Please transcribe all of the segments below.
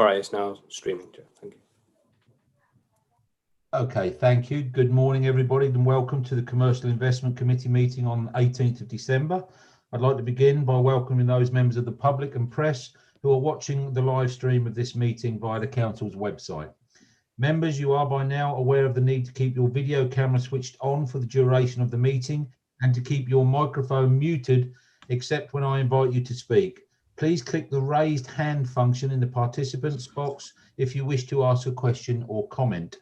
All right, it's now streaming, Jeff. Thank you. Okay, thank you. Good morning, everybody, and welcome to the Commercial Investment Committee meeting on 18th of December. I'd like to begin by welcoming those members of the public and press who are watching the live stream of this meeting via the Council's website. Members, you are by now aware of the need to keep your video camera switched on for the duration of the meeting and to keep your microphone muted except when I invite you to speak. Please click the raised hand function in the participants box if you wish to ask a question or comment.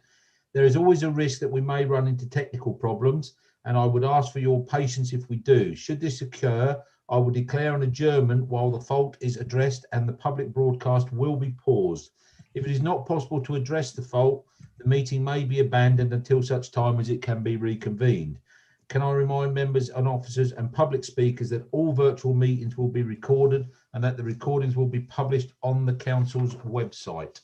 There is always a risk that we may run into technical problems, and I would ask for your patience if we do. Should this occur, I will declare an adjournment while the fault is addressed and the public broadcast will be paused. If it is not possible to address the fault, the meeting may be abandoned until such time as it can be reconvened. Can I remind members and officers and public speakers that all virtual meetings will be recorded and that the recordings will be published on the Council's website.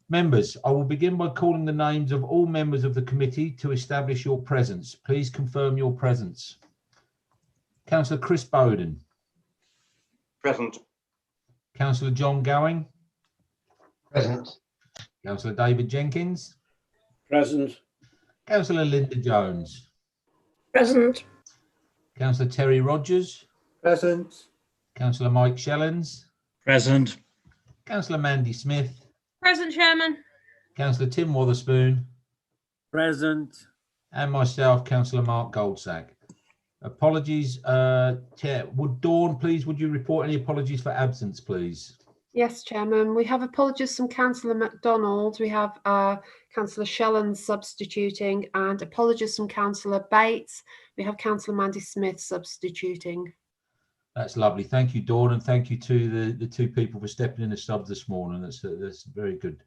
Members, I will begin by calling the names of all members of the committee to establish your presence. Please confirm your presence. Councillor Chris Bowden. Present. Councillor John Gowing. Present. Councillor David Jenkins. Present. Councillor Linda Jones. Present. Councillor Terry Rogers. Present. Councillor Mike Shellens. Present. Councillor Mandy Smith. Present, Chairman. Councillor Tim Wotherspoon. Present. And myself, Councillor Mark Goldsack. Apologies, Chair. Would Dawn, please, would you report any apologies for absence, please? Yes, Chairman. We have apologies from Councillor MacDonald. We have Councillor Shellens substituting, and apologies from Councillor Bates. We have Councillor Mandy Smith substituting. That's lovely. Thank you, Dawn, and thank you to the two people for stepping in as subs this morning. That's very good.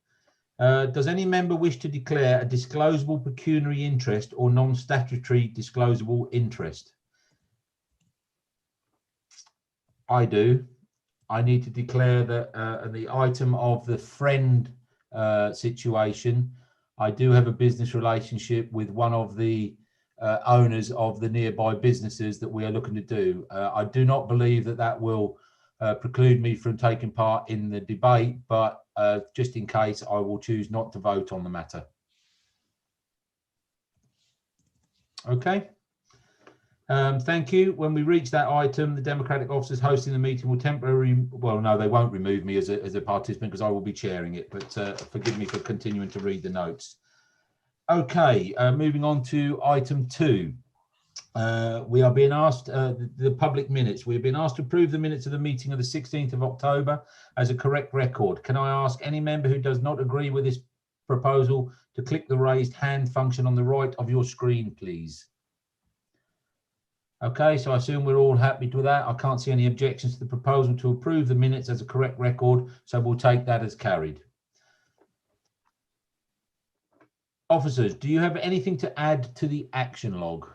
Does any member wish to declare a disclosable pecuniary interest or non-statutory disclosable interest? I do. I need to declare that the item of the friend situation, I do have a business relationship with one of the owners of the nearby businesses that we are looking to do. I do not believe that that will preclude me from taking part in the debate, but just in case, I will choose not to vote on the matter. Okay. Thank you. When we reach that item, the Democratic officers hosting the meeting will temporarily, well, no, they won't remove me as a participant because I will be chairing it, but forgive me for continuing to read the notes. Okay, moving on to item 2. We are being asked, the public minutes, we've been asked to approve the minutes of the meeting of the 16th of October as a correct record. Can I ask any member who does not agree with this proposal to click the raised hand function on the right of your screen, please? Okay, so I assume we're all happy with that. I can't see any objections to the proposal to approve the minutes as a correct record, so we'll take that as carried. Officers, do you have anything to add to the action log?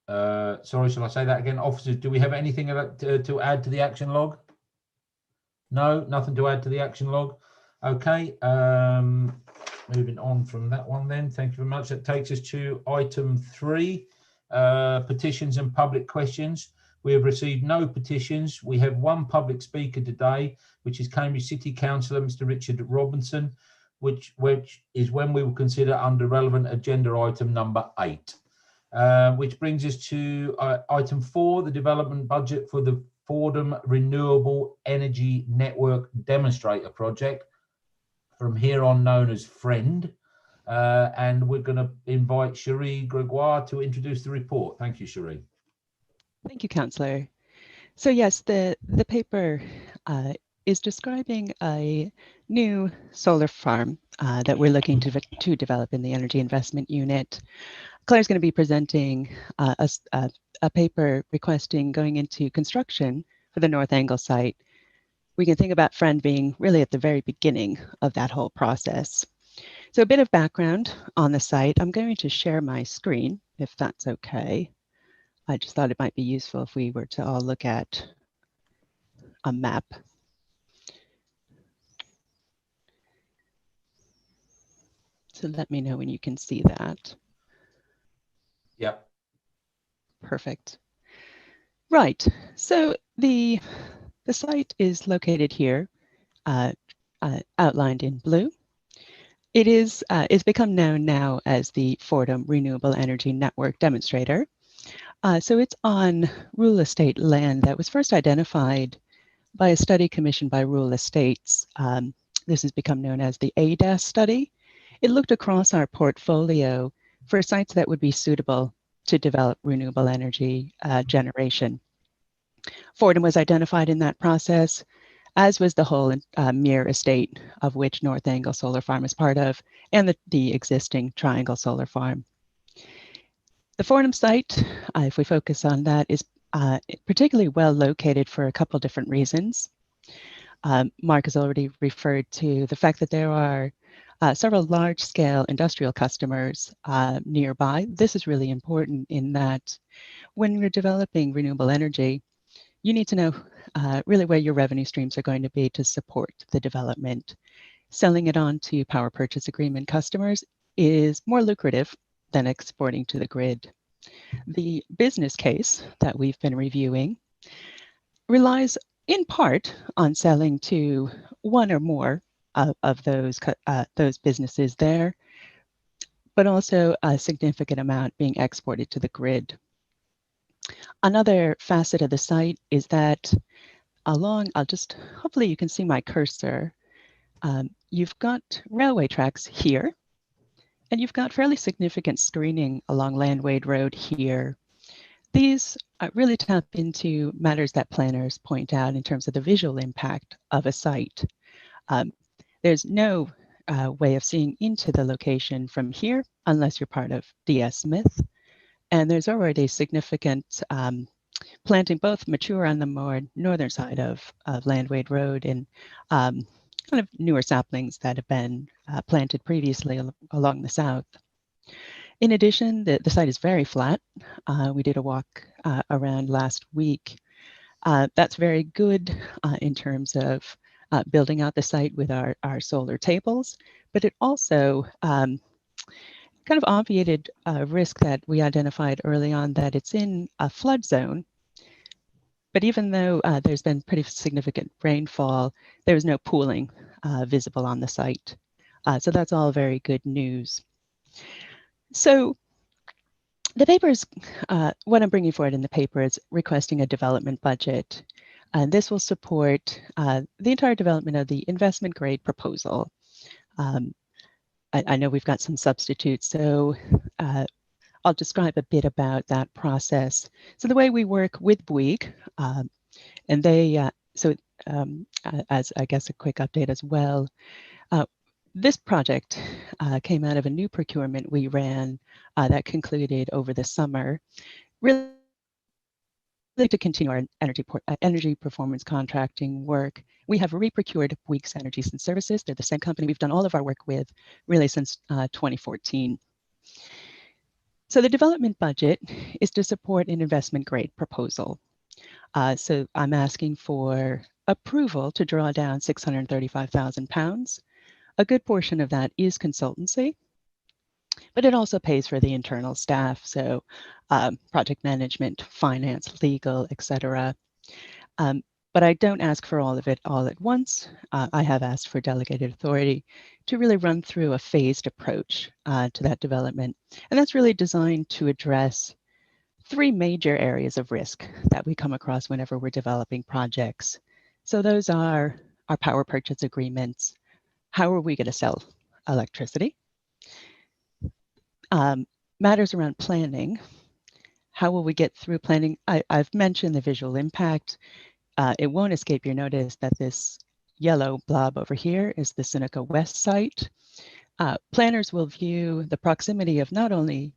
Sorry, shall I say that again? Officers, do we have anything to add to the action log? No, nothing to add to the action log. Okay, moving on from that one then. Thank you very much. That takes us to item 3, petitions and public questions. We have received no petitions. We have one public speaker today, which is Cambridge City Councillor, Mr. Richard Robinson, which is when we will consider under relevant agenda item number 8. Which brings us to item 4, the development budget for the Fordham Renewable Energy Network Demonstrator project, from here on known as FRIEND. And we're going to invite Cherie Gregoire to introduce the report. Thank you, Cherie. Thank you, Councillor. So yes, the paper is describing a new solar farm that we're looking to develop in the Energy Investment Unit. Claire's going to be presenting a paper requesting going into construction for the North Angle site. We can think about FRIEND being really at the very beginning of that whole process. So a bit of background on the site. I'm going to share my screen, if that's okay. I just thought it might be useful if we were to all look at a map. So let me know when you can see that. Yep. Perfect. Right. So the site is located here, outlined in blue. It is it's become known now as the Fordham Renewable Energy Network Demonstrator. So it's on rural estate land that was first identified by a study commissioned by Rural Estates. This has become known as the ADAS study. It looked across our portfolio for sites that would be suitable to develop renewable energy generation. Fordham was identified in that process, as was the whole Mere estate, of which North Angle Solar Farm is part of, and the existing Triangle Solar Farm. The Fordham site, if we focus on that, is particularly well located for a couple different reasons. Mark has already referred to the fact that there are several large-scale industrial customers nearby. This is really important in that when you're developing renewable energy, you need to know really where your revenue streams are going to be to support the development. Selling it on to power purchase agreement customers is more lucrative than exporting to the grid. The business case that we've been reviewing relies in part on selling to one or more of those businesses there, but also a significant amount being exported to the grid. Another facet of the site is that hopefully you can see my cursor. You've got railway tracks here, and you've got fairly significant screening along Landwade Road here. These really tap into matters that planners point out in terms of the visual impact of a site. There's no way of seeing into the location from here unless you're part of DS Smith. And there's already significant planting, both mature on the more northern side of Landwade Road and kind of newer saplings that have been planted previously along the south. In addition, the site is very flat. We did a walk around last week. That's very good in terms of building out the site with our solar tables, but it also kind of obviated a risk that we identified early on, that it's in a flood zone. But even though there's been pretty significant rainfall, there was no pooling visible on the site. So that's all very good news. So the paper is, what I'm bringing forward in the paper is requesting a development budget. And this will support the entire development of the investment grade proposal. I know we've got some substitutes, so I'll describe a bit about that process. So the way we work with Bouygues, and they, as I guess a quick update as well, this project came out of a new procurement we ran that concluded over the summer, really to continue our energy performance contracting work. We have re-procured Bouygues Energies and Services. They're the same company we've done all of our work with really since 2014. So the development budget is to support an investment grade proposal. So I'm asking for approval to draw down £635,000. A good portion of that is consultancy, but it also pays for the internal staff, so project management, finance, legal, etc. But I don't ask for all of it all at once. I have asked for delegated authority to really run through a phased approach to that development. And that's really designed to address three major areas of risk that we come across whenever we're developing projects. So those are our power purchase agreements. How are we going to sell electricity? Matters around planning. How will we get through planning? I've mentioned the visual impact. It won't escape your notice that this yellow blob over here is the Seneca West site. Planners will view the proximity of not only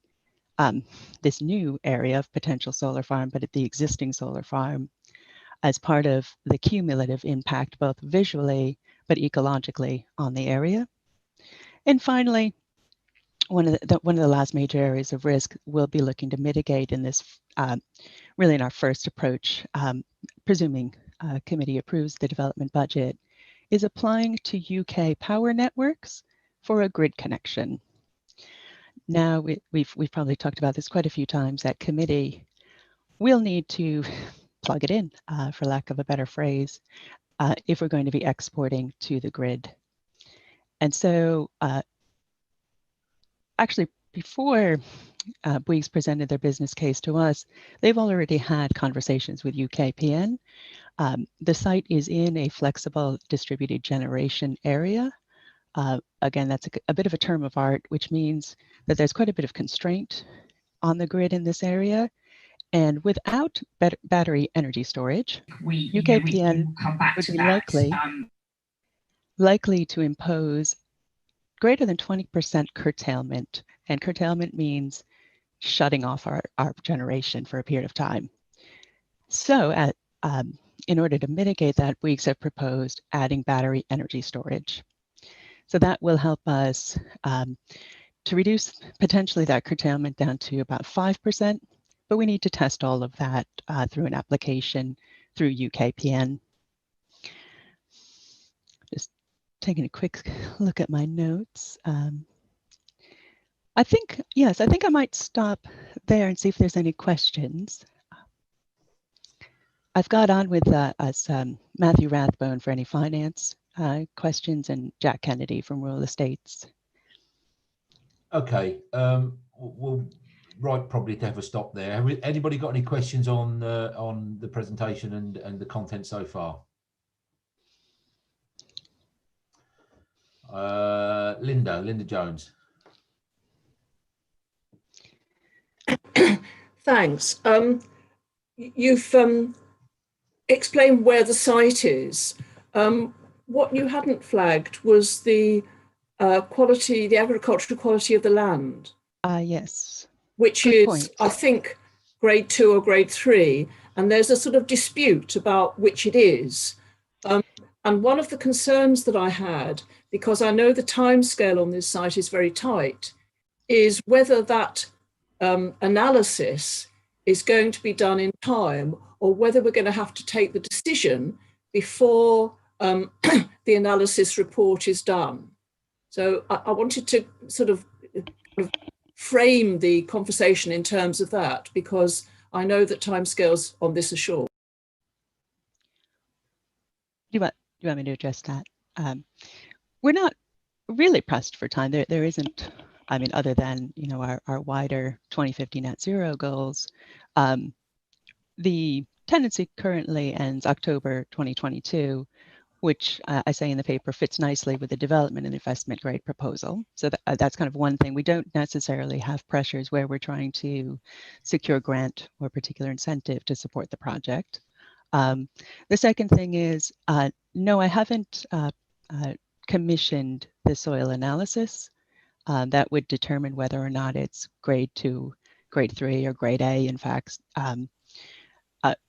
this new area of potential solar farm, but at the existing solar farm as part of the cumulative impact, both visually but ecologically on the area. And finally, one of the last major areas of risk we'll be looking to mitigate in this, really in our first approach, presuming committee approves the development budget, is applying to UK power networks for a grid connection. Now, we've probably talked about this quite a few times at committee. We'll need to plug it in, for lack of a better phrase, if we're going to be exporting to the grid. And so actually, before Bouygues presented their business case to us, they've already had conversations with UKPN. The site is in a flexible distributed generation area. Again, that's a bit of a term of art, which means that there's quite a bit of constraint on the grid in this area. And without battery energy storage, UKPN would be likely to impose greater than 20% curtailment. And curtailment means shutting off our generation for a period of time. So in order to mitigate that, Bouygues have proposed adding battery energy storage. So that will help us to reduce potentially that curtailment down to about 5%, but we need to test all of that through an application through UKPN. Just taking a quick look at my notes. I think I might stop there and see if there's any questions. I've got on with us Matthew Rathbone for any finance questions and Jack Kennedy from Rural Estates. Okay, we'll probably to have a stop there. Anybody got any questions on the presentation and the content so far? Linda Jones. Thanks. You've explained where the site is. What you hadn't flagged was the quality, the agricultural quality of the land. Yes. Which Good is, point. I think, grade 2 or grade 3. And there's a sort of dispute about which it is. And one of the concerns that I had, because I know the timescale on this site is very tight, is whether that analysis is going to be done in time, or whether we're going to have to take the decision before the analysis report is done. So I wanted to sort of frame the conversation in terms of that, because I know that timescales on this are short. Do you want me to address that? We're not really pressed for time. There isn't, I mean, other than, you know, our wider 2050 net zero goals. The tenancy currently ends October 2022, which I say in the paper fits nicely with the development and investment grade proposal. So that's kind of one thing. We don't necessarily have pressures where we're trying to secure grant or particular incentive to support the project. The second thing is, no, I haven't commissioned the soil analysis that would determine whether or not it's grade 2, grade 3, or grade A, in fact.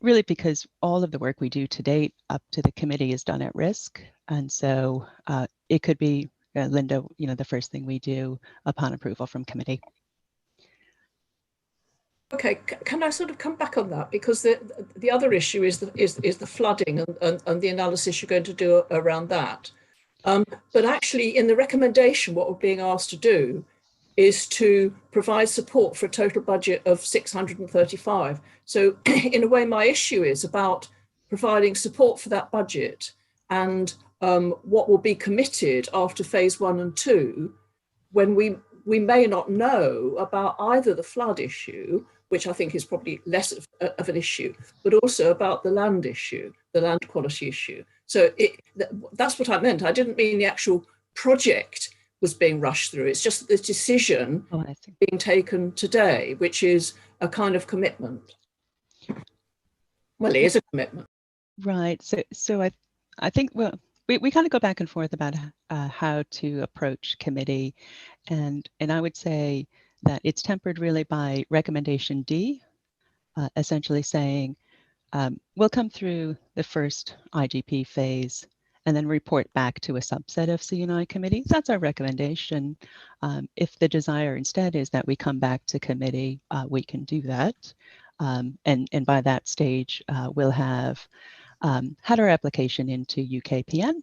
Really because all of the work we do to date up to the committee is done at risk. And so it could be, Linda, you know, the first thing we do upon approval from committee. Okay, can I sort of come back on that? Because the other issue is the flooding and the analysis you're going to do around that. But actually in the recommendation, what we're being asked to do is to provide support for a total budget of 635. So in a way, my issue is about providing support for that budget and what will be committed after phase 1 and 2, when we may not know about either the flood issue, which I think is probably less of an issue, but also about the land issue, the land quality issue. So that's what I meant. I didn't mean the actual project was being rushed through. It's just the decision being taken today, which is a kind of commitment. Well, it is a commitment. Right. So I think, well, we kind of go back and forth about how to approach committee, and I would say that it's tempered really by recommendation D, essentially saying we'll come through the first IGP phase and then report back to a subset of C&I committees. That's our recommendation. If the desire instead is that we come back to committee, we can do that. And by that stage, we'll have had our application into UKPN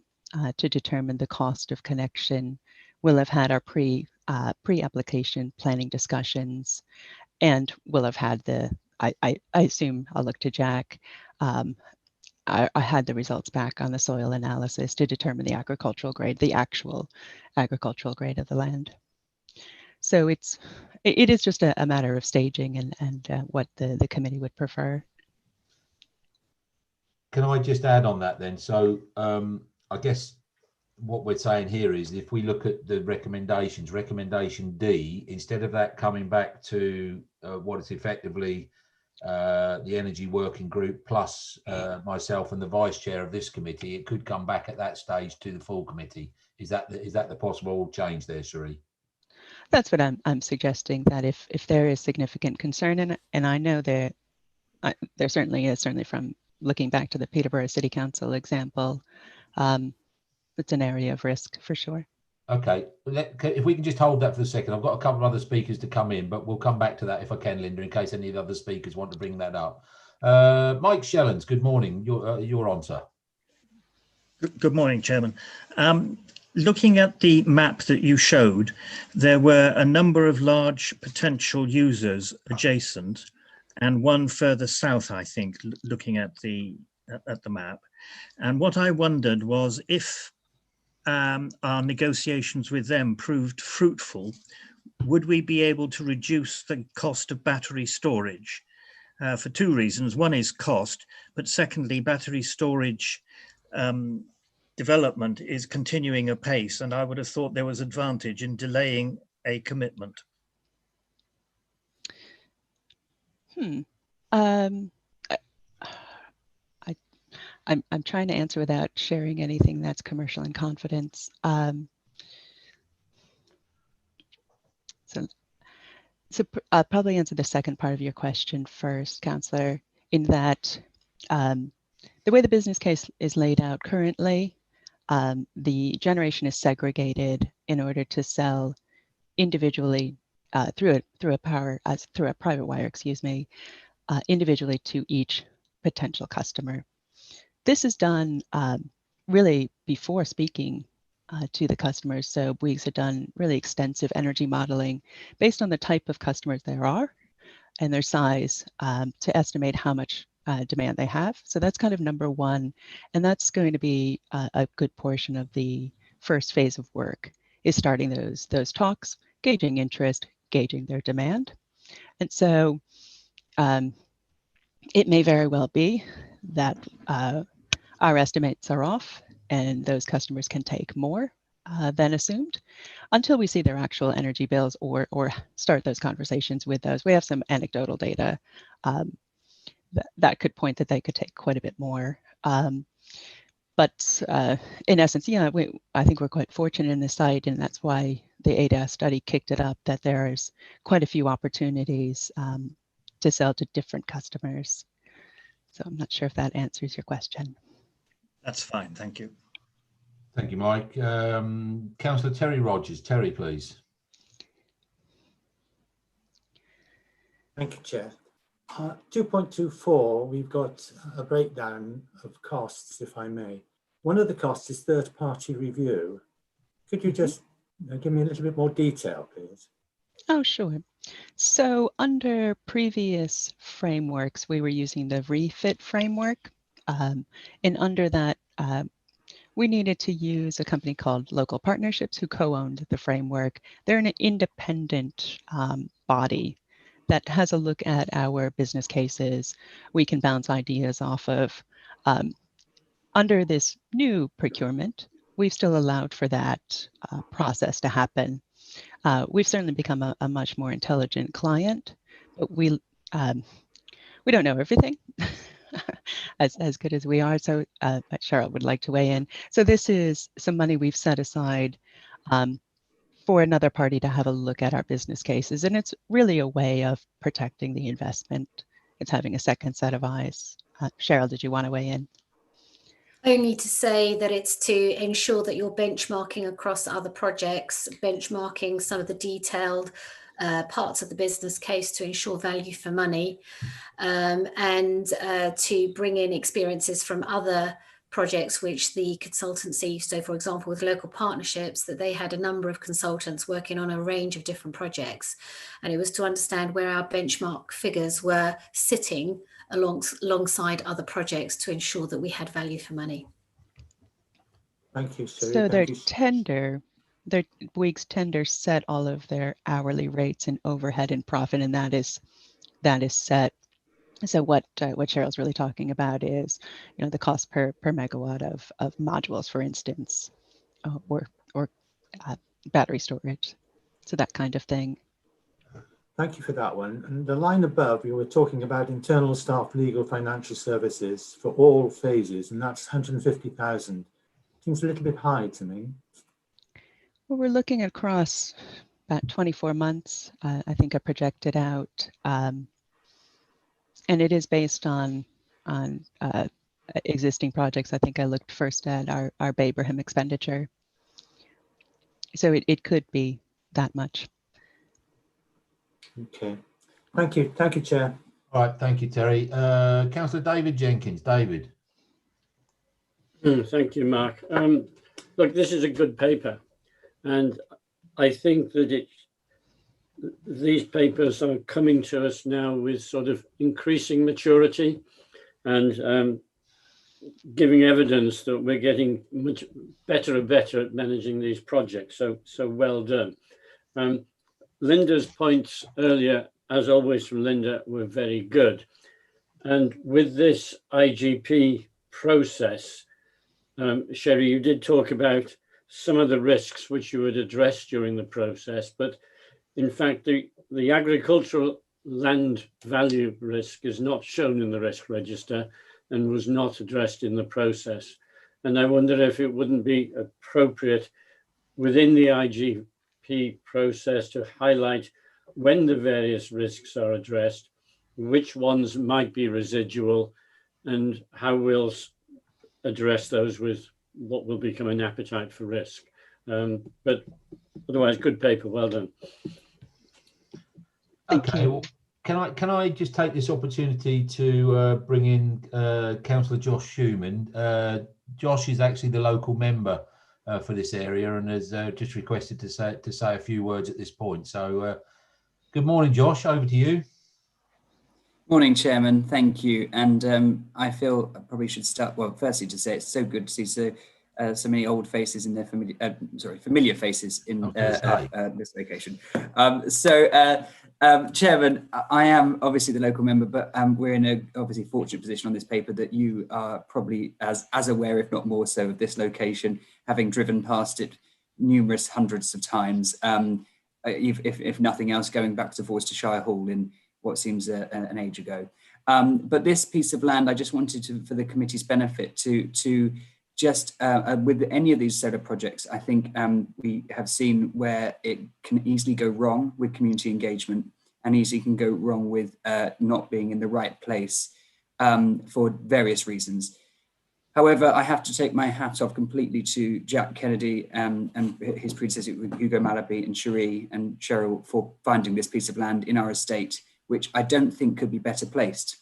to determine the cost of connection. We'll have had our pre-application planning discussions, and we'll have had I assume, I'll look to Jack, I had the results back on the soil analysis to determine the agricultural grade, the actual agricultural grade of the land. So it is just a matter of staging and what the committee would prefer. Can I just add on that then? So I guess what we're saying here is if we look at the recommendations, recommendation D, instead of that coming back to what is effectively the energy working group plus myself and the vice chair of this committee, it could come back at that stage to the full committee. Is that the possible change there, Cherie? That's what I'm suggesting, that if there is significant concern, and I know there certainly is, certainly from looking back to the Peterborough City Council example, it's an area of risk for sure. Okay, if we can just hold that for a second. I've got a couple of other speakers to come in, but we'll come back to that if I can, Linda, in case any of the other speakers want to bring that up. Mike Shellens, good morning. You're on, sir. Good morning, Chairman. Looking at the map that you showed, there were a number of large potential users adjacent and one further south, I think, looking at the map. And what I wondered was if our negotiations with them proved fruitful, would we be able to reduce the cost of battery storage? For two reasons. One is cost, but secondly, battery storage development is continuing apace, and I would have thought there was advantage in delaying a commitment. I'm trying to answer without sharing anything that's commercial in confidence. So I'll probably answer the second part of your question first, Councillor, in that the way the business case is laid out currently, the generation is segregated in order to sell individually through a private wire, excuse me, individually to each potential customer. This is done really before speaking to the customers. So Bouygues had done really extensive energy modeling based on the type of customers there are and their size to estimate how much demand they have. So that's kind of number one. And that's going to be a good portion of the first phase of work, is starting those talks, gauging interest, gauging their demand. And so it may very well be that our estimates are off and those customers can take more than assumed until we see their actual energy bills or start those conversations with those. We have some anecdotal data that could point that they could take quite a bit more. But in essence, yeah, I think we're quite fortunate in this site, and that's why the ADAS study kicked it up, that there's quite a few opportunities to sell to different customers. So I'm not sure if that answers your question. That's fine, thank you. Thank you, Mike. Councillor Terry Rogers. Terry, please. Thank you, Chair. 2.24, we've got a breakdown of costs, if I may. One of the costs is third-party review. Could you just give me a little bit more detail, please? Oh, sure. So under previous frameworks, we were using the refit framework. And under that, we needed to use a company called Local Partnerships who co-owned the framework. They're an independent body that has a look at our business cases. We can bounce ideas off of. Under this new procurement, we've still allowed for that process to happen. We've certainly become a much more intelligent client, but we don't know everything as good as we are. So Cheryl would like to weigh in. So this is some money we've set aside for another party to have a look at our business cases. And it's really a way of protecting the investment. It's having a second set of eyes. Cheryl, did you want to weigh in? Only to say that it's to ensure that you're benchmarking across other projects, benchmarking some of the detailed parts of the business case to ensure value for money, and to bring in experiences from other projects which the consultancy, so for example with local partnerships, that they had a number of consultants working on a range of different projects, and it was to understand where our benchmark figures were sitting alongside other projects to ensure that we had value for money. Thank you, Siri. So their Thank you. Bouygues tender set all of their hourly rates and overhead and profit, and that is set. So what Cheryl's really talking about is, the cost per megawatt of modules, for instance, or battery storage. So that kind of thing. Thank you for that one. And the line above, you were talking about internal staff, legal, financial services for all phases, and that's 150,000. Seems a little bit high to me. Well, we're looking across about 24 months. I think I projected out, and it is based on existing projects. I think I looked first at our Babraham expenditure. So it could be that much. Okay. Thank you. Thank you, Chair. All right, thank you, Terry. Councillor David Jenkins. David. Thank you, Mark. Look, this is a good paper, and I think that these papers are coming to us now with sort of increasing maturity and giving evidence that we're getting much better and better at managing these projects. So well done. Linda's points earlier, as always from Linda, were very good. And with this IGP process, Sherry, you did talk about some of the risks which you would address during the process, but in fact, the agricultural land value risk is not shown in the risk register and was not addressed in the process. And I wonder if it wouldn't be appropriate within the IGP process to highlight when the various risks are addressed, which ones might be residual, and how we'll address those with what will become an appetite for risk. But otherwise, good paper, well done. Okay, well, can I just take this opportunity to bring in Councillor Josh Schumann. Josh is actually the local member for this area and has just requested to say a few words at this point. So good morning, Josh, over to you. Morning, Chairman. Thank you. And I feel I probably should start, well, firstly to say it's so good to see so many old faces in their familiar faces in this location. Chairman, I am obviously the local member, but we're in a obviously fortunate position on this paper that you are probably as aware, if not more so, of this location, having driven past it numerous hundreds of times, if nothing else, going back to Worcestershire Hall in what seems an age ago. But this piece of land, I just wanted to, for the committee's benefit, to just with any of these solar projects, I think we have seen where it can easily go wrong with community engagement and easily can go wrong with not being in the right place for various reasons. However, I have to take my hat off completely to Jack Kennedy and his predecessor, Hugo Malaby and Cherie and Cheryl, for finding this piece of land in our estate, which I don't think could be better placed.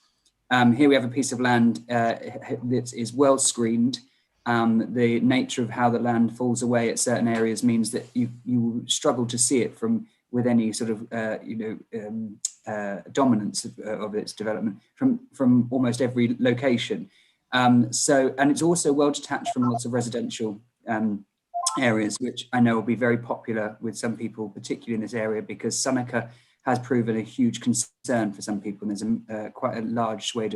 Here we have a piece of land that is well screened. The nature of how the land falls away at certain areas means that you struggle to see it with any sort of dominance of its development from almost every location. And it's also well detached from lots of residential areas, which I know will be very popular with some people, particularly in this area, because Sonica has proven a huge concern for some people. And there's quite a large swathe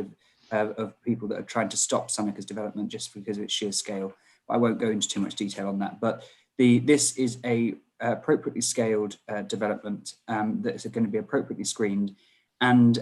of people that are trying to stop Sonica's development just because of its sheer scale. I won't go into too much detail on that, but this is a appropriately scaled development that's going to be appropriately screened. And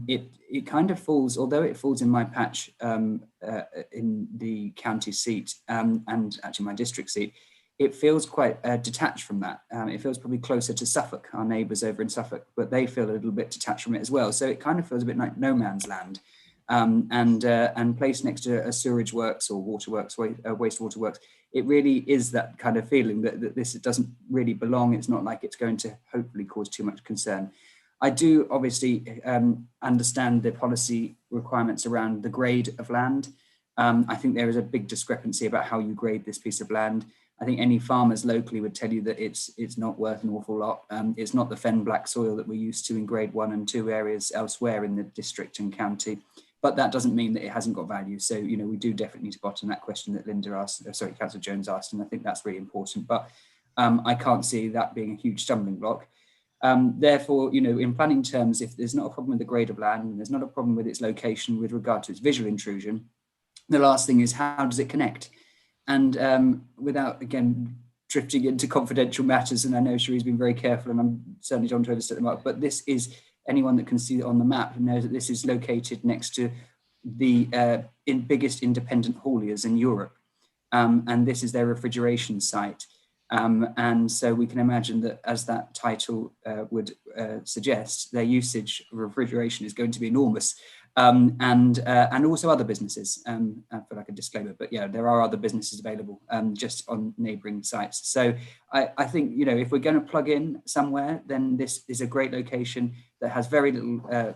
it kind of falls, although it falls in my patch in the county seat and actually my district seat, it feels quite detached from that. It feels probably closer to Suffolk, our neighbours over in Suffolk, but they feel a little bit detached from it as well. So it kind of feels a bit like no man's land. And placed next to a sewerage works or waterworks, wastewater works, it really is that kind of feeling that this doesn't really belong. It's not like it's going to hopefully cause too much concern. I do obviously understand the policy requirements around the grade of land, I think there is a big discrepancy about how you grade this piece of land. I think any farmers locally would tell you that it's not worth an awful lot. It's not the fen black soil that we're used to in grade 1 and 2 areas elsewhere in the district and county. But that doesn't mean that it hasn't got value. So, you know, we do definitely need to bottom that question that Linda asked, sorry, Councillor Jones asked, and I think that's really important. But I can't see that being a huge stumbling block. Therefore, you know, in planning terms, if there's not a problem with the grade of land and there's not a problem with its location with regard to its visual intrusion, the last thing is how does it connect? And without, again, drifting into confidential matters, and I know Cherie's been very careful and I'm certainly don't want to overstep the mark, but this is, anyone that can see it on the map knows that this is located next to the biggest independent hauliers in Europe. And this is their refrigeration site. And so we can imagine that, as that title would suggest, their usage of refrigeration is going to be enormous. And also other businesses, I feel like a disclaimer, but yeah, there are other businesses available just on neighbouring sites. So I think, you know, if we're going to plug in somewhere, then this is a great location that has very little,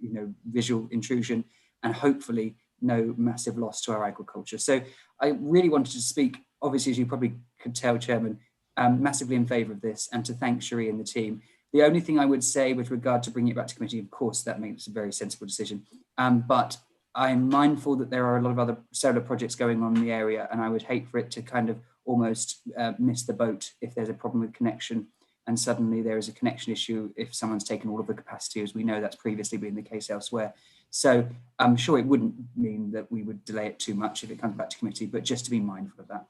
you know, visual intrusion and hopefully no massive loss to our agriculture. So I really wanted to speak, obviously, as you probably could tell, Chairman, massively in favour of this, and to thank Cherie and the team. The only thing I would say with regard to bringing it back to committee, of course, that makes a very sensible decision. But I'm mindful that there are a lot of other solar projects going on in the area, and I would hate for it to kind of almost miss the boat if there's a problem with connection and suddenly there is a connection issue if someone's taken all of the capacity, as we know that's previously been the case elsewhere. So I'm sure it wouldn't mean that we would delay it too much if it comes back to committee, but just to be mindful of that.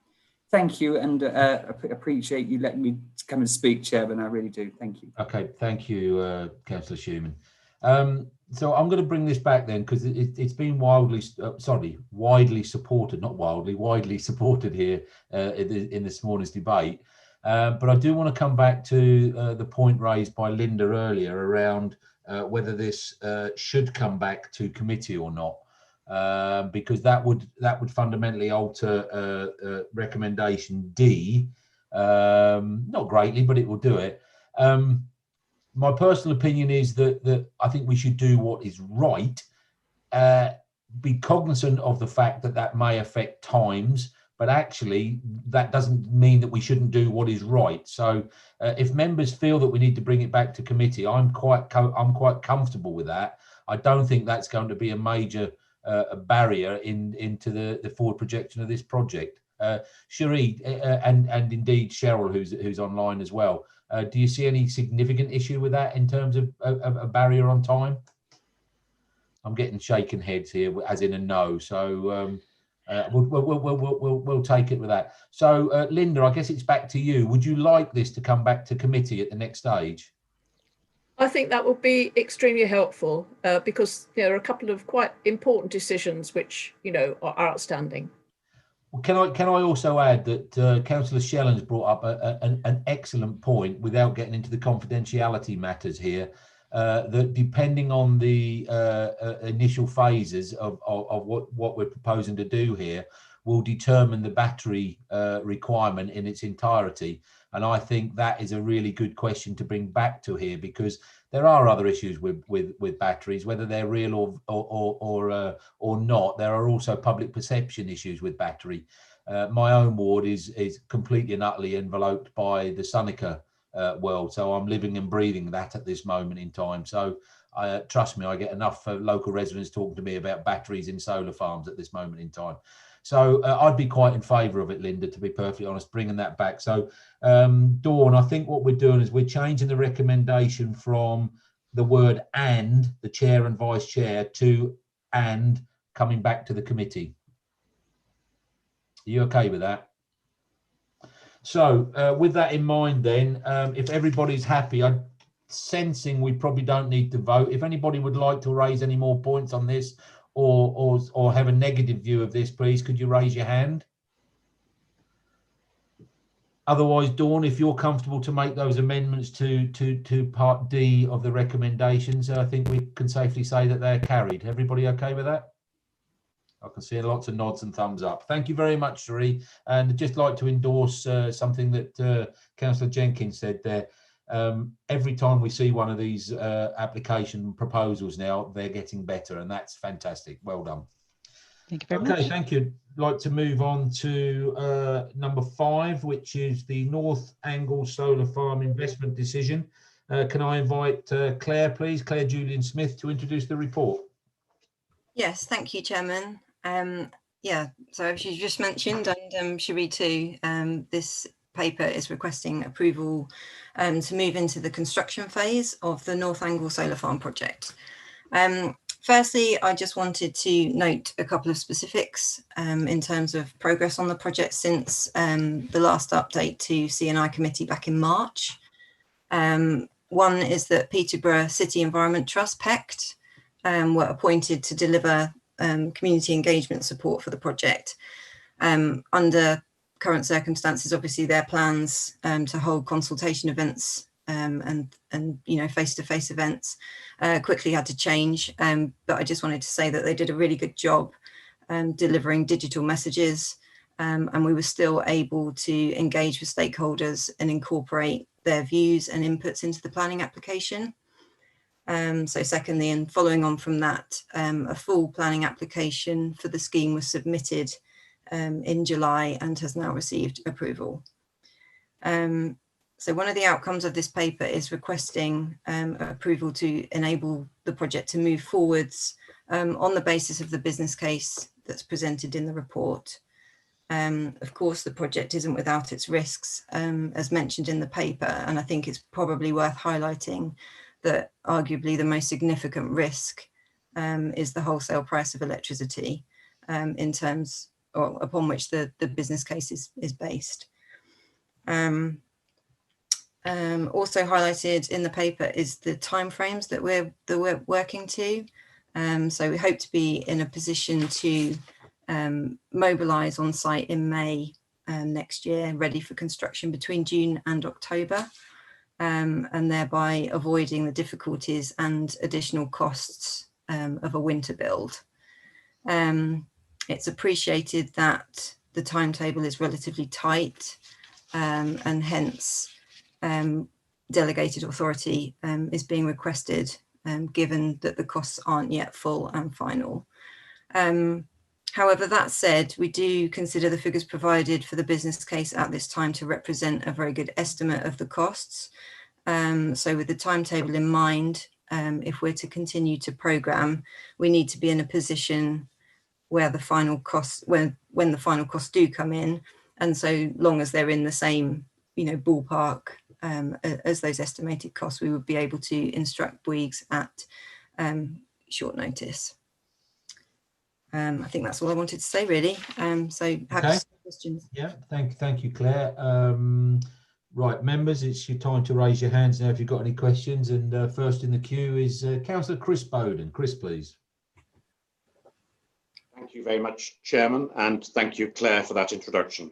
Thank you, and appreciate you letting me come and speak, Chairman. I really do. Thank you. Okay, thank you, Councillor Schumann. So I'm going to bring this back then, because it's been widely supported, not wildly, widely supported here in this morning's debate. But I do want to come back to the point raised by Linda earlier around whether this should come back to committee or not. Because that would fundamentally alter recommendation D, not greatly, but it will do it. My personal opinion is that I think we should do what is right, be cognizant of the fact that may affect times, but actually that doesn't mean that we shouldn't do what is right. So if members feel that we need to bring it back to committee, I'm quite comfortable with that. I don't think that's going to be a major a barrier into the forward projection of this project. Cherie and indeed Cheryl, who's online as well, do you see any significant issue with that in terms of a barrier on time? I'm getting shaken heads here, as in a no. So we'll take it with that. So Linda, I guess it's back to you. Would you like this to come back to committee at the next stage? I think that would be extremely helpful because there are a couple of quite important decisions which, you know, are outstanding. Well, can I also add that Councillor Shellon's brought up an excellent point, without getting into the confidentiality matters here, that depending on the initial phases of what we're proposing to do here will determine the battery requirement in its entirety. And I think that is a really good question to bring back to here, because there are other issues with batteries, whether they're real or not. There are also public perception issues with battery. My own ward is completely and utterly enveloped by the Sonica world, so I'm living and breathing that at this moment in time. So trust me, I get enough local residents talking to me about batteries in solar farms at this moment in time. So I'd be quite in favour of it, Linda, to be perfectly honest, bringing that back. So Dawn, I think what we're doing is we're changing the recommendation from the word "and," the chair and vice chair, to "and" coming back to the committee. Are you okay with that? So with that in mind then, if everybody's happy, I'm sensing we probably don't need to vote. If anybody would like to raise any more points on this, or have a negative view of this, please, could you raise your hand? Otherwise, Dawn, if you're comfortable to make those amendments to part D of the recommendations, I think we can safely say that they're carried. Everybody okay with that? I can see lots of nods and thumbs up. Thank you very much, Cherie. And I'd just like to endorse something that Councillor Jenkins said there. Every time we see one of these application proposals now, they're getting better, and that's fantastic. Well done. Thank you very Okay, much. thank you. I'd like to move on to number 5, which is the North Angle Solar Farm investment decision. Can I invite Claire, please, Claire Julian Smith, to introduce the report? Yes, thank you, Chairman. Yeah, so as you just mentioned, and Cherie too, this paper is requesting approval to move into the construction phase of the North Angle Solar Farm project. Firstly, I just wanted to note a couple of specifics in terms of progress on the project since the last update to C&I committee back in March. One is that Peterborough City Environment Trust, PECT, were appointed to deliver community engagement support for the project. Under current circumstances, obviously their plans to hold consultation events and face-to-face events quickly had to change, but I just wanted to say that they did a really good job delivering digital messages, and we were still able to engage with stakeholders and incorporate their views and inputs into the planning application. So secondly, and following on from that, a full planning application for the scheme was submitted in July and has now received approval. So one of the outcomes of this paper is requesting approval to enable the project to move forwards on the basis of the business case that's presented in the report. Of course, the project isn't without its risks, as mentioned in the paper, and I think it's probably worth highlighting that arguably the most significant risk is the wholesale price of electricity in terms or upon which the business case is based. Also highlighted in the paper is the timeframes that we're working to. So we hope to be in a position to mobilise on site in May next year, ready for construction between June and October, and thereby avoiding the difficulties and additional costs of a winter build. It's appreciated that the timetable is relatively tight, and hence delegated authority is being requested, given that the costs aren't yet full and final. However, that said, we do consider the figures provided for the business case at this time to represent a very good estimate of the costs. So with the timetable in mind, if we're to continue to programme, we need to be in a position where the final costs, when the final costs do come in, and so long as they're in the same ballpark as those estimated costs, we would be able to instruct Bouygues at short notice. I think that's all I wanted to say, really. So happy to answer questions. Yeah, thank you, Claire. Right, members, it's your time to raise your hands now if you've got any questions. And first in the queue is Councillor Chris Bowden. Chris, please. Thank you very much, Chairman, and thank you, Claire, for that introduction.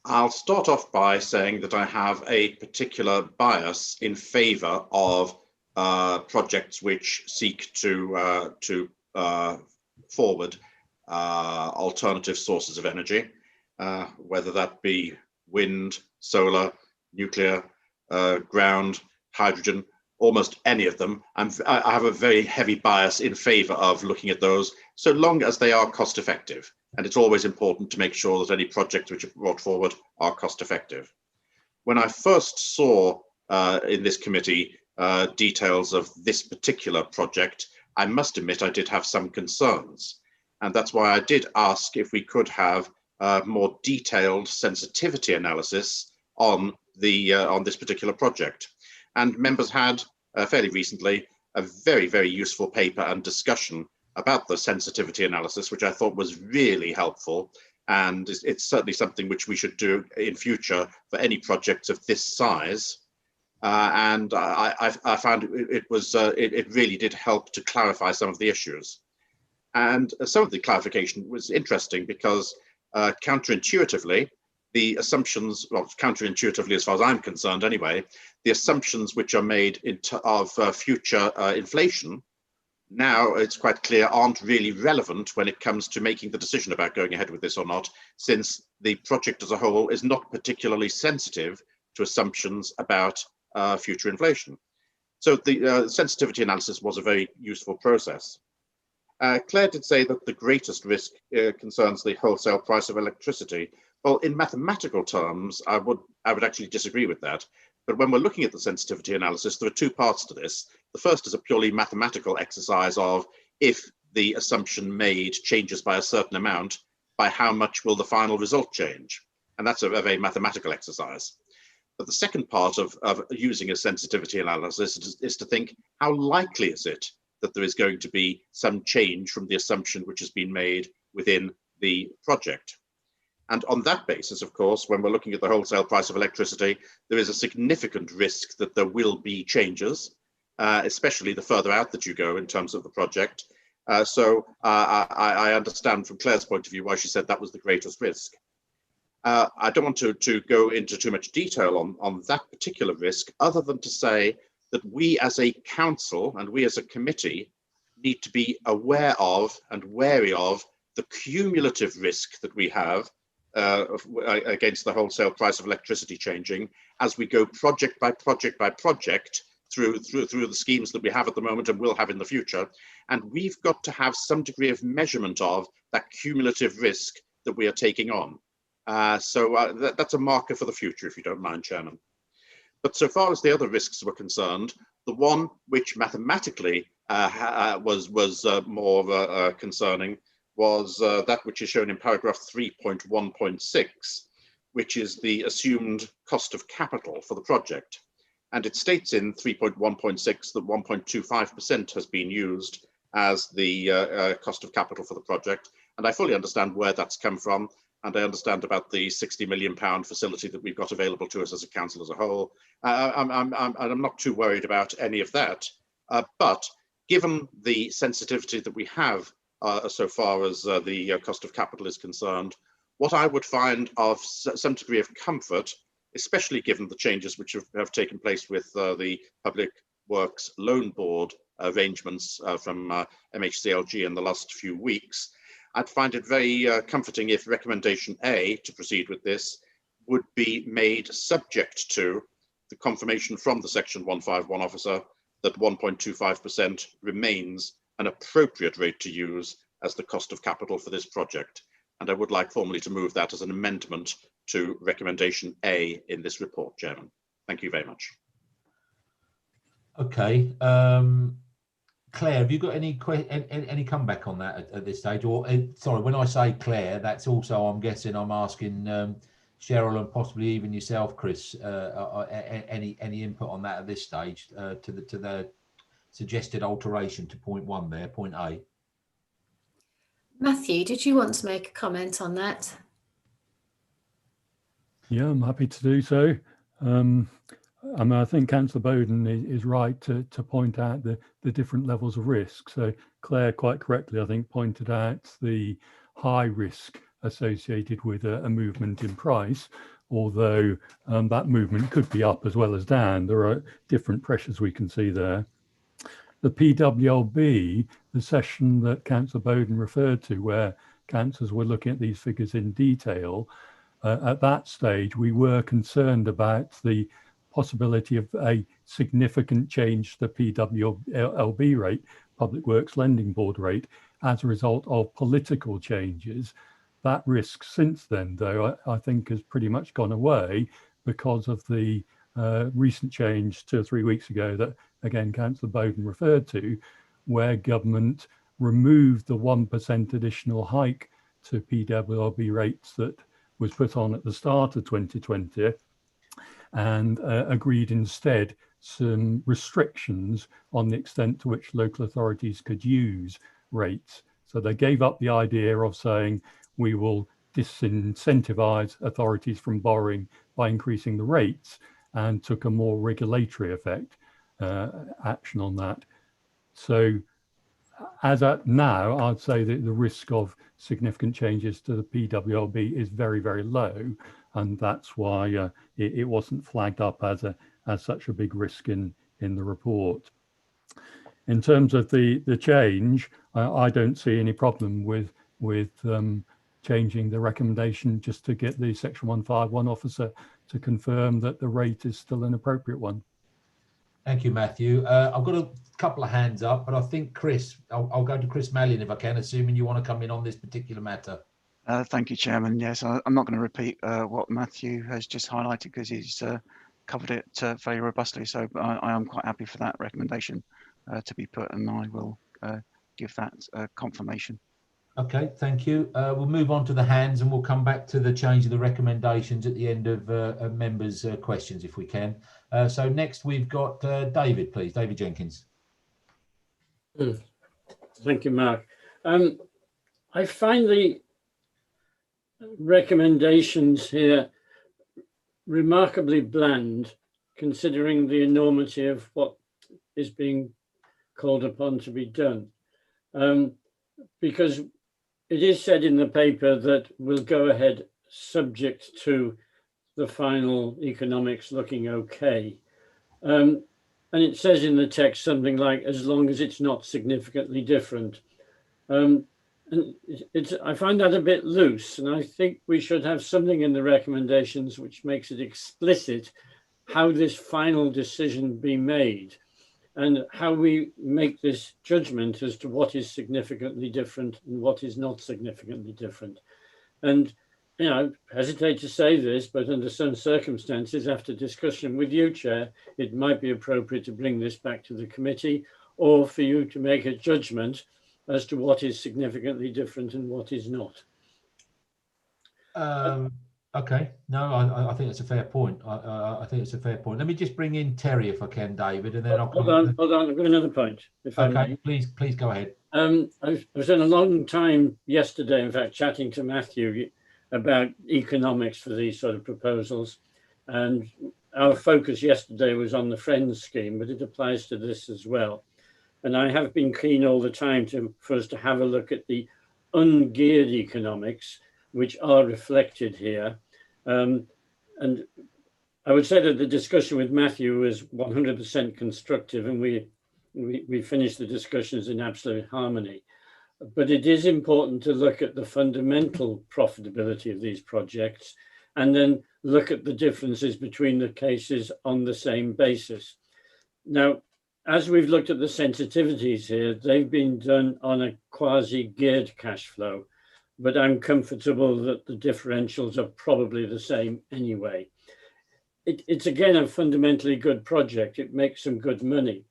I'll start off by saying that I have a particular bias in favour of projects which seek to forward alternative sources of energy, whether that be wind, solar, nuclear, ground, hydrogen, almost any of them. I have a very heavy bias in favour of looking at those, so long as they are cost effective. And it's always important to make sure that any projects which are brought forward are cost effective. When I first saw in this committee details of this particular project, I must admit I did have some concerns. And that's why I did ask if we could have more detailed sensitivity analysis on this particular project. And members had fairly recently a very, very useful paper and discussion about the sensitivity analysis, which I thought was really helpful. And it's certainly something which we should do in future for any projects of this size. And I found it really did help to clarify some of the issues. And some of the clarification was interesting because counterintuitively, the assumptions, well, counterintuitively as far as I'm concerned anyway, the assumptions which are made of future inflation, now it's quite clear aren't really relevant when it comes to making the decision about going ahead with this or not, since the project as a whole is not particularly sensitive to assumptions about future inflation. So the sensitivity analysis was a very useful process. Claire did say that the greatest risk concerns the wholesale price of electricity. Well, in mathematical terms, I would actually disagree with that. But when we're looking at the sensitivity analysis, there are two parts to this. The first is a purely mathematical exercise of if the assumption made changes by a certain amount, by how much will the final result change? And that's a very mathematical exercise. But the second part of using a sensitivity analysis is to think, how likely is it that there is going to be some change from the assumption which has been made within the project? And on that basis, of course, when we're looking at the wholesale price of electricity, there is a significant risk that there will be changes, especially the further out that you go in terms of the project. So I understand from Claire's point of view why she said that was the greatest risk. I don't want to go into too much detail on that particular risk, other than to say that we as a council and we as a committee need to be aware of and wary of the cumulative risk that we have against the wholesale price of electricity changing as we go project by project by project through the schemes that we have at the moment and will have in the future. And we've got to have some degree of measurement of that cumulative risk that we are taking on. So that's a marker for the future, if you don't mind, Chairman. But so far as the other risks were concerned, the one which mathematically was more concerning was that which is shown in paragraph 3.1.6, which is the assumed cost of capital for the project. And it states in 3.1.6 that 1.25% has been used as the cost of capital for the project. And I fully understand where that's come from. And I understand about the £60 million facility that we've got available to us as a council as a whole. I'm not too worried about any of that. But given the sensitivity that we have so far as the cost of capital is concerned, what I would find of some degree of comfort, especially given the changes which have taken place with the Public Works Loan Board arrangements from MHCLG in the last few weeks, I'd find it very comforting if recommendation A, to proceed with this, would be made subject to the confirmation from the Section 151 officer that 1.25% remains an appropriate rate to use as the cost of capital for this project. And I would like formally to move that as an amendment to recommendation A in this report, Chairman. Thank you very much. Okay. Claire, have you got any comeback on that at this stage? Or sorry, when I say Claire, that's also, I'm guessing, I'm asking Cheryl and possibly even yourself, Chris, any input on that at this stage to the suggested alteration to point 1 there, point A. Matthew, did you want to make a comment on that? Yeah, I'm happy to do so. I mean, I think Councillor Bowden is right to point out the different levels of risk. So Claire quite correctly, I think, pointed out the high risk associated with a movement in price, although that movement could be up as well as down. There are different pressures we can see there. The PWLB, the session that Councillor Bowden referred to, where councillors were looking at these figures in detail, at that stage, we were concerned about the possibility of a significant change to the PWLB rate, Public Works Lending Board rate, as a result of political changes. That risk since then, though, I think has pretty much gone away because of the recent change 2 or 3 weeks ago that, again, Councillor Bowden referred to, where government removed the 1% additional hike to PWLB rates that was put on at the start of 2020 and agreed instead some restrictions on the extent to which local authorities could use rates. So they gave up the idea of saying we will disincentivize authorities from borrowing by increasing the rates and took a more regulatory effect action on that. So as at now, I'd say that the risk of significant changes to the PWLB is very, very low, and that's why it wasn't flagged up as such a big risk in the report. In terms of the change, I don't see any problem with changing the recommendation just to get the Section 151 officer to confirm that the rate is still an appropriate one. Thank you, Matthew. I've got a couple of hands up, but I think Chris, I'll go to Chris Mallion if I can, assuming you want to come in on this particular matter. Thank you, Chairman. Yes, I'm not going to repeat what Matthew has just highlighted because he's covered it very robustly. So I am quite happy for that recommendation to be put, and I will give that confirmation. Okay, thank you. We'll move on to the hands, and we'll come back to the change of the recommendations at the end of members' questions, if we can. So next we've got David, please. David Jenkins. Thank you, Mark. I find the recommendations here remarkably bland, considering the enormity of what is being called upon to be done. Because it is said in the paper that we'll go ahead subject to the final economics looking okay. And it says in the text something like, as long as it's not significantly different. And I find that a bit loose, and I think we should have something in the recommendations which makes it explicit how this final decision be made and how we make this judgment as to what is significantly different and what is not significantly different. And, you know, I hesitate to say this, but under some circumstances, after discussion with you, Chair, it might be appropriate to bring this back to the committee or for you to make a judgment as to what is significantly different and what is not. Okay, no, I think that's a fair point. I think it's a fair point. Let me just bring in Terry if I can, David, and then I'll hold on. I've got another point. If okay, I may. please go ahead. I spent a long time yesterday, in fact, chatting to Matthew about economics for these sort of proposals, and our focus yesterday was on the Friends scheme, but it applies to this as well. And I have been keen all the time for us to have a look at the ungeared economics, which are reflected here. And I would say that the discussion with Matthew was 100% constructive, and we finished the discussions in absolute harmony. But it is important to look at the fundamental profitability of these projects and then look at the differences between the cases on the same basis. Now, as we've looked at the sensitivities here, they've been done on a quasi-geared cash flow, but I'm comfortable that the differentials are probably the same anyway. It's again a fundamentally good project. It makes some good money.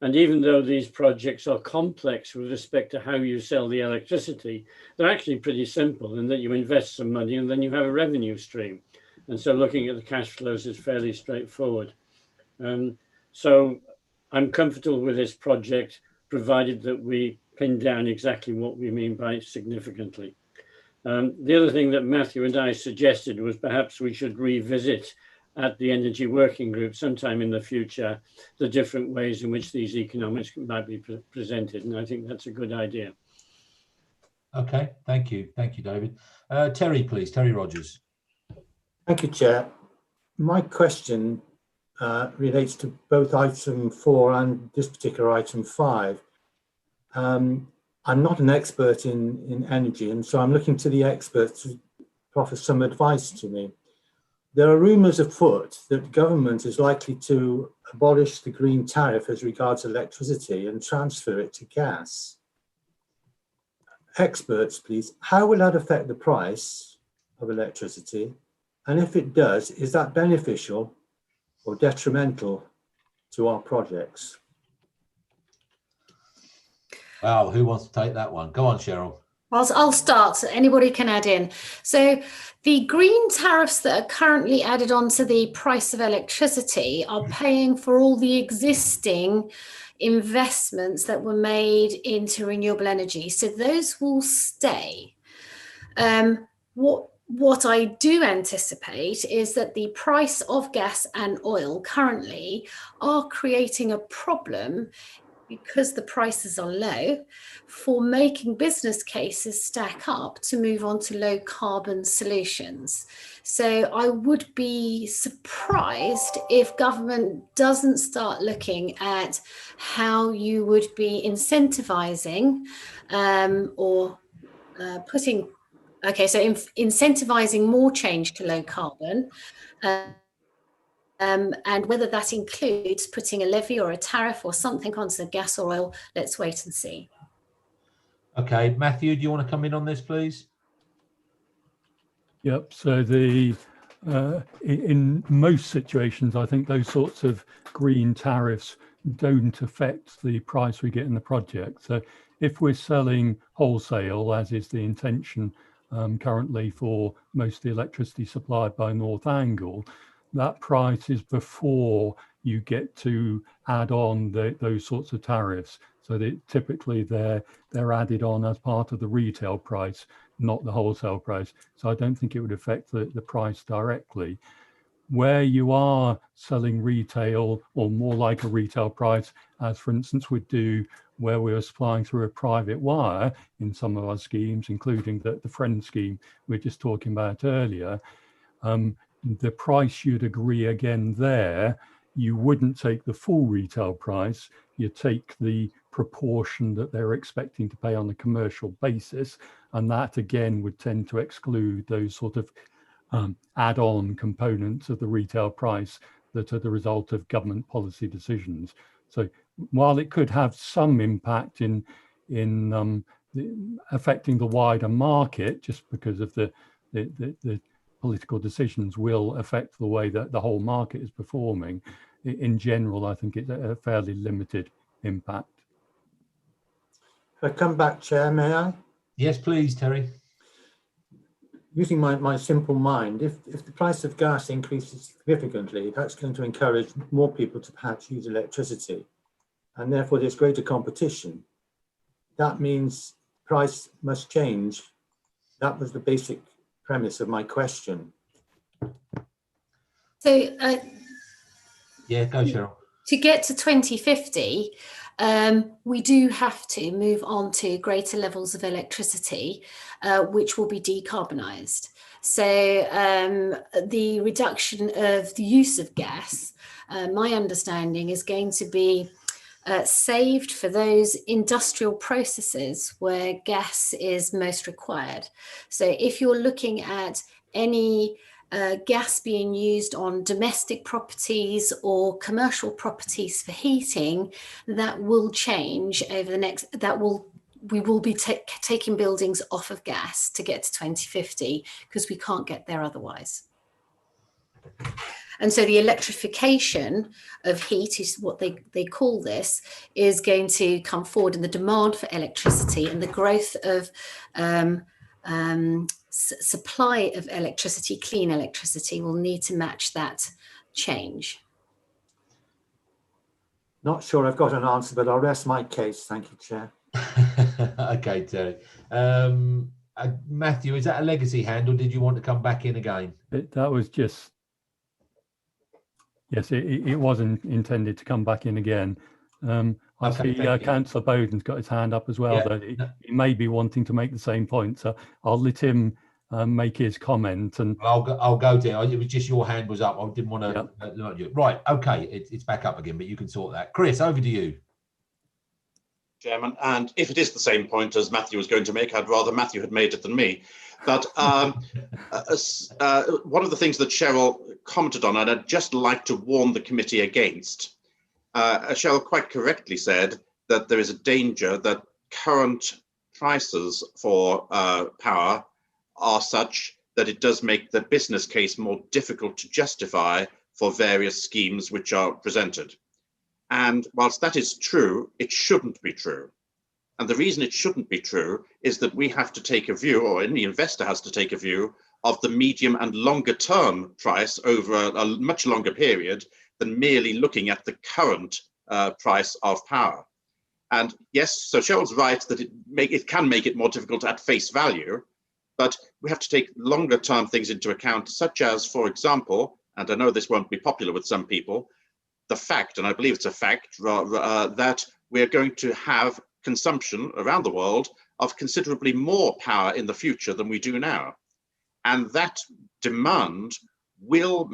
And even though these projects are complex with respect to how you sell the electricity, they're actually pretty simple in that you invest some money and then you have a revenue stream. And so looking at the cash flows is fairly straightforward. So I'm comfortable with this project, provided that we pin down exactly what we mean by significantly. The other thing that Matthew and I suggested was perhaps we should revisit at the Energy Working Group sometime in the future the different ways in which these economics might be presented. And I think that's a good idea. Okay, thank you. Thank you, David. Terry, please. Terry Rogers. Thank you, Chair. My question relates to both item 4 and this particular item 5. I'm not an expert in energy, and so I'm looking to the experts to offer some advice to me. There are rumours afoot that government is likely to abolish the green tariff as regards electricity and transfer it to gas. Experts, please, how will that affect the price of electricity? And if it does, is that beneficial or detrimental to our projects? Wow, who wants to take that one? Go on, Cheryl. I'll start, so anybody can add in. So the green tariffs that are currently added onto the price of electricity are paying for all the existing investments that were made into renewable energy. So those will stay. What I do anticipate is that the price of gas and oil currently are creating a problem, because the prices are low, for making business cases stack up to move on to low carbon solutions. So I would be surprised if government doesn't start looking at how you would be incentivizing incentivizing more change to low carbon. And whether that includes putting a levy or a tariff or something onto the gas or oil, let's wait and see. Okay, Matthew, do you want to come in on this, please? Yep. So in most situations, I think those sorts of green tariffs don't affect the price we get in the project. So if we're selling wholesale, as is the intention currently for most of the electricity supplied by North Angle, that price is before you get to add on those sorts of tariffs. So that typically they're added on as part of the retail price, not the wholesale price. So I don't think it would affect the price directly. Where you are selling retail, or more like a retail price, as for instance would do where we were supplying through a private wire in some of our schemes, including the Friend scheme we were just talking about earlier, the price you'd agree again there, you wouldn't take the full retail price, you take the proportion that they're expecting to pay on a commercial basis, and that again would tend to exclude those sort of add-on components of the retail price that are the result of government policy decisions. So while it could have some impact in affecting the wider market, just because of the political decisions will affect the way that the whole market is performing, in general, I think it's a fairly limited impact. If I come back, Chair, may I? Yes, please, Terry. Using my simple mind, if the price of gas increases significantly, that's going to encourage more people to perhaps use electricity, and therefore there's greater competition. That means price must change. That was the basic premise of my question. So yeah, go Cheryl. To get to 2050, we do have to move on to greater levels of electricity, which will be decarbonised. So the reduction of the use of gas, my understanding, is going to be saved for those industrial processes where gas is most required. So if you're looking at any gas being used on domestic properties or commercial properties for heating, that will change over the next, we will be taking buildings off of gas to get to 2050 because we can't get there otherwise. And so the electrification of heat is what they call this, is going to come forward, and the demand for electricity and the growth of supply of electricity, clean electricity, will need to match that change. Not sure I've got an answer, but I'll rest my case. Thank you, Chair. Okay, Terry. Matthew, is that a legacy hand, or did you want to come back in again? That was just, yes, it wasn't intended to come back in again. I see Councillor Bowden's got his hand up as well. Yeah. That he may be wanting to make the same point, so I'll let him make his comment. And I'll go there. It was just your hand was up. I didn't want to. Yeah. Right. Okay. It's back up again, but you can sort that. Chris, over to you. Chairman, and if it is the same point as Matthew was going to make, I'd rather Matthew had made it than me. But one of the things that Cheryl commented on, and I'd just like to warn the committee against, Cheryl quite correctly said that there is a danger that current prices for power are such that it does make the business case more difficult to justify for various schemes which are presented. And whilst that is true, it shouldn't be true. And the reason it shouldn't be true is that we have to take a view, or any investor has to take a view, of the medium and longer term price over a much longer period than merely looking at the current price of power. And yes, so Cheryl's right that it can make it more difficult at face value, but we have to take longer term things into account, such as, for example, and I know this won't be popular with some people, the fact, and I believe it's a fact, that we're going to have consumption around the world of considerably more power in the future than we do now. And that demand will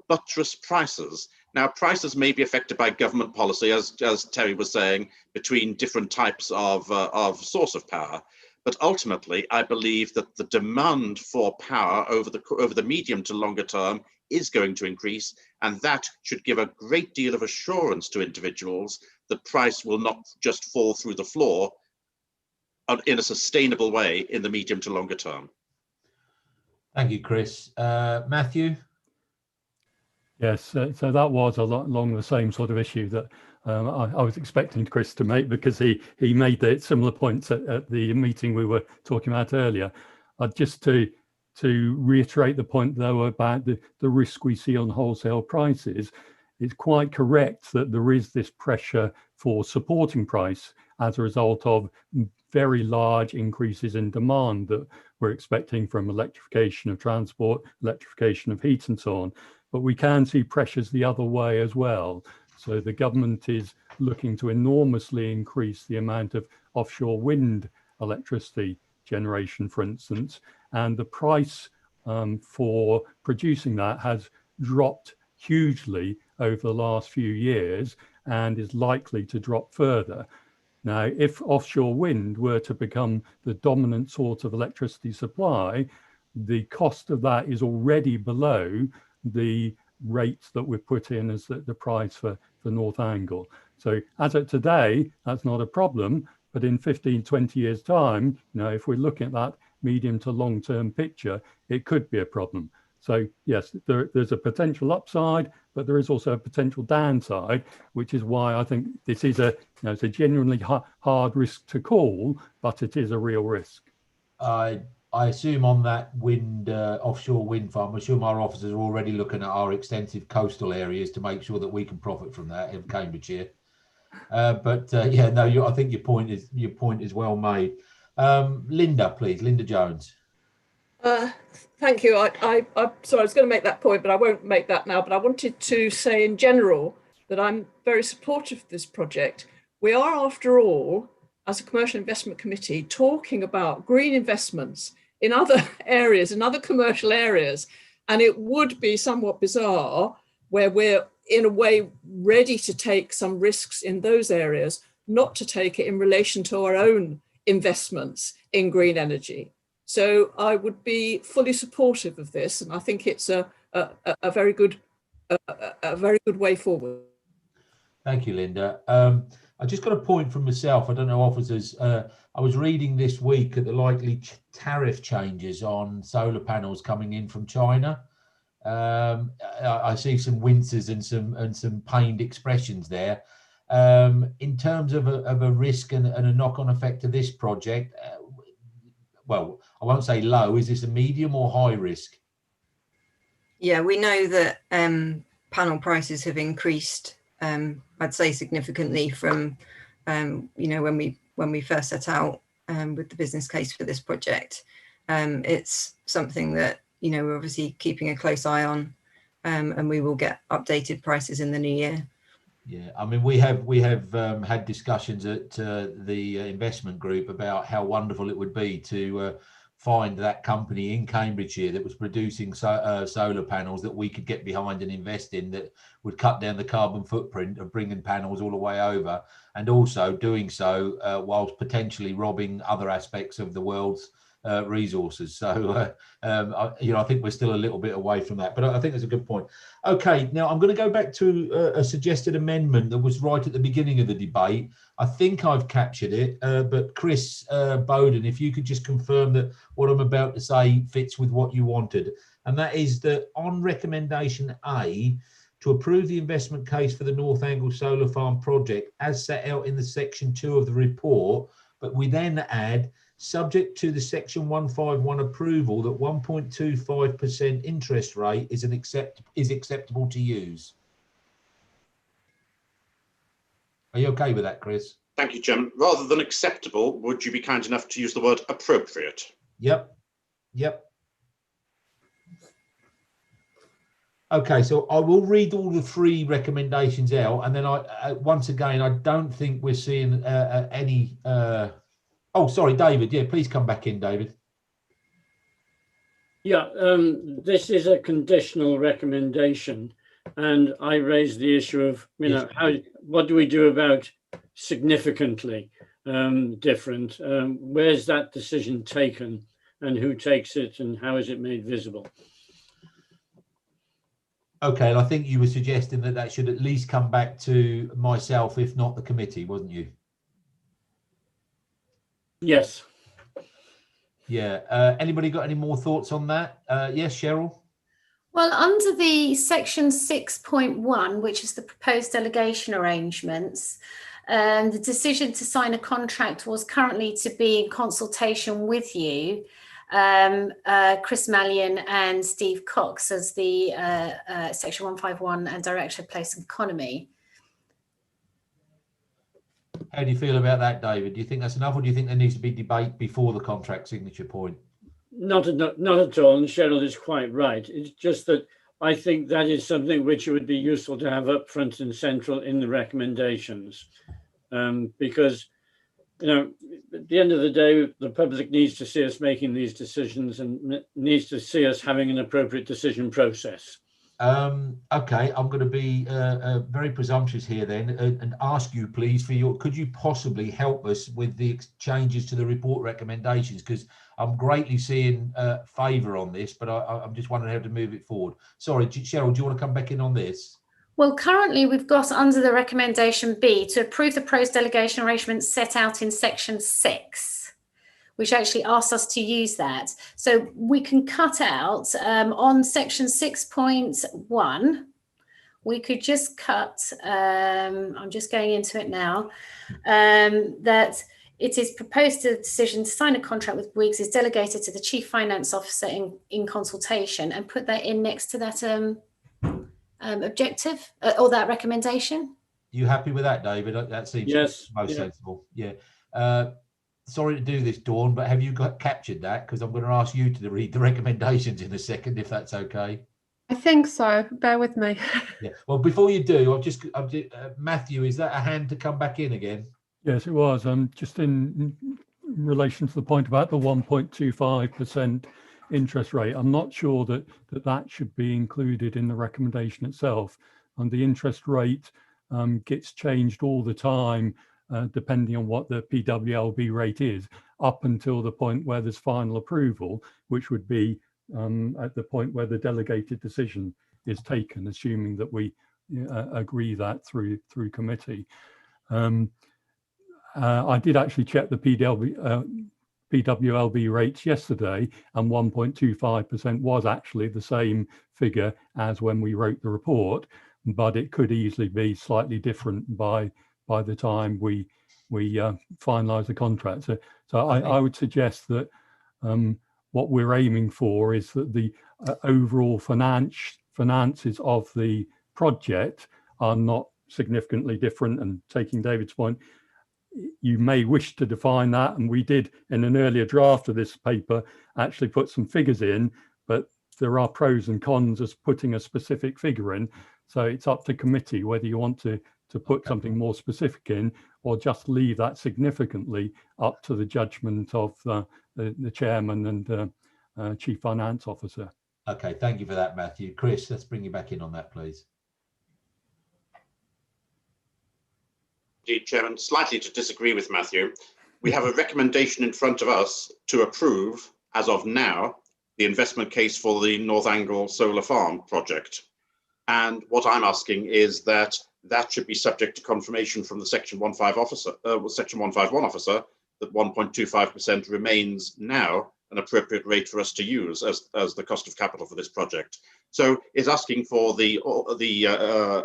buttress prices. Now, prices may be affected by government policy, as Terry was saying, between different types of source of power. But ultimately, I believe that the demand for power over the medium to longer term is going to increase, and that should give a great deal of assurance to individuals that price will not just fall through the floor in a sustainable way in the medium to longer term. Thank you, Chris. Matthew? Yes, so that was along the same sort of issue that I was expecting Chris to make, because he made the similar points at the meeting we were talking about earlier. Just to reiterate the point, though, about the risk we see on wholesale prices, it's quite correct that there is this pressure for supporting price as a result of very large increases in demand that we're expecting from electrification of transport, electrification of heat and so on. But we can see pressures the other way as well. So the government is looking to enormously increase the amount of offshore wind electricity generation, for instance, and the price for producing that has dropped hugely over the last few years and is likely to drop further. Now, if offshore wind were to become the dominant source of electricity supply, the cost of that is already below the rates that we've put in as the price for North Angle. So as of today, that's not a problem, but in 15, 20 years time, if we're looking at that medium to long-term picture, it could be a problem. So yes, there's a potential upside, but there is also a potential downside, which is why I think this is it's a genuinely hard risk to call, but it is a real risk. I assume on that offshore wind farm, I assume our officers are already looking at our extensive coastal areas to make sure that we can profit from that in Cambridgeshire. I think your point is well made. Linda, please, Linda Jones. Thank you. I'm sorry, I was going to make that point, but I won't make that now. But I wanted to say in general that I'm very supportive of this project. We are, after all, as a commercial investment committee, talking about green investments in other areas, in other commercial areas. And it would be somewhat bizarre where we're in a way ready to take some risks in those areas, not to take it in relation to our own investments in green energy. So I would be fully supportive of this, and I think it's a very good way forward. Thank you, Linda. I just got a point from myself. I don't know, officers. I was reading this week at the likely tariff changes on solar panels coming in from China. I see some winces and some pained expressions there. In terms of a risk and a knock-on effect to this project, well, I won't say low. Is this a medium or high risk? Yeah, we know that panel prices have increased, I'd say significantly from, when we first set out with the business case for this project. It's something that, we're obviously keeping a close eye on, and we will get updated prices in the new year. Yeah, I mean, we have had discussions at the investment group about how wonderful it would be to find that company in Cambridgeshire that was producing solar panels that we could get behind and invest in, that would cut down the carbon footprint of bringing panels all the way over, and also doing so whilst potentially robbing other aspects of the world's resources. So I think we're still a little bit away from that, but I think that's a good point. Okay, now I'm going to go back to a suggested amendment that was right at the beginning of the debate. I think I've captured it, but Chris Bowden, if you could just confirm that what I'm about to say fits with what you wanted, and that is that on recommendation A, to approve the investment case for the North Angle Solar Farm project as set out in the section 2 of the report, but we then add, subject to the section 151 approval, that 1.25% interest rate is acceptable to use. Are you okay with that, Chris? Thank you, Jim. Rather than acceptable, would you be kind enough to use the word appropriate? Yep. Okay, so I will read all the three recommendations out, and then once again, I don't think we're seeing any. Oh, sorry, David. Yeah, please come back in, David. Yeah, this is a conditional recommendation, and I raised the issue of, what do we do about significantly? different. Where's that decision taken, and who takes it, and how is it made visible? Okay, and I think you were suggesting that that should at least come back to myself, if not the committee, wasn't you? Yes. Yeah. Anybody got any more thoughts on that? Yes, Cheryl? Well, under the section 6.1, which is the proposed delegation arrangements, the decision to sign a contract was currently to be in consultation with you, Chris Mallion and Steve Cox as the section 151 and Director of Place and Economy. How do you feel about that, David? Do you think that's enough, or do you think there needs to be debate before the contract signature point? Not at all, and Cheryl is quite right. It's just that I think that is something which would be useful to have up front and central in the recommendations, because, you know, at the end of the day, the public needs to see us making these decisions and needs to see us having an appropriate decision process. Okay, I'm going to be very presumptuous here then and ask you, please, could you possibly help us with the changes to the report recommendations? Because I'm greatly seeing favour on this, but I'm just wondering how to move it forward. Sorry, Cheryl, do you want to come back in on this? Well, currently we've got under the recommendation B to approve the proposed delegation arrangements set out in section 6, which actually asks us to use that. So we can cut out on section 6.1, we could just cut, I'm just going into it now, that it is proposed a decision to sign a contract with Briggs is delegated to the Chief Finance Officer in consultation, and put that in next to that objective or that recommendation. You happy with that, David? That seems most sensible. Yeah. Sorry to do this, Dawn, but have you captured that? Because I'm going to ask you to read the recommendations in a second, if that's okay. I think so. Bear with me. Yeah. Well, before you do, Matthew, is that a hand to come back in again? Yes, it was. Just in relation to the point about the 1.25% interest rate, I'm not sure that should be included in the recommendation itself. And the interest rate gets changed all the time, depending on what the PWLB rate is, up until the point where there's final approval, which would be at the point where the delegated decision is taken, assuming that we agree that through committee. I did actually check the PWLB rates yesterday, and 1.25% was actually the same figure as when we wrote the report, but it could easily be slightly different by the time we finalise the contract. So I would suggest that what we're aiming for is that the overall finances of the project are not significantly different. And taking David's point, you may wish to define that, and we did in an earlier draft of this paper actually put some figures in, but there are pros and cons as putting a specific figure in. So it's up to committee whether you want to put something more specific in, or just leave that significantly up to the judgment of the chairman and chief finance officer. Okay, thank you for that, Matthew. Chris, let's bring you back in on that, please. Indeed, Chairman, slightly to disagree with Matthew. We have a recommendation in front of us to approve, as of now, the investment case for the North Angle Solar Farm project. And what I'm asking is that should be subject to confirmation from the Section 151 officer that 1.25% remains now an appropriate rate for us to use as the cost of capital for this project. So it's asking for the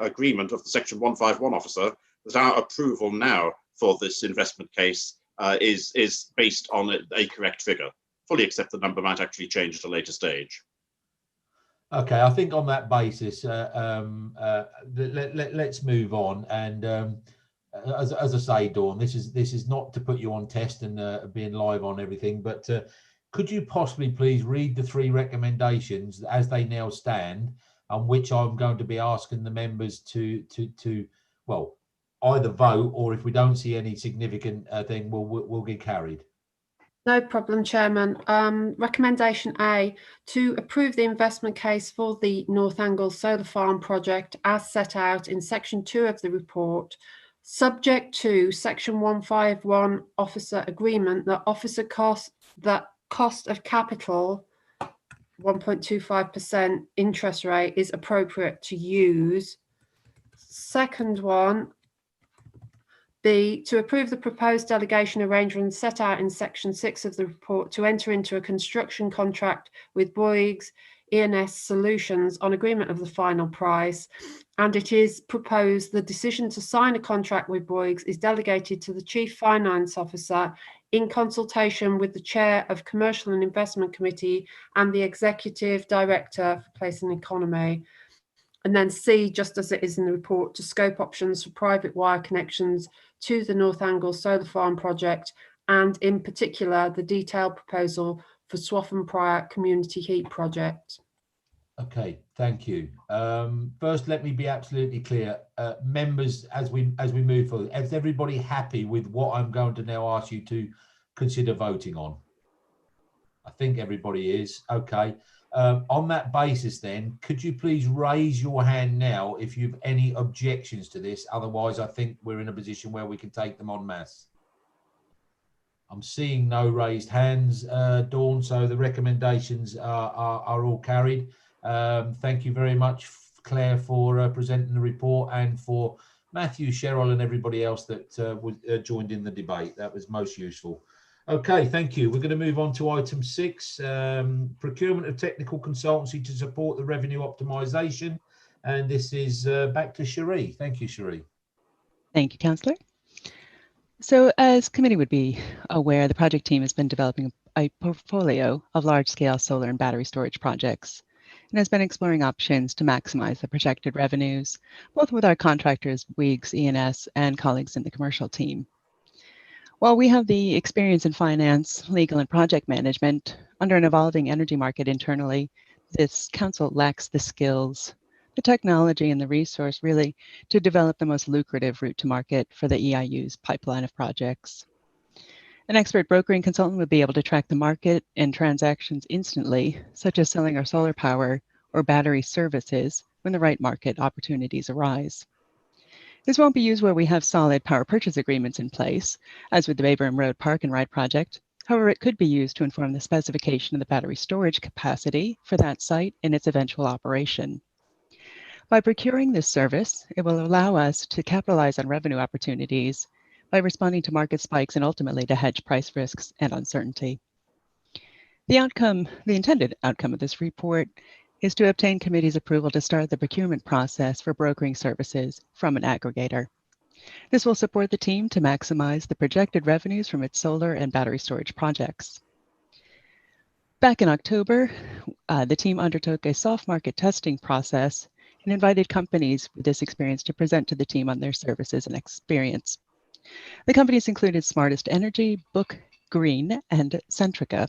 agreement of the Section 151 officer that our approval now for this investment case is based on a correct figure. Fully accept the number might actually change at a later stage. Okay, I think on that basis, let's move on. And as I say, Dawn, this is not to put you on test and being live on everything, but could you possibly please read the 3 recommendations as they now stand, on which I'm going to be asking the members to well, either vote, or if we don't see any significant thing, we'll get carried. No problem, Chairman. Recommendation A, to approve the investment case for the North Angle Solar Farm project as set out in section 2 of the report subject to section 151 officer agreement, the cost of capital 1.25% interest rate is appropriate to use. Second one, B, to approve the proposed delegation arrangement set out in section 6 of the report to enter into a construction contract with Bouygues ENS Solutions on agreement of the final price. And it is proposed the decision to sign a contract with Bouygues is delegated to the Chief Finance Officer in consultation with the Chair of Commercial and Investment Committee and the Executive Director for Place and Economy. And then C, just as it is in the report, to scope options for private wire connections to the North Angle Solar Farm project, and in particular, the detailed proposal for Swaffham Prior Community Heat Project. Okay, thank you. First, let me be absolutely clear. Members, as we move forward, is everybody happy with what I'm going to now ask you to consider voting on? I think everybody is. Okay. On that basis then, could you please raise your hand now if you've any objections to this? Otherwise, I think we're in a position where we can take them en masse. I'm seeing no raised hands, Dawn, so the recommendations are all carried. Thank you very much, Claire, for presenting the report, and for Matthew, Cheryl and everybody else that joined in the debate. That was most useful. Okay, thank you. We're going to move on to item 6, procurement of technical consultancy to support the revenue optimisation. And this is back to Cherie. Thank you, Cherie. Thank you, Councillor. So as committee would be aware, the project team has been developing a portfolio of large-scale solar and battery storage projects and has been exploring options to maximise the projected revenues, both with our contractors, Bouygues, ENS, and colleagues in the commercial team. While we have the experience in finance, legal, and project management, under an evolving energy market internally, this council lacks the skills, the technology, and the resource really to develop the most lucrative route to market for the EIU's pipeline of projects. An expert brokering consultant would be able to track the market and transactions instantly, such as selling our solar power or battery services when the right market opportunities arise. This won't be used where we have solid power purchase agreements in place, as with the Bayburn Road Park and Ride project. However, it could be used to inform the specification of the battery storage capacity for that site in its eventual operation. By procuring this service, it will allow us to capitalize on revenue opportunities by responding to market spikes and ultimately to hedge price risks and uncertainty. The intended outcome of this report is to obtain committee's approval to start the procurement process for brokering services from an aggregator. This will support the team to maximize the projected revenues from its solar and battery storage projects. Back in October, the team undertook a soft market testing process and invited companies with this experience to present to the team on their services and experience. The companies included Smartest Energy, Book Green, and Centrica.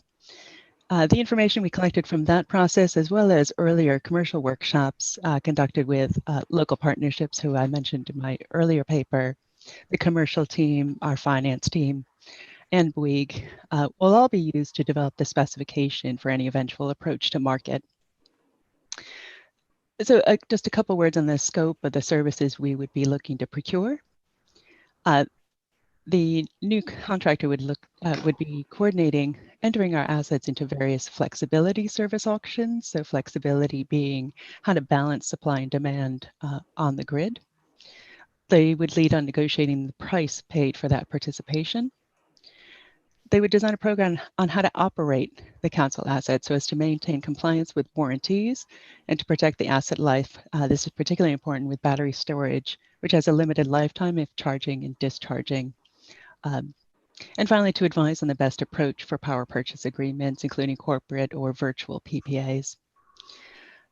The information we collected from that process, as well as earlier commercial workshops conducted with local partnerships who I mentioned in my earlier paper, the commercial team, our finance team, and Bouygues, will all be used to develop the specification for any eventual approach to market. So just a couple words on the scope of the services we would be looking to procure. The new contractor would be coordinating entering our assets into various flexibility service auctions. So flexibility being how to balance supply and demand on the grid. They would lead on negotiating the price paid for that participation. They would design a program on how to operate the council assets so as to maintain compliance with warranties and to protect the asset life. This is particularly important with battery storage, which has a limited lifetime if charging and discharging. And finally, to advise on the best approach for power purchase agreements, including corporate or virtual PPAs.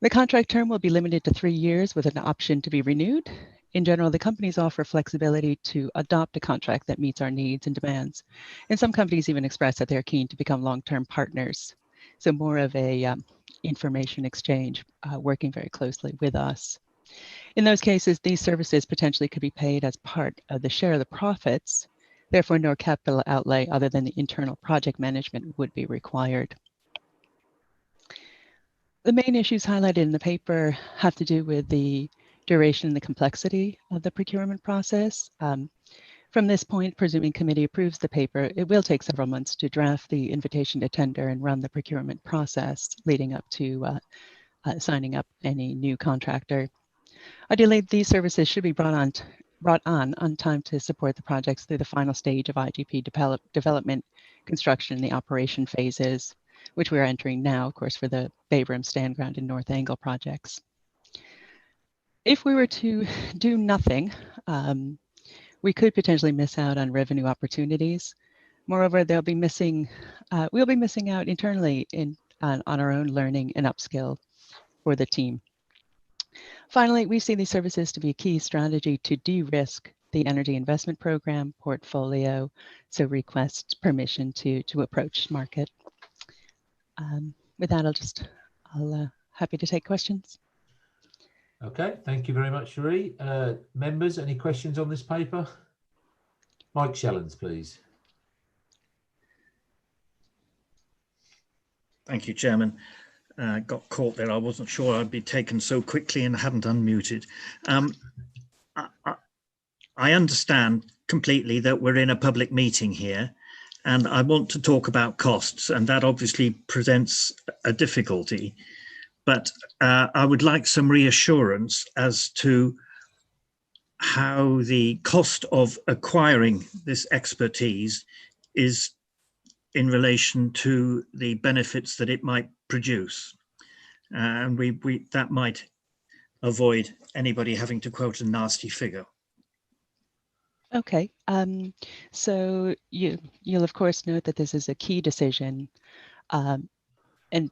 The contract term will be limited to 3 years with an option to be renewed. In general, the companies offer flexibility to adopt a contract that meets our needs and demands. And some companies even express that they're keen to become long-term partners. So more of a information exchange, working very closely with us. In those cases, these services potentially could be paid as part of the share of the profits. Therefore, no capital outlay other than the internal project management would be required. The main issues highlighted in the paper have to do with the duration and the complexity of the procurement process. From this point, presuming committee approves the paper, it will take several months to draft the invitation to tender and run the procurement process leading up to signing up any new contractor. Ideally, these services should be brought on time to support the projects through the final stage of IGP development, construction, and the operation phases, which we are entering now, of course, for the Bayram, Standground, and North Angle projects. If we were to do nothing, we could potentially miss out on revenue opportunities. Moreover, we'll be missing out internally on our own learning and upskill for the team. Finally, we see these services to be a key strategy to de-risk the energy investment program portfolio, so request permission to approach market. With that, I'll happy to take questions. Okay, thank you very much, Cherie. Members, any questions on this paper? Mike Shellens, please. Thank you, Chairman. Got caught there. I wasn't sure I'd be taken so quickly and hadn't unmuted. I understand completely that we're in a public meeting here, and I want to talk about costs, and that obviously presents a difficulty. But I would like some reassurance as to how the cost of acquiring this expertise is in relation to the benefits that it might produce. And that might avoid anybody having to quote a nasty figure. Okay, so you'll of course note that this is a key decision. And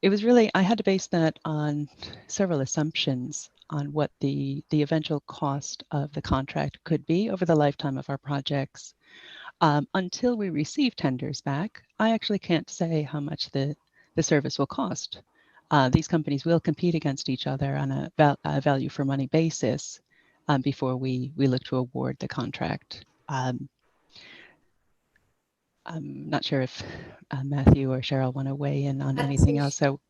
it was really, I had to base that on several assumptions on what the eventual cost of the contract could be over the lifetime of our projects. Until we receive tenders back, I actually can't say how much the service will cost. These companies will compete against each other on a value for money basis before we look to award the contract. I'm not sure if Matthew or Cheryl want to weigh in on anything else. So,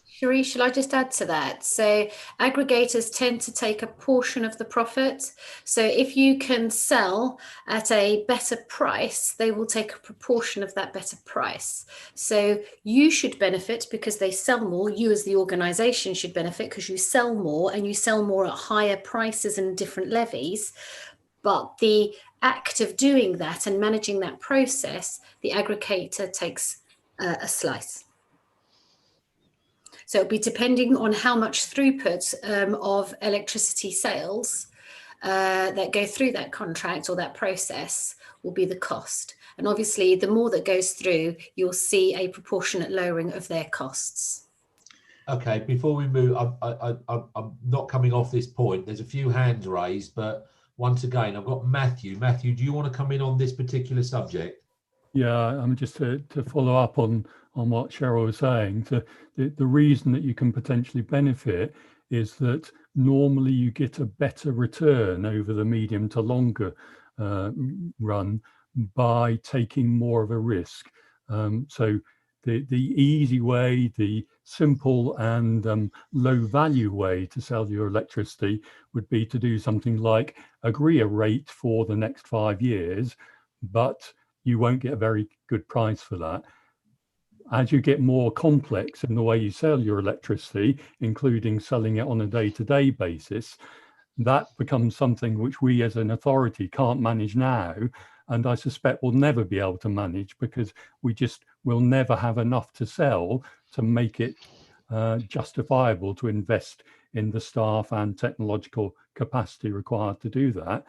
Cherie, shall I just add to that? So aggregators tend to take a portion of the profit. So if you can sell at a better price, they will take a proportion of that better price. So you should benefit because they sell more. You as the organization should benefit because you sell more, and you sell more at higher prices and different levies. But the act of doing that and managing that process, the aggregator takes a slice. So it'll be depending on how much throughput of electricity sales that go through that contract or that process will be the cost. And obviously, the more that goes through, you'll see a proportionate lowering of their costs. Okay, before we move, I'm not coming off this point. There's a few hands raised, but once again, I've got Matthew. Matthew, do you want to come in on this particular subject? Yeah, just to follow up on what Cheryl was saying. The reason that you can potentially benefit is that normally you get a better return over the medium to longer run by taking more of a risk. So the easy way, the simple and low value way to sell your electricity would be to do something like agree a rate for the next 5 years, but you won't get a very good price for that. As you get more complex in the way you sell your electricity, including selling it on a day-to-day basis, that becomes something which we as an authority can't manage now, and I suspect we'll never be able to manage because we just will never have enough to sell to make it justifiable to invest in the staff and technological capacity required to do that.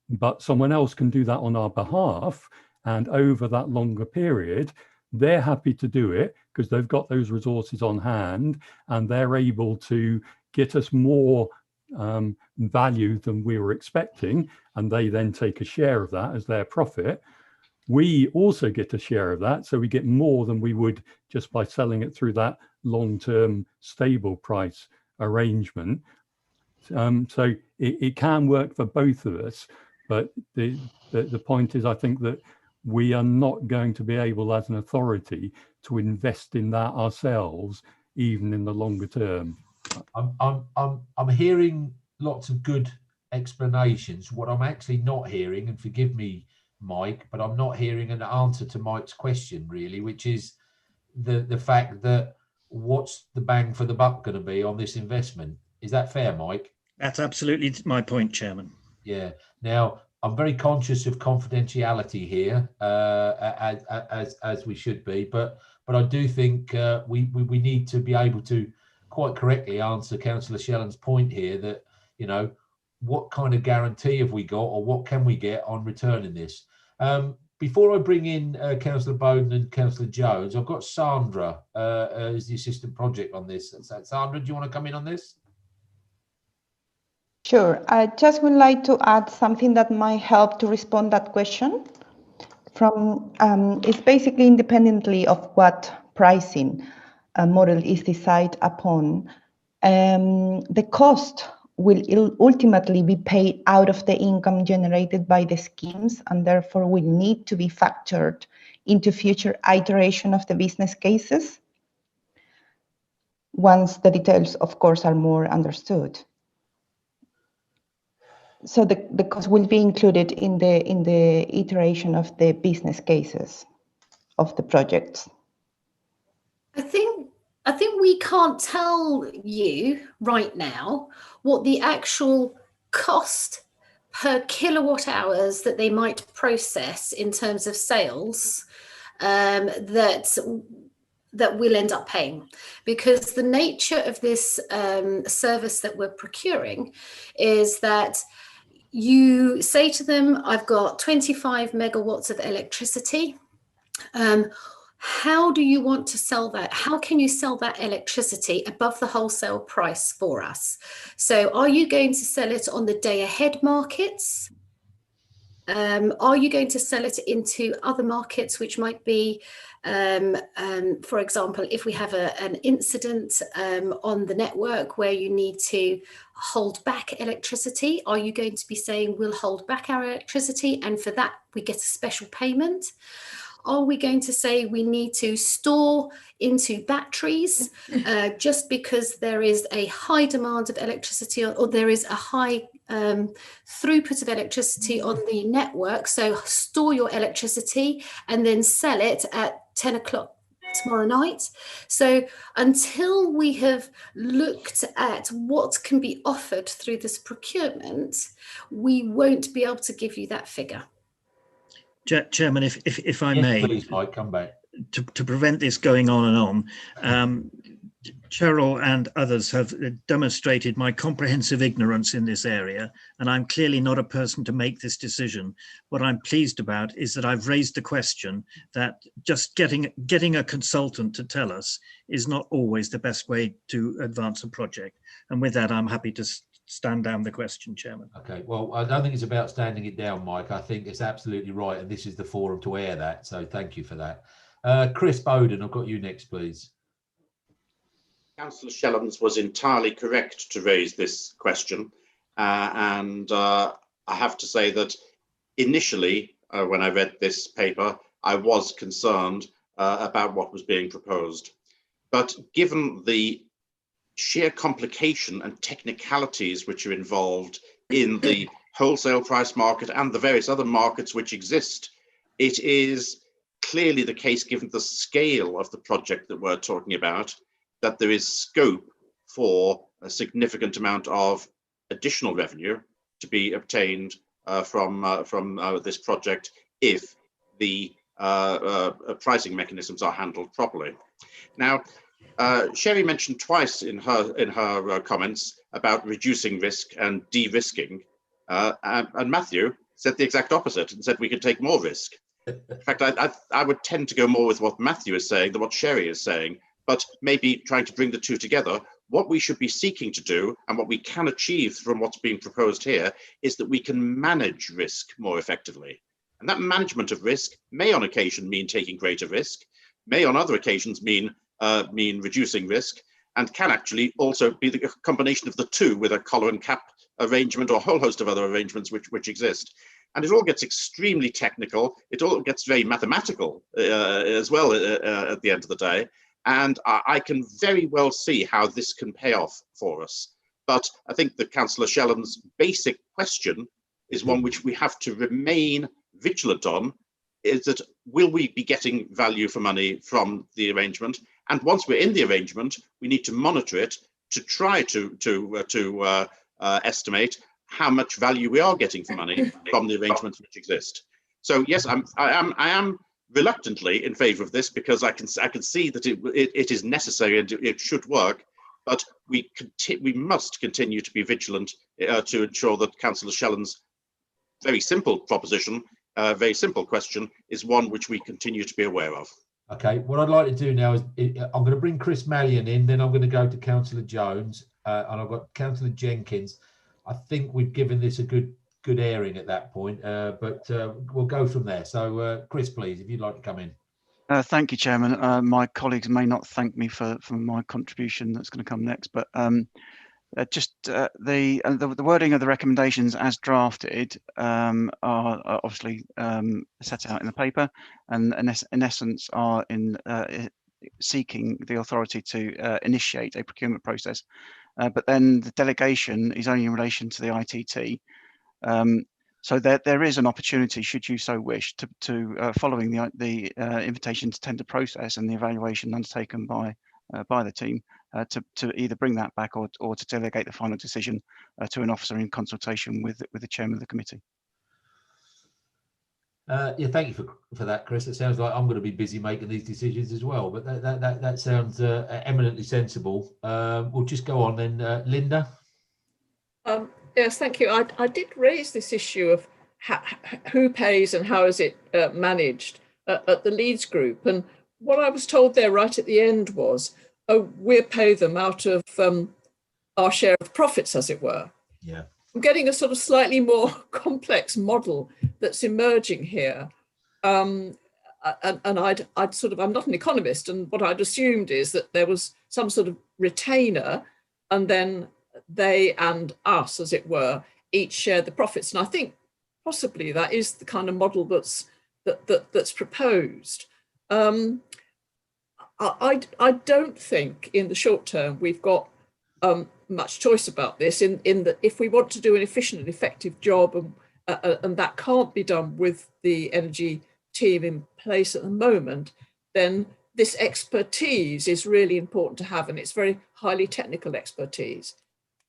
But someone else can do that on our behalf, and over that longer period, they're happy to do it because they've got those resources on hand and they're able to get us more value than we were expecting, and they then take a share of that as their profit. We also get a share of that, so we get more than we would just by selling it through that long-term stable price arrangement. So it can work for both of us, but the point is, I think that we are not going to be able as an authority to invest in that ourselves, even in the longer term. I'm hearing lots of good explanations. What I'm actually not hearing, and forgive me, Mike, but I'm not hearing an answer to Mike's question really, which is the fact that what's the bang for the buck going to be on this investment? Is that fair, Mike? That's absolutely my point, Chairman. Yeah. Now, I'm very conscious of confidentiality here, as we should be, but I do think we need to be able to quite correctly answer Councillor Shellen's point here that, you know, what kind of guarantee have we got, or what can we get on returning this? Before I bring in Councillor Bowden and Councillor Jones, I've got Sandra as the assistant project on this. Sandra, do you want to come in on this? Sure. I just would like to add something that might help to respond that question. It's basically independently of what pricing model is decided upon. The cost will ultimately be paid out of the income generated by the schemes, and therefore will need to be factored into future iteration of the business cases once the details, of course, are more understood. So the cost will be included in the iteration of the business cases of the projects. I think we can't tell you right now what the actual cost per kilowatt hours that they might process in terms of sales that we'll end up paying, because the nature of this service that we're procuring is that you say to them, I've got 25 megawatts of electricity. How do you want to sell that? How can you sell that electricity above the wholesale price for us? So are you going to sell it on the day ahead markets? Are you going to sell it into other markets, which might be, for example, if we have an incident on the network where you need to hold back electricity, are you going to be saying we'll hold back our electricity and for that we get a special payment? Are we going to say we need to store into batteries just because there is a high demand of electricity, or there is a high throughput of electricity on the network? So store your electricity and then sell it at 10 o'clock tomorrow night. So until we have looked at what can be offered through this procurement, we won't be able to give you that figure. Chairman, if I yes, may, please, Mike, come back. To prevent this going on and on, Cheryl and others have demonstrated my comprehensive ignorance in this area, and I'm clearly not a person to make this decision. What I'm pleased about is that I've raised the question that just getting a consultant to tell us is not always the best way to advance a project. And with that, I'm happy to stand down the question, Chairman. Okay, well, I don't think it's about standing it down, Mike. I think it's absolutely right, and this is the forum to air that, so thank you for that. Chris Bowden, I've got you next, please. Councillor Shellens was entirely correct to raise this question, and I have to say that initially, when I read this paper, I was concerned about what was being proposed. But given the sheer complication and technicalities which are involved in the wholesale price market and the various other markets which exist, it is clearly the case, given the scale of the project that we're talking about, that there is scope for a significant amount of additional revenue to be obtained from this project if the pricing mechanisms are handled properly. Now, Sherry mentioned twice in her comments about reducing risk and de-risking, and Matthew said the exact opposite and said we could take more risk. In fact, I would tend to go more with what Matthew is saying than what Sherry is saying, but maybe trying to bring the two together. What we should be seeking to do, and what we can achieve from what's being proposed here, is that we can manage risk more effectively. And that management of risk may on occasion mean taking greater risk, may on other occasions mean reducing risk, and can actually also be the combination of the two with a collar and cap arrangement or a whole host of other arrangements which exist. And it all gets extremely technical. It all gets very mathematical as well at the end of the day. And I can very well see how this can pay off for us. But I think that Councillor Shellam's basic question is one which we have to remain vigilant on, is that will we be getting value for money from the arrangement? And once we're in the arrangement, we need to monitor it to try to estimate how much value we are getting for money from the arrangements which exist. So yes, I am reluctantly in favour of this, because I can see that it is necessary and it should work, but we must continue to be vigilant to ensure that Councillor Shellam's very simple proposition, very simple question, is one which we continue to be aware of. Okay, what I'd like to do now is I'm going to bring Chris Mallion in, then I'm going to go to Councillor Jones, and I've got Councillor Jenkins. I think we've given this a good airing at that point, but we'll go from there. So Chris, please, if you'd like to come in. Thank you, Chairman. My colleagues may not thank me for my contribution that's going to come next, but just the wording of the recommendations as drafted are obviously set out in the paper, and in essence are seeking the authority to initiate a procurement process. But then the delegation is only in relation to the ITT. So there is an opportunity, should you so wish, to following the invitation to tender process and the evaluation undertaken by the team, to either bring that back or to delegate the final decision to an officer in consultation with the chairman of the committee. Yeah, thank you for that, Chris. It sounds like I'm going to be busy making these decisions as well, but that sounds eminently sensible. We'll just go on then. Linda? Yes, thank you. I did raise this issue of who pays and how is it managed at the Leeds group. And what I was told there right at the end was, oh, we'll pay them out of our share of profits, as it were. Yeah. I'm getting a sort of slightly more complex model that's emerging here. And I'd sort of, I'm not an economist, and what I'd assumed is that there was some sort of retainer, and then they and us, as it were, each share the profits. And I think possibly that is the kind of model that's proposed. I don't think in the short term we've got much choice about this, in that if we want to do an efficient and effective job, and that can't be done with the energy team in place at the moment, then this expertise is really important to have, and it's very highly technical expertise.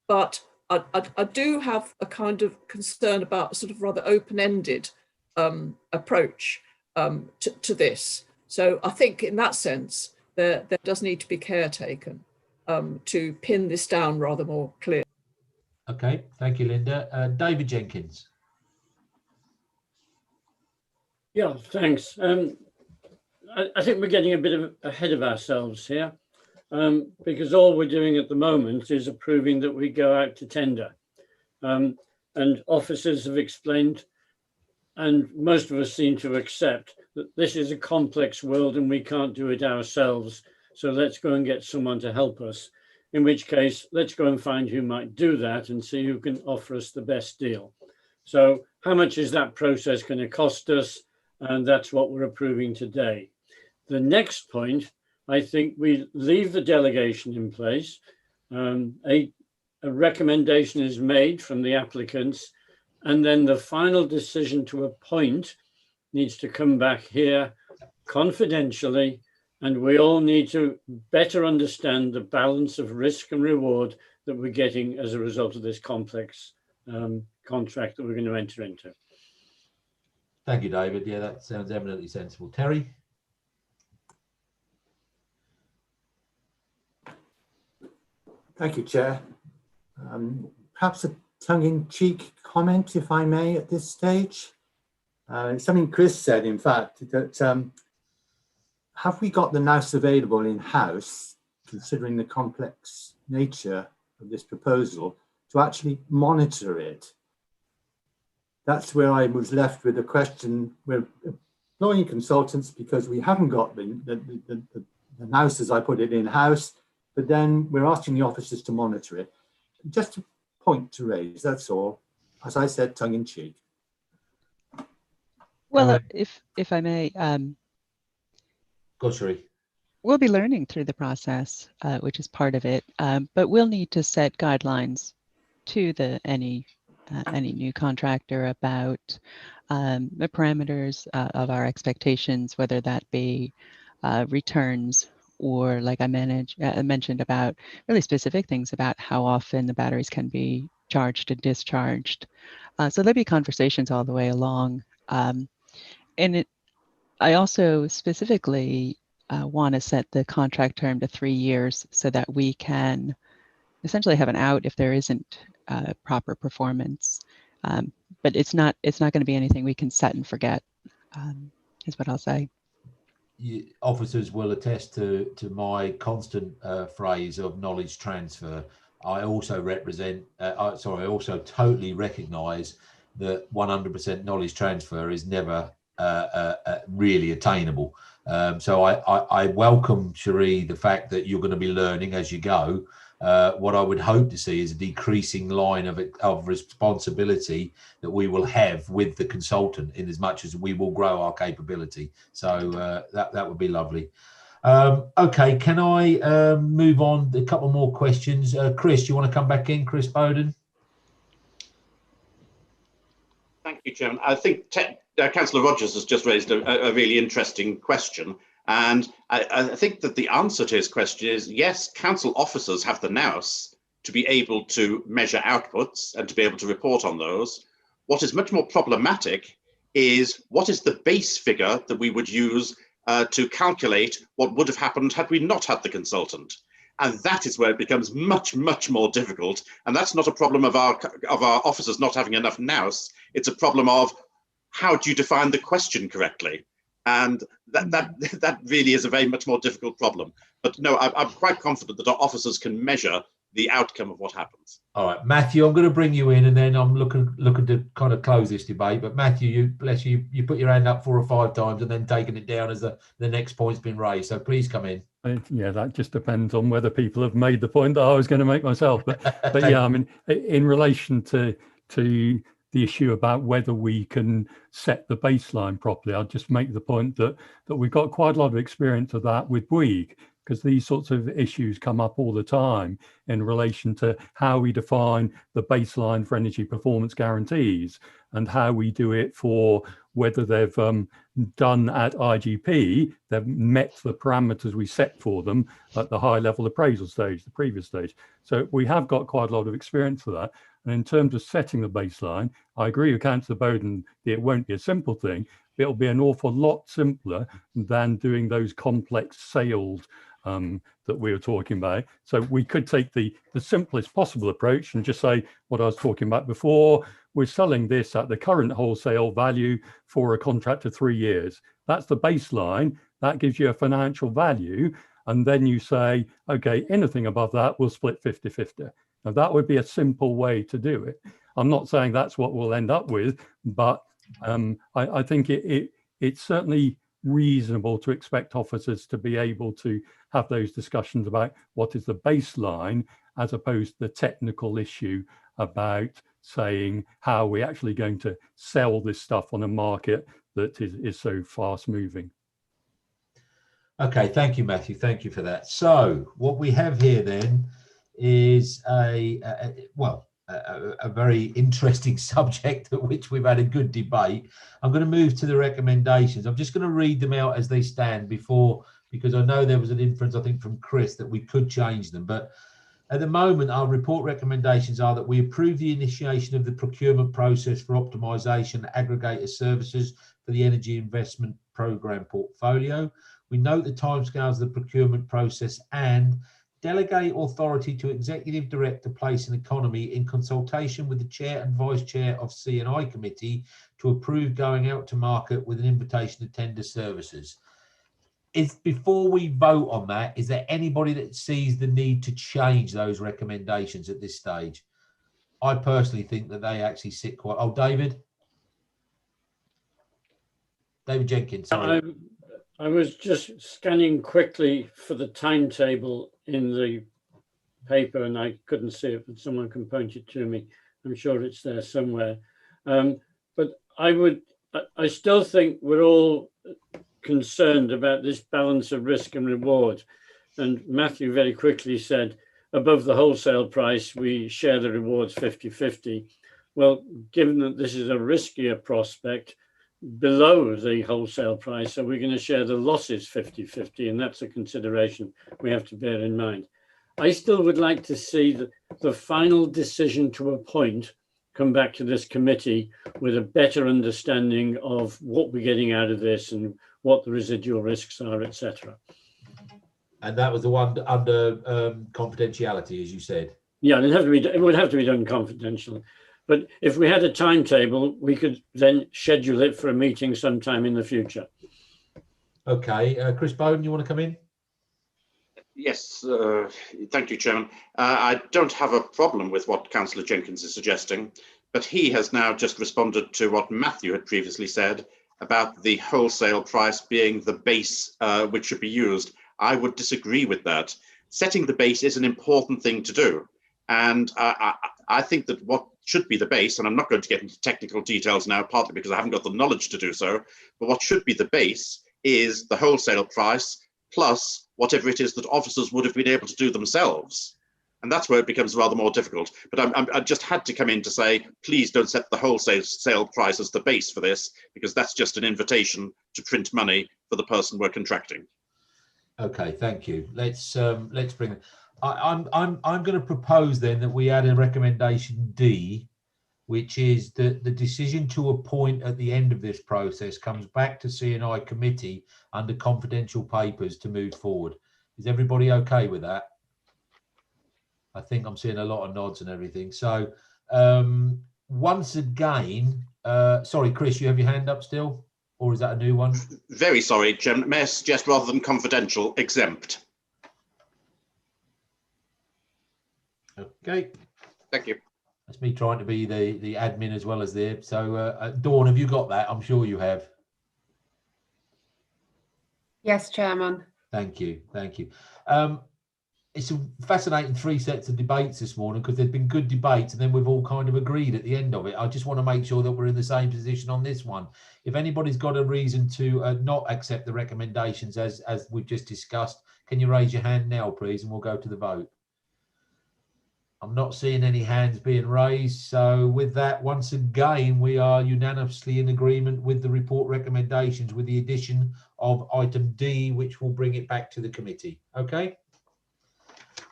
But I do have a kind of concern about a sort of rather open-ended approach to this. So I think in that sense, there does need to be care taken to pin this down rather more clear. Okay, thank you, Linda. David Jenkins. Yeah, thanks. I think we're getting a bit ahead of ourselves here, because all we're doing at the moment is approving that we go out to tender. And officers have explained, and most of us seem to accept, that this is a complex world and we can't do it ourselves. So let's go and get someone to help us. In which case, let's go and find who might do that and see who can offer us the best deal. So how much is that process going to cost us? And that's what we're approving today. The next point, I think we leave the delegation in place. A recommendation is made from the applicants, and then the final decision to appoint needs to come back here confidentially, and we all need to better understand the balance of risk and reward that we're getting as a result of this complex contract that we're going to enter into. Thank you, David. Yeah, that sounds eminently sensible. Terry? Thank you, Chair. Perhaps a tongue-in-cheek comment, if I may, at this stage. Something Chris said, in fact, that have we got the nous available in-house, considering the complex nature of this proposal, to actually monitor it? That's where I was left with the question. We're employing consultants because we haven't got the nous, as I put it, in-house, but then we're asking the officers to monitor it. Just a point to raise, that's all. As I said, tongue-in-cheek. Well, if I may, Go, Sheree. we'll be learning through the process, which is part of it, but we'll need to set guidelines to any new contractor about the parameters of our expectations, whether that be returns or, like I mentioned, about really specific things about how often the batteries can be charged and discharged. So there'll be conversations all the way along. I also specifically want to set the contract term to 3 years so that we can essentially have an out if there isn't proper performance. But it's not going to be anything we can set and forget, is what I'll say. Officers will attest to my constant phrase of knowledge transfer. I also I also totally recognise that 100% knowledge transfer is never really attainable. So I welcome, Cherie, the fact that you're going to be learning as you go. What I would hope to see is a decreasing line of responsibility that we will have with the consultant, in as much as we will grow our capability. So that would be lovely. Okay, can I move on? A couple more questions. Chris, you want to come back in? Chris Bowden. Thank you, Chairman. I think Councillor Rogers has just raised a really interesting question. And I think that the answer to his question is, yes, council officers have the nous to be able to measure outputs and to be able to report on those. What is much more problematic is what is the base figure that we would use to calculate what would have happened had we not had the consultant. And that is where it becomes much, much more difficult. And that's not a problem of our officers not having enough nous. It's a problem of how do you define the question correctly? And that really is a very much more difficult problem. But no, I'm quite confident that our officers can measure the outcome of what happens. All right, Matthew, I'm going to bring you in, and then I'm looking to kind of close this debate. But Matthew, bless you, you put your hand up 4 or 5 times and then taken it down as the next point's been raised. So please come in. Yeah, that just depends on whether people have made the point that I was going to make myself. But yeah, I mean, in relation to the issue about whether we can set the baseline properly, I'll just make the point that we've got quite a lot of experience of that with Bouygues, because these sorts of issues come up all the time in relation to how we define the baseline for energy performance guarantees and how we do it for whether they've done at IGP, they've met the parameters we set for them at the high level appraisal stage, the previous stage. So we have got quite a lot of experience for that. And in terms of setting the baseline, I agree with Councillor Bowden that it won't be a simple thing, but it'll be an awful lot simpler than doing those complex sales that we were talking about. So we could take the simplest possible approach and just say what I was talking about before. We're selling this at the current wholesale value for a contract of 3 years. That's the baseline. That gives you a financial value. And then you say, okay, anything above that, we'll split 50-50. Now, that would be a simple way to do it. I'm not saying that's what we'll end up with, but I think it's certainly reasonable to expect officers to be able to have those discussions about what is the baseline, as opposed to the technical issue about saying how we're actually going to sell this stuff on a market that is so fast moving. Okay, thank you, Matthew. Thank you for that. So what we have here then is a very interesting subject at which we've had a good debate. I'm going to move to the recommendations. I'm just going to read them out as they stand before, because I know there was an inference, I think, from Chris that we could change them. But at the moment, our report recommendations are that we approve the initiation of the procurement process for optimisation aggregator services for the energy investment programme portfolio. We note the timescales of the procurement process and delegate authority to Executive Director Place and Economy in consultation with the Chair and Vice Chair of C&I Committee to approve going out to market with an invitation to tender services. Before we vote on that, is there anybody that sees the need to change those recommendations at this stage? I personally think that they actually sit quite... Oh, David Jenkins, sorry. I was just scanning quickly for the timetable in the paper and I couldn't see it, but someone can point it to me. I'm sure it's there somewhere. But I still think we're all concerned about this balance of risk and reward. And Matthew very quickly said, above the wholesale price, we share the rewards 50-50. Well, given that this is a riskier prospect, below the wholesale price, so we're going to share the losses 50-50, and that's a consideration we have to bear in mind. I still would like to see the final decision to appoint come back to this committee with a better understanding of what we're getting out of this and what the residual risks are, etc. And that was the one under confidentiality, as you said. Yeah, it would have to be done confidentially. But if we had a timetable, we could then schedule it for a meeting sometime in the future. Okay, Chris Bowden, you want to come in? Yes, thank you, Chairman. I don't have a problem with what Councillor Jenkins is suggesting, but he has now just responded to what Matthew had previously said about the wholesale price being the base which should be used. I would disagree with that. Setting the base is an important thing to do. And I think that what should be the base, and I'm not going to get into technical details now, partly because I haven't got the knowledge to do so, but what should be the base is the wholesale price plus whatever it is that officers would have been able to do themselves. And that's where it becomes rather more difficult. But I just had to come in to say, please don't set the wholesale price as the base for this, because that's just an invitation to print money for the person we're contracting. Okay, thank you. Let's bring it. I'm going to propose then that we add a recommendation D, which is that the decision to appoint at the end of this process comes back to C&I committee under confidential papers to move forward. Is everybody okay with that? I think I'm seeing a lot of nods and everything. So once again, sorry, Chris, you have your hand up still? Or is that a new one? Very sorry, Chairman. May I suggest rather than confidential, exempt? Okay. Thank you. That's me trying to be the admin as well as there. So Dawn, have you got that? I'm sure you have. Yes, Chairman. Thank you. Thank you. It's a fascinating 3 sets of debates this morning because there's been good debates and then we've all kind of agreed at the end of it. I just want to make sure that we're in the same position on this one. If anybody's got a reason to not accept the recommendations as we've just discussed, can you raise your hand now, please, and we'll go to the vote. I'm not seeing any hands being raised. So with that, once again, we are unanimously in agreement with the report recommendations with the addition of item D, which will bring it back to the committee. Okay.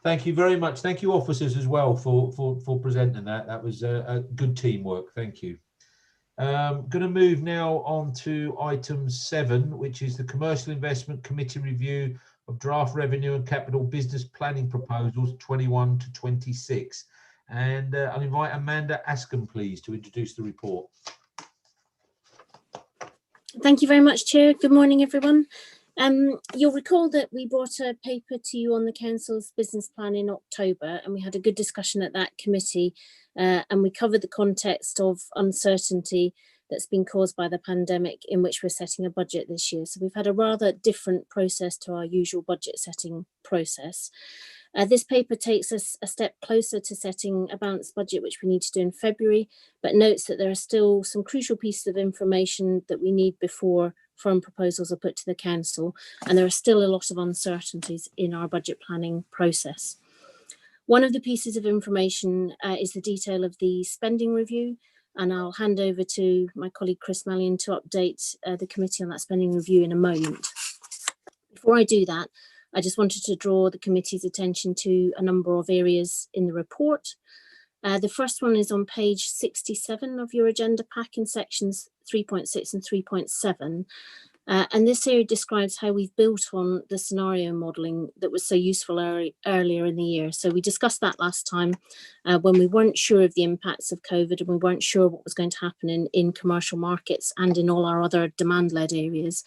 Thank you very much. Thank you, officers, as well, for presenting that. That was a good teamwork. Thank you. Going to move now on to item 7, which is the Commercial Investment Committee review of draft revenue and capital business planning proposals 21 to 26. And I'll invite Amanda Askham, please, to introduce the report. Thank you very much, Chair. Good morning, everyone. You'll recall that we brought a paper to you on the Council's business plan in October, and we had a good discussion at that committee, and we covered the context of uncertainty that's been caused by the pandemic in which we're setting a budget this year. So we've had a rather different process to our usual budget setting process. This paper takes us a step closer to setting a balanced budget, which we need to do in February, but notes that there are still some crucial pieces of information that we need before firm proposals are put to the Council, and there are still a lot of uncertainties in our budget planning process. One of the pieces of information is the detail of the spending review, and I'll hand over to my colleague Chris Mallion to update the committee on that spending review in a moment. Before I do that, I just wanted to draw the committee's attention to a number of areas in the report. The first one is on page 67 of your agenda pack in sections 3.6 and 3.7. And this area describes how we've built on the scenario modelling that was so useful earlier in the year. So we discussed that last time when we weren't sure of the impacts of COVID and we weren't sure what was going to happen in commercial markets and in all our other demand-led areas.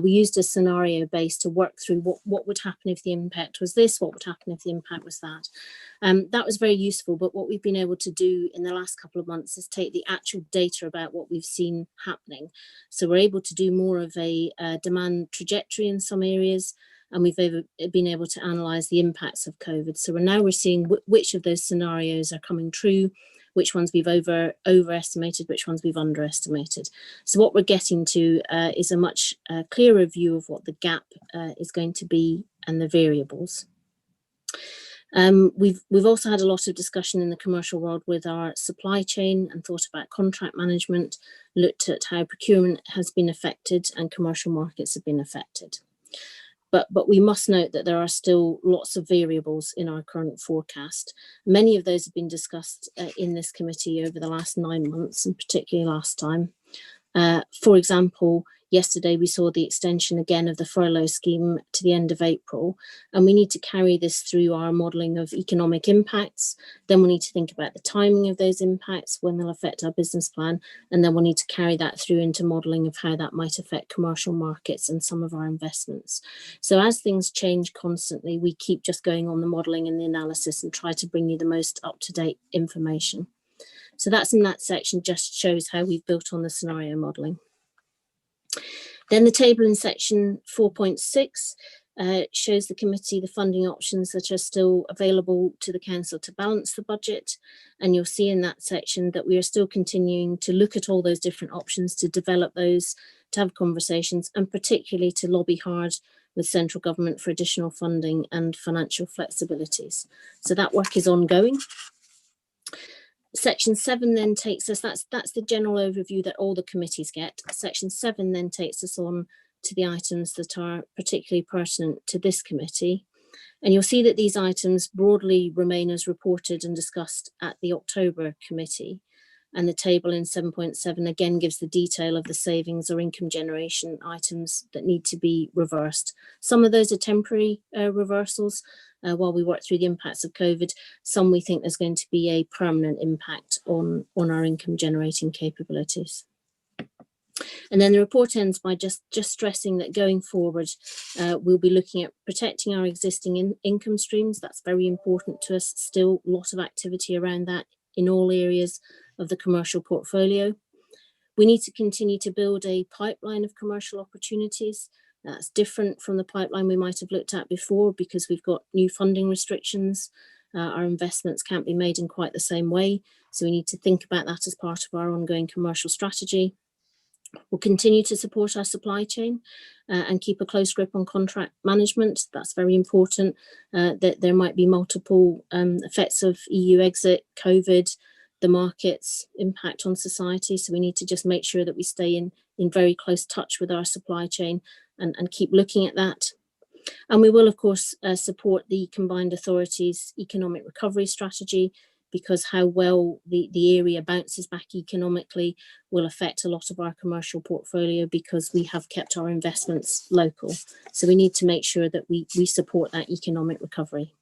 We used a scenario base to work through what would happen if the impact was this, what would happen if the impact was that. That was very useful, but what we've been able to do in the last couple of months is take the actual data about what we've seen happening. So we're able to do more of a demand trajectory in some areas, and we've been able to analyse the impacts of COVID. So we're seeing which of those scenarios are coming true, which ones we've overestimated, which ones we've underestimated. So what we're getting to is a much clearer view of what the gap is going to be and the variables. We've also had a lot of discussion in the commercial world with our supply chain and thought about contract management, looked at how procurement has been affected and commercial markets have been affected. But we must note that there are still lots of variables in our current forecast. Many of those have been discussed in this committee over the last 9 months, and particularly last time. For example, yesterday we saw the extension again of the furlough scheme to the end of April, and we need to carry this through our modelling of economic impacts. Then we need to think about the timing of those impacts, when they'll affect our business plan, and then we'll need to carry that through into modelling of how that might affect commercial markets and some of our investments. So as things change constantly, we keep just going on the modelling and the analysis and try to bring you the most up-to-date information. So that's in that section, just shows how we've built on the scenario modelling. Then the table in section 4.6 shows the committee the funding options that are still available to the council to balance the budget. And you'll see in that section that we are still continuing to look at all those different options, to develop those, to have conversations, and particularly to lobby hard with central government for additional funding and financial flexibilities. So that work is ongoing. Section 7 then takes us, that's the general overview that all the committees get. Section 7 then takes us on to the items that are particularly pertinent to this committee. And you'll see that these items broadly remain as reported and discussed at the October committee. And the table in 7.7 again gives the detail of the savings or income generation items that need to be reversed. Some of those are temporary reversals while we work through the impacts of COVID. Some we think there's going to be a permanent impact on our income generating capabilities. And then the report ends by just stressing that going forward, we'll be looking at protecting our existing income streams. That's very important to us. Still a lot of activity around that in all areas of the commercial portfolio. We need to continue to build a pipeline of commercial opportunities. That's different from the pipeline we might have looked at before because we've got new funding restrictions. Our investments can't be made in quite the same way. So we need to think about that as part of our ongoing commercial strategy. We'll continue to support our supply chain and keep a close grip on contract management. That's very important. That there might be multiple effects of EU exit, COVID, the markets, impact on society. So we need to just make sure that we stay in very close touch with our supply chain and keep looking at that. And we will, of course, support the combined authorities' economic recovery strategy, because how well the area bounces back economically will affect a lot of our commercial portfolio, because we have kept our investments local. So we need to make sure that we support that economic recovery.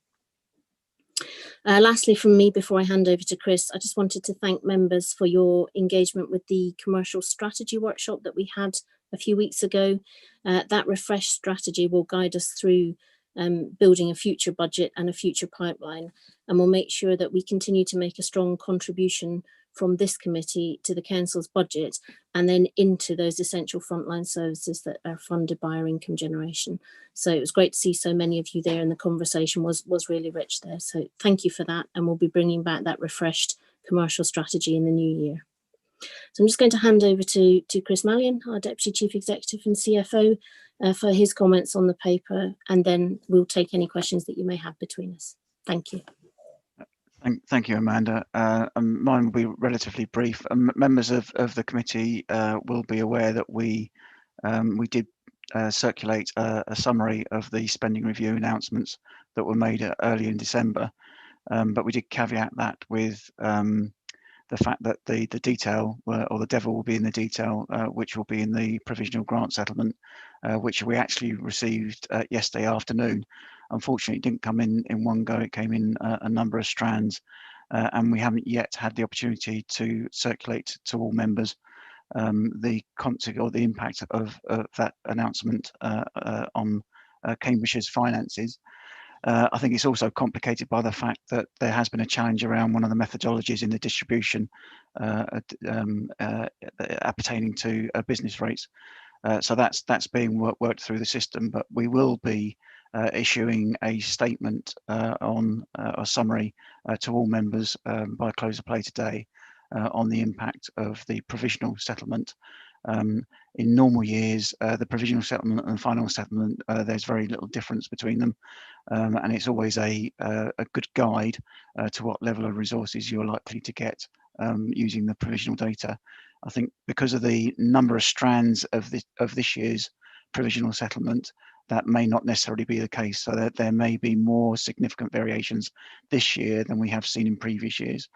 Lastly from me, before I hand over to Chris, I just wanted to thank members for your engagement with the commercial strategy workshop that we had a few weeks ago. That refreshed strategy will guide us through building a future budget and a future pipeline, and we'll make sure that we continue to make a strong contribution from this committee to the council's budget and then into those essential frontline services that are funded by our income generation. So it was great to see so many of you there, and the conversation was really rich there. So thank you for that, and we'll be bringing back that refreshed commercial strategy in the new year. So I'm just going to hand over to Chris Malyon, our Deputy Chief Executive and CFO, for his comments on the paper, and then we'll take any questions that you may have between us. Thank you. Thank you, Amanda. Mine will be relatively brief. Members of the committee will be aware that we did circulate a summary of the spending review announcements that were made early in December, but we did caveat that with the fact that the detail, or the devil will be in the detail, which will be in the provisional grant settlement, which we actually received yesterday afternoon. Unfortunately, it didn't come in one go. It came in a number of strands, and we haven't yet had the opportunity to circulate to all members the consequence or the impact of that announcement on Cambridgeshire's finances. I think it's also complicated by the fact that there has been a challenge around one of the methodologies in the distribution appertaining to business rates. So that's being worked through the system, but we will be issuing a statement on a summary to all members by close of play today on the impact of the provisional settlement. In normal years, the provisional settlement and final settlement, there's very little difference between them, and it's always a good guide to what level of resources you're likely to get using the provisional data. I think because of the number of strands of this year's provisional settlement, that may not necessarily be the case, so that there may be more significant variations this year than we have seen in previous years.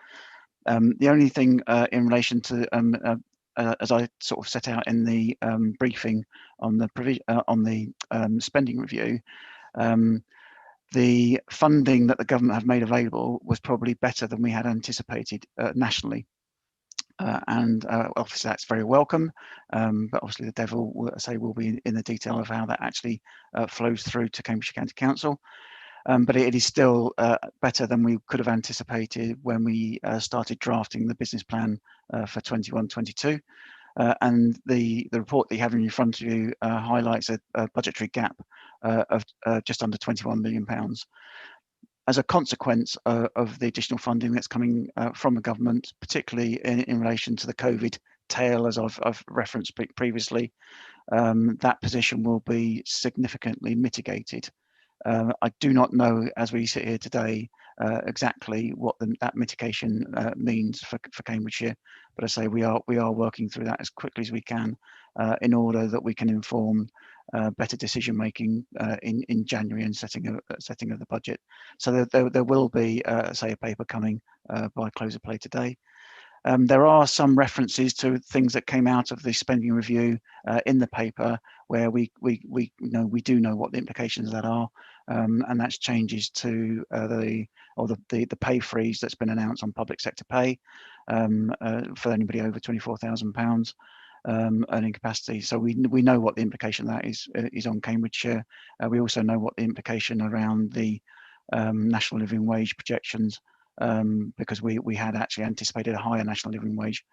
The only thing in relation to, as I sort of set out in the briefing on the spending review, the funding that the government have made available was probably better than we had anticipated nationally. And obviously that's very welcome, but obviously the devil, will be in the detail of how that actually flows through to Cambridgeshire County Council. But it is still better than we could have anticipated when we started drafting the business plan for 21-22. And the report that you have in front of you highlights a budgetary gap of just under £21 million. As a consequence of the additional funding that's coming from the government, particularly in relation to the COVID tail, as I've referenced previously, that position will be significantly mitigated. I do not know, as we sit here today, exactly what that mitigation means for Cambridgeshire, but I say we are working through that as quickly as we can in order that we can inform better decision making in January and setting of the budget. So there will be, say, a paper coming by close of play today. There are some references to things that came out of the spending review in the paper where we do know what the implications of that are, and that's changes to the pay freeze that's been announced on public sector pay for anybody over £24,000 earning capacity. So we know what the implication of that is on Cambridgeshire. We also know what the implication around the national living wage projections, because we had actually anticipated a higher national living wage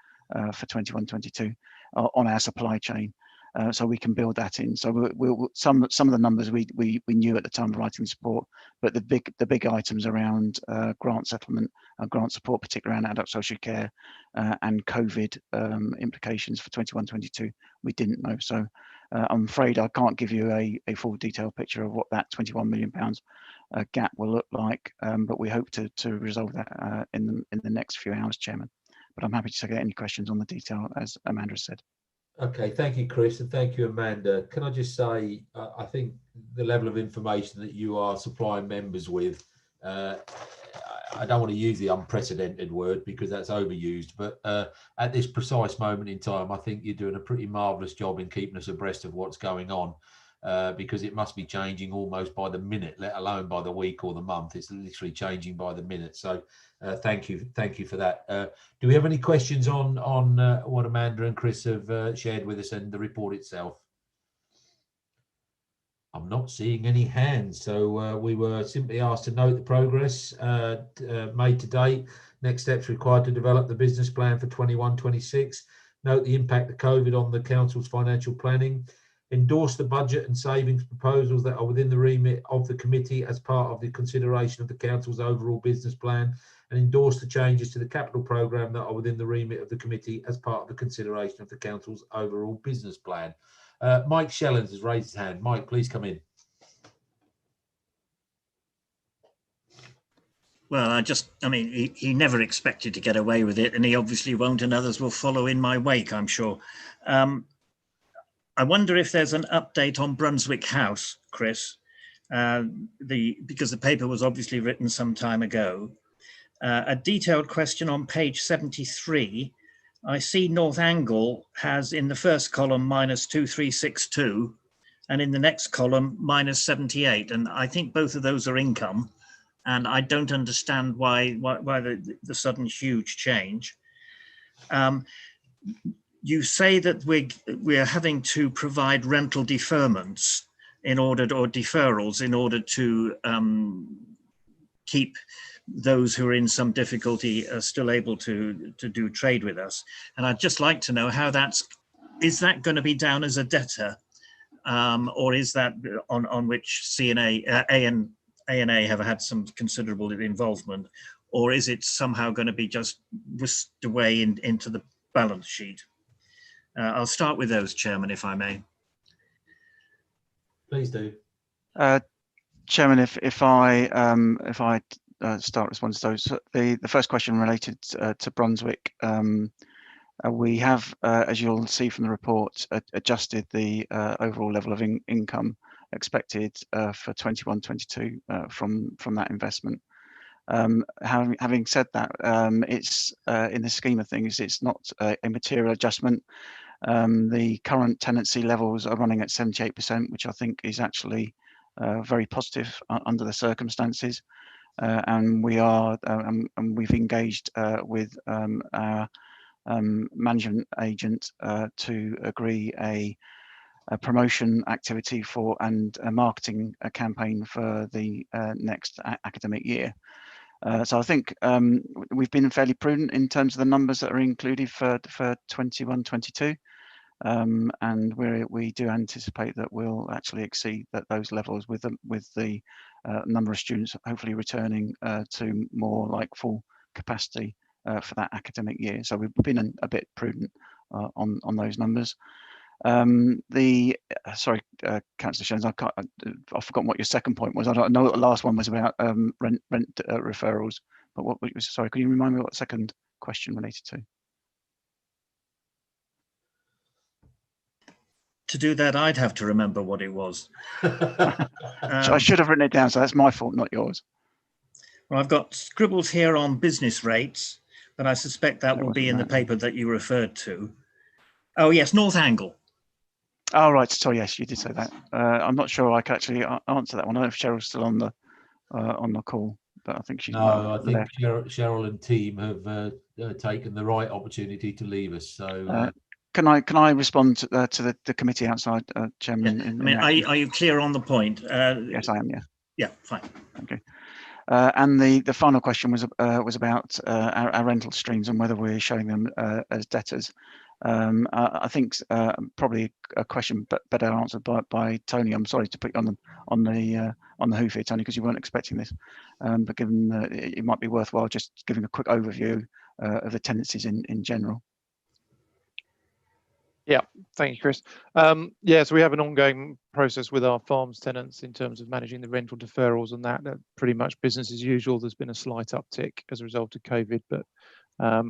for 21-22 on our supply chain, so we can build that in. So some of the numbers we knew at the time of writing the support, but the big items around grant settlement and grant support, particularly around adult social care and COVID implications for 21-22, we didn't know. So I'm afraid I can't give you a full detailed picture of what that £21 million gap will look like, but we hope to resolve that in the next few hours, Chairman. But I'm happy to get any questions on the detail, as Amanda said. Okay, thank you, Chris, and thank you, Amanda. Can I just say, I think the level of information that you are supplying members with, I don't want to use the unprecedented word because that's overused, but at this precise moment in time, I think you're doing a pretty marvellous job in keeping us abreast of what's going on, because it must be changing almost by the minute, let alone by the week or the month. It's literally changing by the minute. So thank you for that. Do we have any questions on what Amanda and Chris have shared with us and the report itself? I'm not seeing any hands, so we were simply asked to note the progress made to date, next steps required to develop the business plan for 21-26, note the impact of COVID on the Council's financial planning, endorse the budget and savings proposals that are within the remit of the committee as part of the consideration of the Council's overall business plan, and endorse the changes to the capital programme that are within the remit of the committee as part of the consideration of the Council's overall business plan. Mike Shellens has raised his hand. Mike, please come in. Well, he never expected to get away with it, and he obviously won't, and others will follow in my wake, I'm sure. I wonder if there's an update on Brunswick House, Chris, because the paper was obviously written some time ago. A detailed question on page 73. I see North Angle has in the first column -2362, and in the next column -78, and I think both of those are income, and I don't understand why the sudden huge change. You say that we're having to provide rental deferments or deferrals in order to keep those who are in some difficulty are still able to do trade with us. And I'd just like to know how is that going to be down as a debtor or is that on which A&A have had some considerable involvement, or is it somehow going to be just whisked away into the balance sheet? I'll start with those, Chairman, if I may. Please do. Chairman, if I start responding to those, the first question related to Brunswick. We have, as you'll see from the report, adjusted the overall level of income expected for 21-22 from that investment. Having said that, it's in the scheme of things, it's not a material adjustment. The current tenancy levels are running at 78%, which I think is actually very positive under the circumstances. And we are, and we've engaged with our management agent to agree a promotion activity for and a marketing campaign for the next academic year. So I think we've been fairly prudent in terms of the numbers that are included for 21-22, and we do anticipate that we'll actually exceed those levels with the number of students hopefully returning to more like full capacity for that academic year. So we've been a bit prudent on those numbers. Sorry, Councillor Shellens, I've forgotten what your second point was. I know what the last one was about rent referrals, but what was, sorry, can you remind me what the second question related to? To do that, I'd have to remember what it was. I should have written it down, so that's my fault, not yours. Well, I've got scribbles here on business rates, but I suspect that will be in the paper that you referred to. Oh yes, North Angle. Oh right, so yes, you did say that. I'm not sure I can actually answer that one. I don't know if Cheryl's still on the call, but I think she's no. I think Cheryl and team have taken the right opportunity to leave us. So can I respond to the committee outside, Chairman? Yeah. I mean, are you clear on the point? Yes, I am. Yeah. Yeah, fine. Okay. And the final question was about our rental streams and whether we're showing them as debtors. I think probably a question better answered by Tony. I'm sorry to put you on the hoof here, Tony, because you weren't expecting this. But given it might be worthwhile just giving a quick overview of the tenancies in general. Yeah, thank you, Chris. Yeah, so we have an ongoing process with our farms tenants in terms of managing the rental deferrals and that pretty much business as usual. There's been a slight uptick as a result of COVID, but I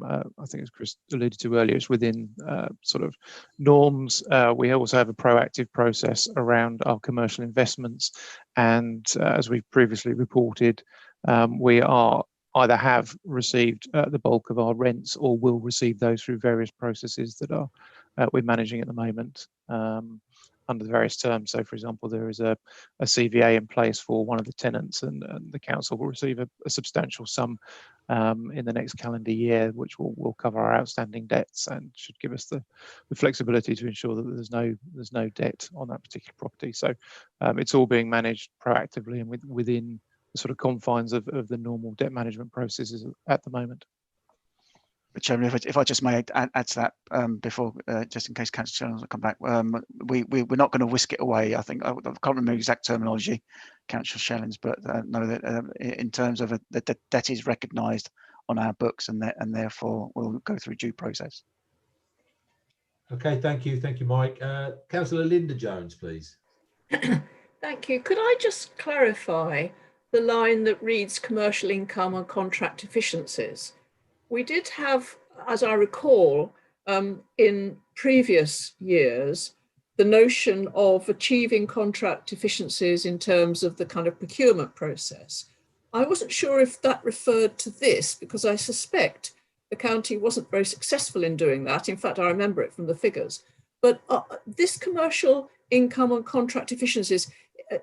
think as Chris alluded to earlier, it's within sort of norms. We also have a proactive process around our commercial investments. And as we've previously reported, we are either have received the bulk of our rents or will receive those through various processes that are we're managing at the moment under the various terms. So, for example, there is a CVA in place for one of the tenants, and the council will receive a substantial sum in the next calendar year, which will cover our outstanding debts and should give us the flexibility to ensure that there's no debt on that particular property. So, it's all being managed proactively and within the sort of confines of the normal debt management processes at the moment. Chairman, if I just may add to that before, just in case Councillor Shellens will come back, we're not going to whisk it away. I think I can't remember the exact terminology, Councillor Shellens, but know that in terms of the debt is recognised on our books and therefore will go through due process. Okay, thank you, Mike. Councillor Linda Jones, please. Thank you. Could I just clarify the line that reads commercial income and contract efficiencies? We did have, as I recall, in previous years, the notion of achieving contract efficiencies in terms of the kind of procurement process. I wasn't sure if that referred to this, because I suspect the county wasn't very successful in doing that. In fact, I remember it from the figures. But this commercial income and contract efficiencies,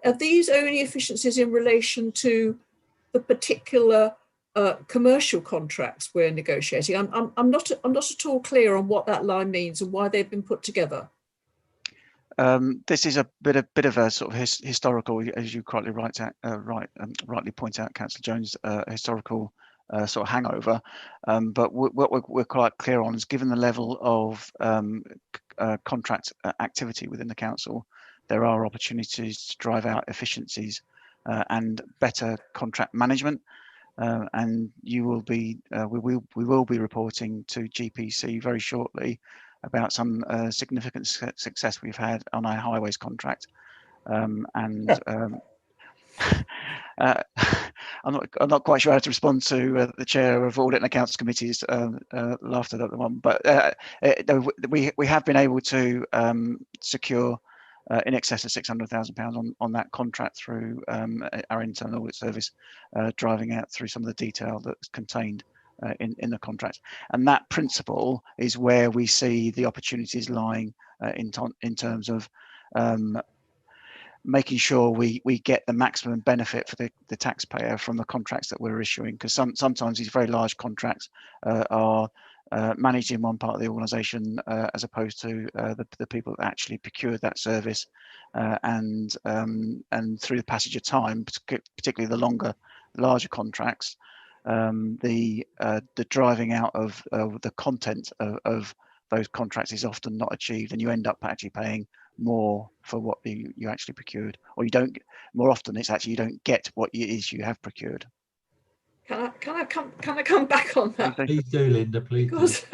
are these only efficiencies in relation to the particular commercial contracts we're negotiating? I'm not at all clear on what that line means and why they've been put together. This is a bit of a sort of historical, as you rightly point out, Councillor Jones, historical sort of hangover. But what we're quite clear on is, given the level of contract activity within the council, there are opportunities to drive out efficiencies and better contract management. And you will be, we will be reporting to GPC very shortly about some significant success we've had on our highways contract. I'm not quite sure how to respond to the chair of Audit and Accounts Committee's laughter at the one, but we have been able to secure in excess of £600,000 on that contract through our internal audit service, driving out through some of the detail that's contained in the contract. And that principle is where we see the opportunities lying in terms of making sure we get the maximum benefit for the taxpayer from the contracts that we're issuing, because sometimes these very large contracts are managed in one part of the organisation as opposed to the people that actually procured that service, and through the passage of time, particularly the larger contracts, the driving out of the content of those contracts is often not achieved, and you end up actually paying more for what you actually procured, or you don't. More often, it's actually you don't get what it is you have procured. Can I come back on that? Please do, Linda. Please. Because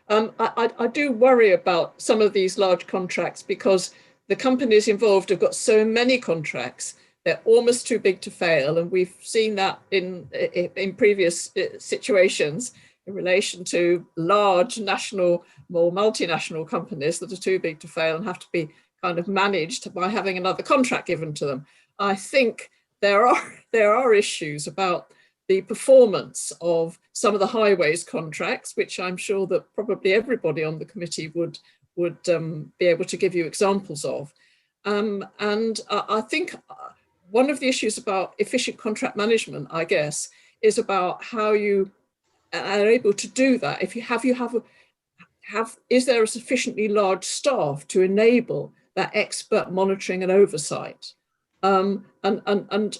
I do worry about some of these large contracts, because the companies involved have got so many contracts, they're almost too big to fail, and we've seen that in previous situations in relation to large national or multinational companies that are too big to fail and have to be kind of managed by having another contract given to them. I think there are issues about the performance of some of the highways contracts, which I'm sure that probably everybody on the committee would be able to give you examples of. And I think one of the issues about efficient contract management, I guess, is about how you are able to do that. If is there a sufficiently large staff to enable that expert monitoring and oversight? And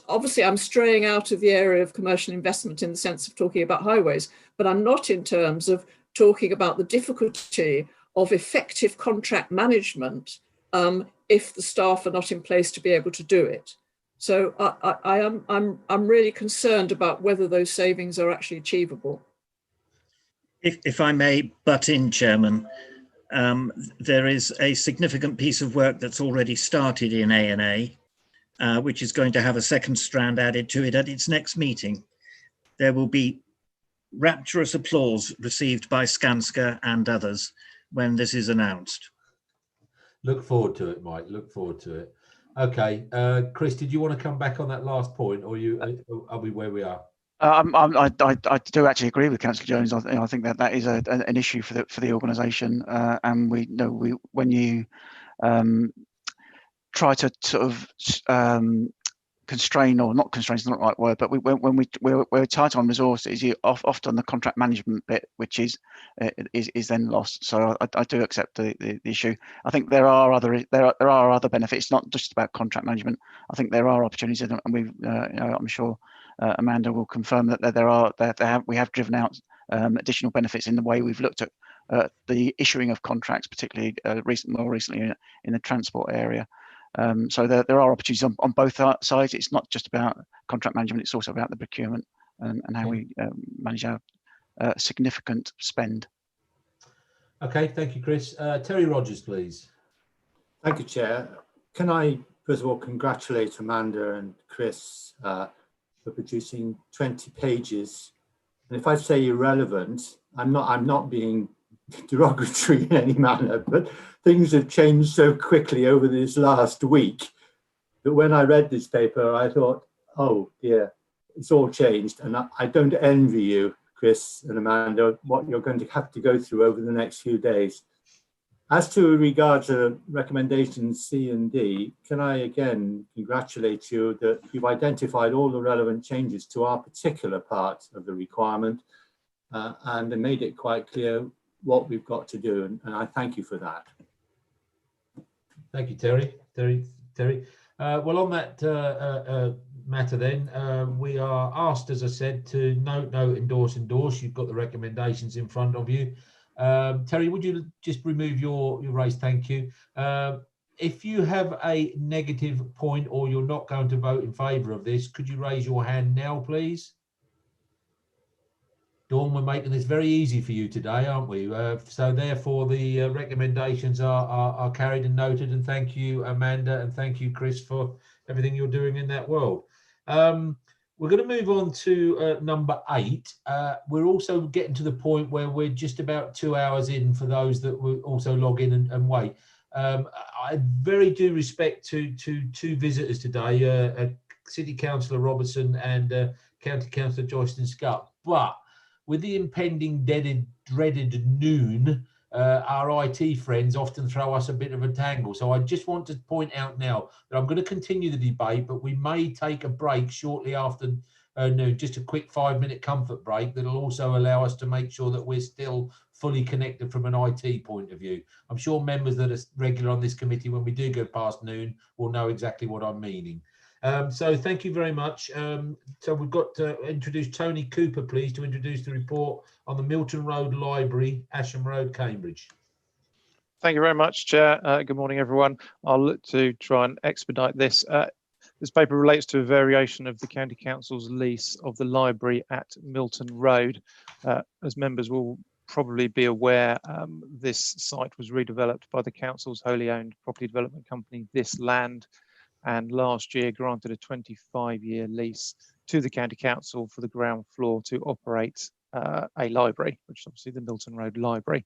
obviously I'm straying out of the area of commercial investment in the sense of talking about highways, but I'm not in terms of talking about the difficulty of effective contract management if the staff are not in place to be able to do it. So I'm really concerned about whether those savings are actually achievable. If I may butt in, Chairman, there is a significant piece of work that's already started in A&A, which is going to have a second strand added to it at its next meeting. There will be rapturous applause received by Skanska and others when this is announced. Look forward to it, Mike. Look forward to it. Okay, Chris, did you want to come back on that last point, or are we where we are? I do actually agree with Councillor Jones. I think that is an issue for the organisation, and we know when you try to sort of constrain, or not constrain is not the right word, but when we're tight on resources, you often the contract management bit, which is then lost. So I do accept the issue. I think there are other benefits, not just about contract management. I think there are opportunities, and I'm sure Amanda will confirm that we have driven out additional benefits in the way we've looked at the issuing of contracts, particularly more recently in the transport area. So there are opportunities on both sides. It's not just about contract management, it's also about the procurement and how we manage our significant spend. Okay, thank you, Chris. Terry Rogers, please. Thank you, Chair. Can I first of all congratulate Amanda and Chris for producing 20 pages. And if I say irrelevant, I'm not being derogatory in any manner, but things have changed so quickly over this last week that when I read this paper, I thought, oh dear, it's all changed. And I don't envy you, Chris and Amanda, what you're going to have to go through over the next few days. As to regard to recommendations C and D, can I again congratulate you that you've identified all the relevant changes to our particular part of the requirement and made it quite clear what we've got to do, and I thank you for that. Thank you, Terry. Well, on that matter then, we are asked, as I said, to note, endorse. You've got the recommendations in front of you. Terry, would you just remove your raised thank you? If you have a negative point or you're not going to vote in favour of this, could you raise your hand now, please? Dawn, we're making this very easy for you today, aren't we? So therefore, the recommendations are carried and noted. And thank you, Amanda, and thank you, Chris, for everything you're doing in that world. We're going to move on to number 8. We're also getting to the point where we're just about 2 hours in for those that will also log in and wait. I very due respect to two visitors today, City Councillor Robertson and County Councillor Joyceton Scott. But with the impending dreaded noon, our IT friends often throw us a bit of a tangle. So I just want to point out now that I'm going to continue the debate, but we may take a break shortly after noon, just a quick 5-minute comfort break that'll also allow us to make sure that we're still fully connected from an IT point of view. I'm sure members that are regular on this committee, when we do go past noon, will know exactly what I'm meaning. So thank you very much. So we've got to introduce Tony Cooper, please, to introduce the report on the Milton Road Library, Asham Road, Cambridge. Thank you very much, Chair. Good morning, everyone. I'll look to try and expedite this. This paper relates to a variation of the County Council's lease of the library at Milton Road. As members will probably be aware, this site was redeveloped by the Council's wholly owned property development company, This Land, and last year granted a 25-year lease to the County Council for the ground floor to operate a library, which is obviously the Milton Road Library.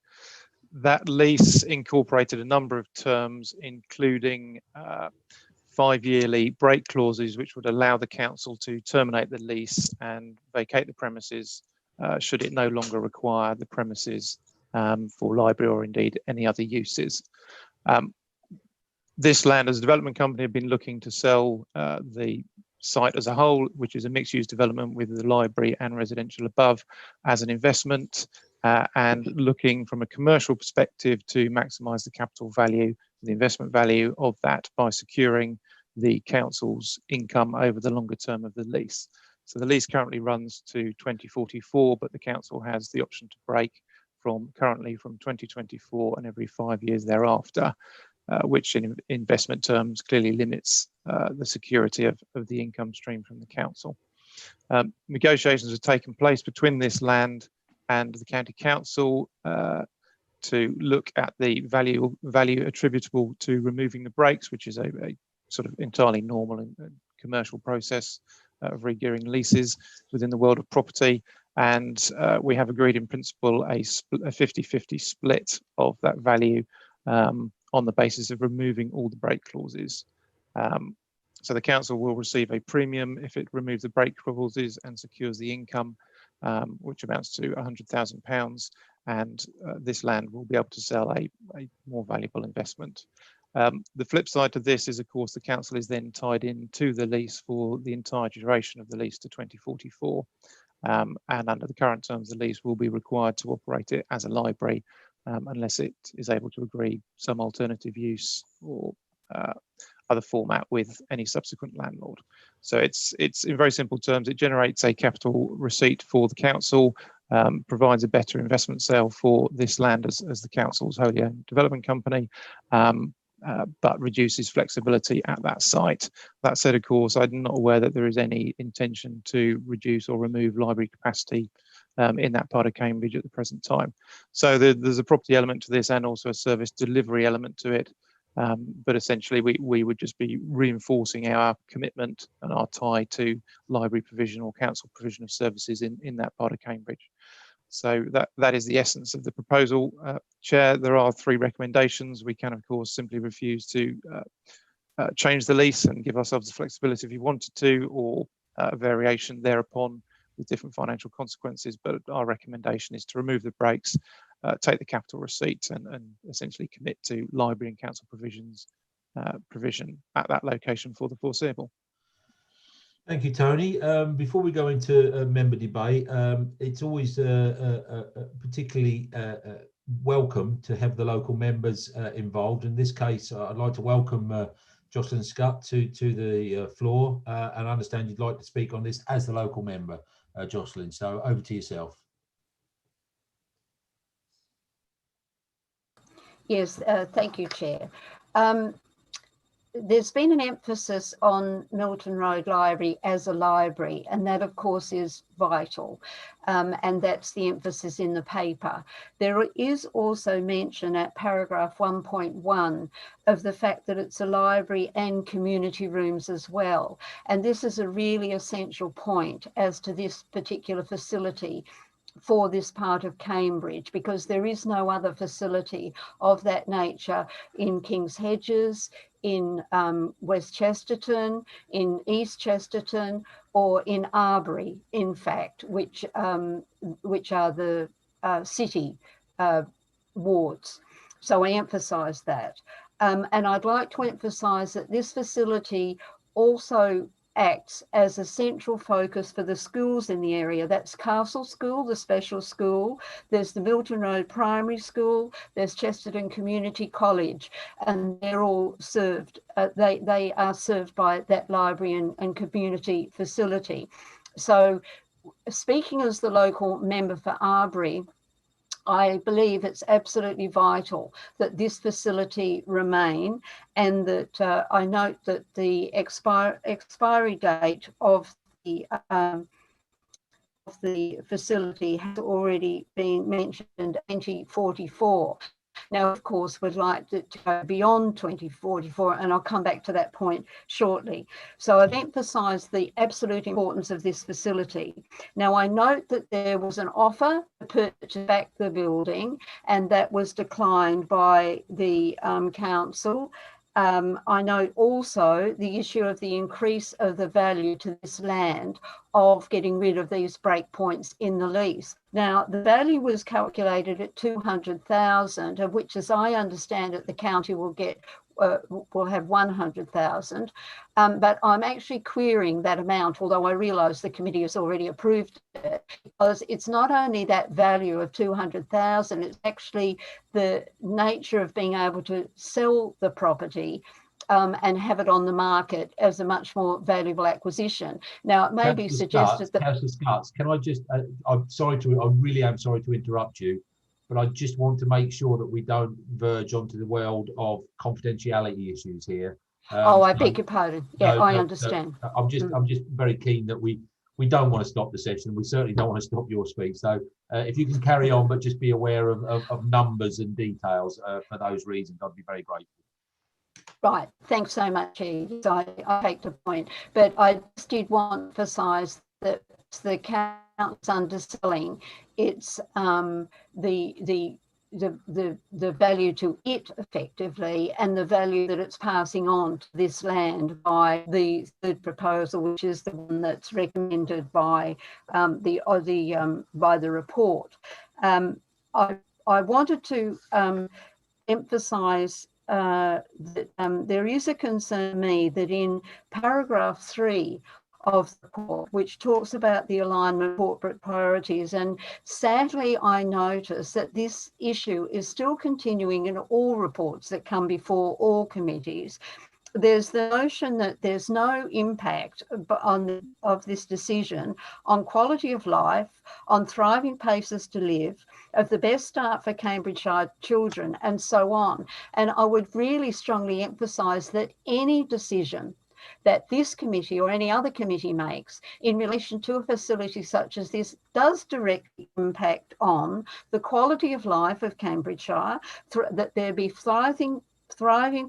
That lease incorporated a number of terms, including 5-yearly break clauses, which would allow the council to terminate the lease and vacate the premises should it no longer require the premises for library or indeed any other uses. This Land, as a development company, have been looking to sell the site as a whole, which is a mixed-use development with the library and residential above, as an investment, and looking from a commercial perspective to maximise the capital value, the investment value of that by securing the council's income over the longer term of the lease. So the lease currently runs to 2044, but the council has the option to break currently from 2024 and every 5 years thereafter. Which in investment terms clearly limits the security of the income stream from the council. Negotiations have taken place between This Land and the County Council to look at the value attributable to removing the breaks, which is a sort of entirely normal and commercial process of regearing leases within the world of property. And we have agreed in principle a 50-50 split of that value on the basis of removing all the break clauses. So the council will receive a premium if it removes the break clauses and secures the income, which amounts to £100,000, and This Land will be able to sell a more valuable investment. The flip side to this is, of course, the council is then tied into the lease for the entire duration of the lease to 2044. And under the current terms, the lease will be required to operate it as a library unless it is able to agree some alternative use or other format with any subsequent landlord. So it's in very simple terms, it generates a capital receipt for the council, provides a better investment sale for This Land as the council's wholly owned development company, but reduces flexibility at that site. That said, of course, I'm not aware that there is any intention to reduce or remove library capacity in that part of Cambridge at the present time. So there's a property element to this and also a service delivery element to it. But essentially, we would just be reinforcing our commitment and our tie to library provision or council provision of services in that part of Cambridge. So that is the essence of the proposal. Chair, there are 3 recommendations. We can, of course, simply refuse to change the lease and give ourselves the flexibility if we wanted to, or a variation thereupon with different financial consequences. But our recommendation is to remove the breaks, take the capital receipt and essentially commit to library and council provision at that location for the foreseeable. Thank you, Tony. Before we go into member debate, it's always particularly welcome to have the local members involved. In this case, I'd like to welcome Jocelyn Scott to the floor, and I understand you'd like to speak on this as the local member, Jocelyn. So over to yourself. Yes, thank you, Chair. there's been an emphasis on Milton Road Library as a library, and that of course is vital, and that's the emphasis in the paper. There is also mention at paragraph 1.1 of the fact that it's a library and community rooms as well, and this is a really essential point as to this particular facility for this part of Cambridge, because there is no other facility of that nature in King's Hedges, in West Chesterton, in East Chesterton, or in Arbury, in fact, which are the city wards. So I emphasise that. And I'd like to emphasise that this facility also acts as a central focus for the schools in the area. That's Castle School, the special school. There's the Milton Road Primary School. There's Chesterton Community College, and they're all served. They are served by that library and community facility. So, speaking as the local member for Arbury, I believe it's absolutely vital that this facility remain, and that I note that the expiry date of the facility has already been mentioned, 2044. Now, of course, we'd like it to go beyond 2044, and I'll come back to that point shortly. So I've emphasised the absolute importance of this facility. Now, I note that there was an offer to purchase back the building, and that was declined by the council. I note also the issue of the increase of the value to this land of getting rid of these breakpoints in the lease. Now, the value was calculated at 200,000, of which, as I understand it, the county will get will have 100,000, but I'm actually querying that amount, although I realise the committee has already approved it, because it's not only that value of 200,000, it's actually the nature of being able to sell the property and have it on the market as a much more valuable acquisition. Now, it may be suggested that... Councillor Scutts, can I just, I really am sorry to interrupt you, but I just want to make sure that we don't verge onto the world of confidentiality issues here. I beg your pardon. Yeah, I understand. I'm just very keen that we don't want to stop the session. We certainly don't want to stop your speech. So if you can carry on, but just be aware of numbers and details for those reasons, I'd be very grateful. Right, thanks so much, Eve. I take the point, but I just did want to emphasise that the council's underselling its the value to it effectively, and the value that it's passing on to this land by the third proposal, which is the one that's recommended by the report. I wanted to emphasise that there is a concern to me that in paragraph 3 of the report, which talks about the alignment of corporate priorities, and sadly I notice that this issue is still continuing in all reports that come before all committees. There's the notion that there's no impact of this decision on quality of life, on thriving places to live, of the best start for Cambridgeshire children, and so on. And I would really strongly emphasise that any decision that this committee or any other committee makes in relation to a facility such as this does directly impact on the quality of life of Cambridgeshire, that there be thriving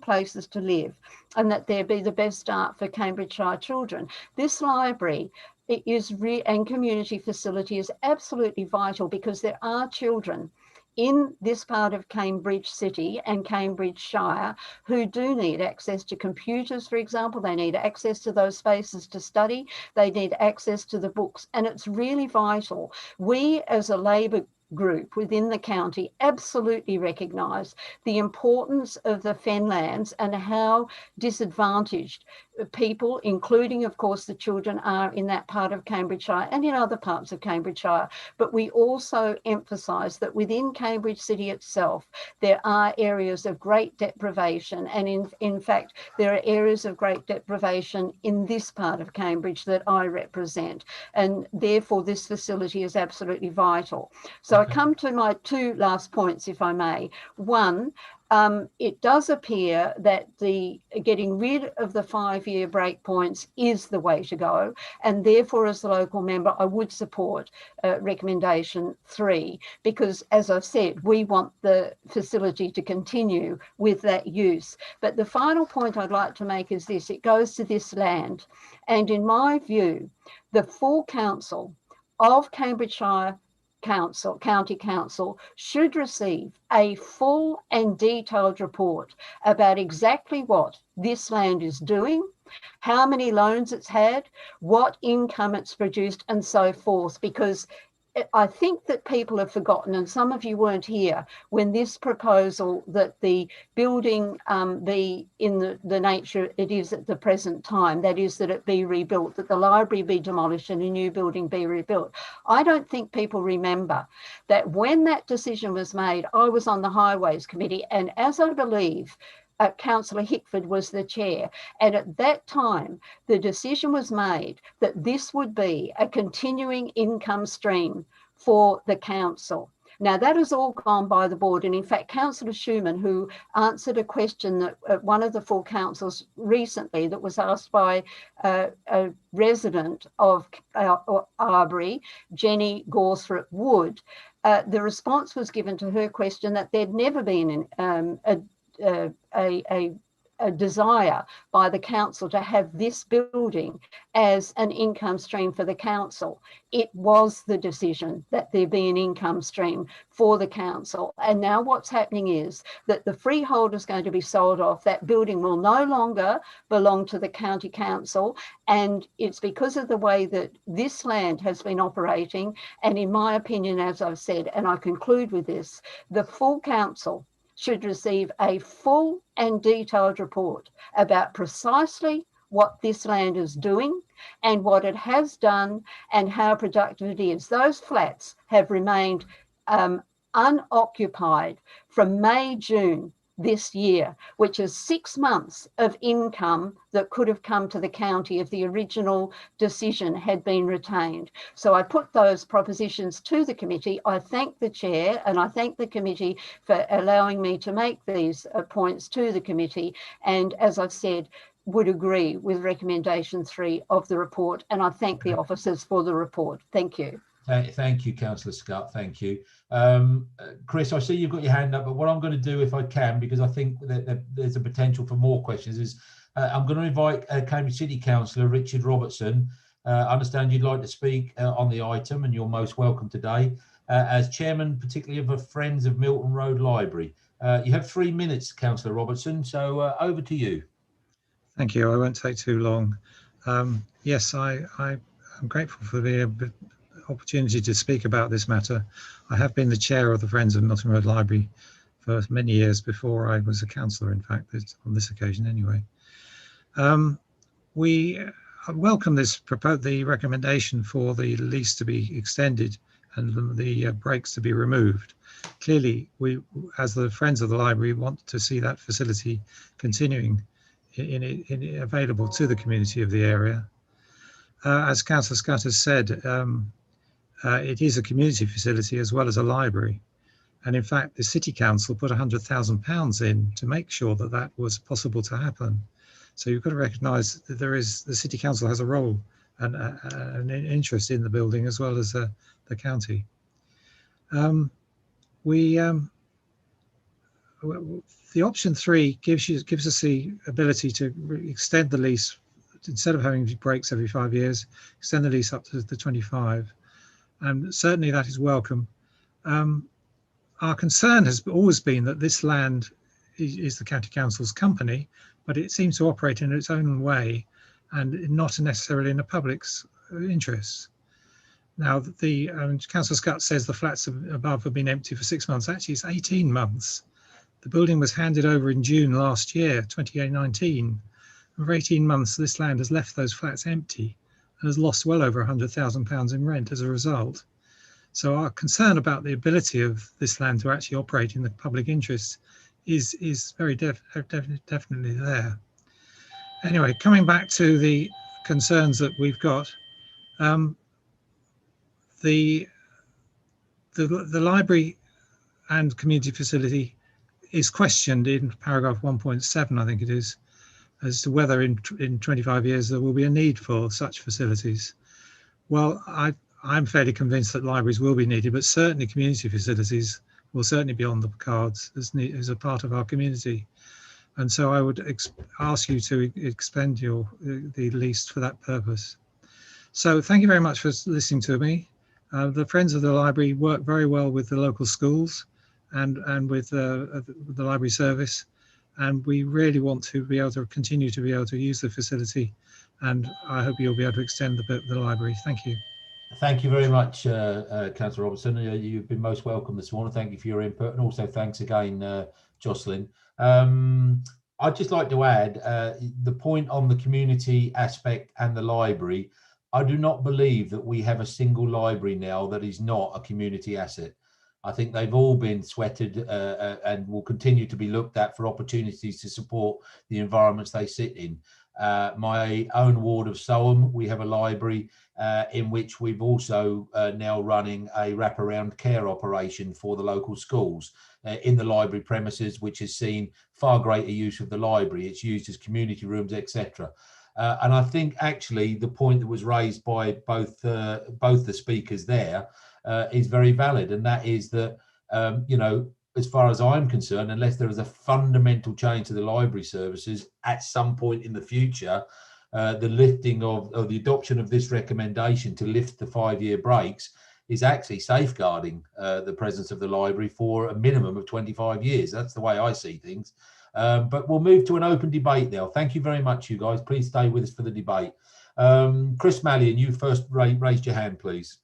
places to live, and that there be the best start for Cambridgeshire children. This library and community facility is absolutely vital, because there are children in this part of Cambridge City and Cambridgeshire who do need access to computers, for example. They need access to those spaces to study. They need access to the books, and it's really vital. We as a Labor group within the county absolutely recognise the importance of the Fenlands and how disadvantaged people, including of course the children, are in that part of Cambridgeshire and in other parts of Cambridgeshire. But we also emphasise that within Cambridge City itself there are areas of great deprivation, and in fact there are areas of great deprivation in this part of Cambridge that I represent, and therefore this facility is absolutely vital. So I come to my two last points, if I may. One, it does appear that the getting rid of the 5-year breakpoints is the way to go, and therefore as the local member I would support recommendation 3, because as I've said, we want the facility to continue with that use. But the final point I'd like to make is this: it goes to this land, and in my view the full council of Cambridgeshire County Council should receive a full and detailed report about exactly what this land is doing, how many loans it's had, what income it's produced, and so forth, because I think that people have forgotten, and some of you weren't here when this proposal that the building be in the nature it is at the present time, that is that it be rebuilt, that the library be demolished and a new building be rebuilt. I don't think people remember that when that decision was made, I was on the Highways Committee, and as I believe Councillor Hickford was the chair, and at that time the decision was made that this would be a continuing income stream for the council. Now that has all gone by the board, and in fact Councillor Schumann, who answered a question that one of the full councils recently that was asked by a resident of Arbury, Jenny Gawthorpe Wood, the response was given to her question that there'd never been a desire by the council to have this building as an income stream for the council. It was the decision that there be an income stream for the council. And now what's happening is that the freehold is going to be sold off. That building will no longer belong to the county council. And it's because of the way that this land has been operating. And in my opinion, as I've said, and I conclude with this, the full council should receive a full and detailed report about precisely what this land is doing and what it has done and how productive it is. Those flats have remained unoccupied from May, June this year, which is 6 months of income that could have come to the county if the original decision had been retained. So I put those propositions to the committee. I thank the chair and I thank the committee for allowing me to make these points to the committee. And as I've said, would agree with recommendation 3 of the report. And I thank the officers for the report. Thank you. Thank you, Councillor Scott. Thank you. Chris, I see you've got your hand up, but what I'm going to do, if I can, because I think that there's a potential for more questions, is I'm going to invite Cambridge City Councillor Richard Robertson. I understand you'd like to speak on the item, and you're most welcome today, as chairman, particularly of the Friends of Milton Road Library. You have 3 minutes, Councillor Robertson, so over to you. Thank you. I won't take too long. Yes, I'm grateful for the opportunity to speak about this matter. I have been the chair of the Friends of Milton Road Library for many years before I was a councillor, in fact, on this occasion anyway. We welcome the recommendation for the lease to be extended and the breaks to be removed. Clearly, we, as the Friends of the Library, want to see that facility continuing available to the community of the area. As Councillor Scott has said, it is a community facility as well as a library. And in fact, the City Council put £100,000 in to make sure that that was possible to happen. So you've got to recognise that the City Council has a role and an interest in the building as well as the county. The option 3 gives us the ability to extend the lease, instead of having breaks every 5 years, extend the lease up to the 25. And certainly that is welcome. Our concern has always been that this land is the County Council's company, but it seems to operate in its own way and not necessarily in the public's interests. Now, Councillor Scott says the flats above have been empty for 6 months. Actually, it's 18 months. The building was handed over in June last year, 2019. For 18 months, this land has left those flats empty and has lost well over £100,000 in rent as a result. So our concern about the ability of this land to actually operate in the public interest is very definitely there. Anyway, coming back to the concerns that we've got, the library and community facility is questioned in paragraph 1.7, I think it is, as to whether in 25 years there will be a need for such facilities. Well, I'm fairly convinced that libraries will be needed, but certainly community facilities will certainly be on the cards as a part of our community. And so I would ask you to expend the lease for that purpose. So thank you very much for listening to me. The Friends of the Library work very well with the local schools and with the library service. And we really want to be able to continue to be able to use the facility. And I hope you'll be able to extend the library. Thank you. Thank you very much, Councillor Robertson. You've been most welcome this morning. Thank you for your input, and also thanks again, Jocelyn. I'd just like to add the point on the community aspect and the library. I do not believe that we have a single library now that is not a community asset. I think they've all been sweated and will continue to be looked at for opportunities to support the environments they sit in. My own ward of Soham, we have a library in which we've also now running a wraparound care operation for the local schools in the library premises, which has seen far greater use of the library. It's used as community rooms, etc. And I think actually the point that was raised by both the speakers there is very valid, and that is that you know, as far as I'm concerned, unless there is a fundamental change to the library services at some point in the future, the lifting of the adoption of this recommendation to lift the 5-year breaks is actually safeguarding the presence of the library for a minimum of 25 years. That's the way I see things. But we'll move to an open debate now. Thank you very much, you guys. Please stay with us for the debate. Chris Mallion, you first raised your hand, please.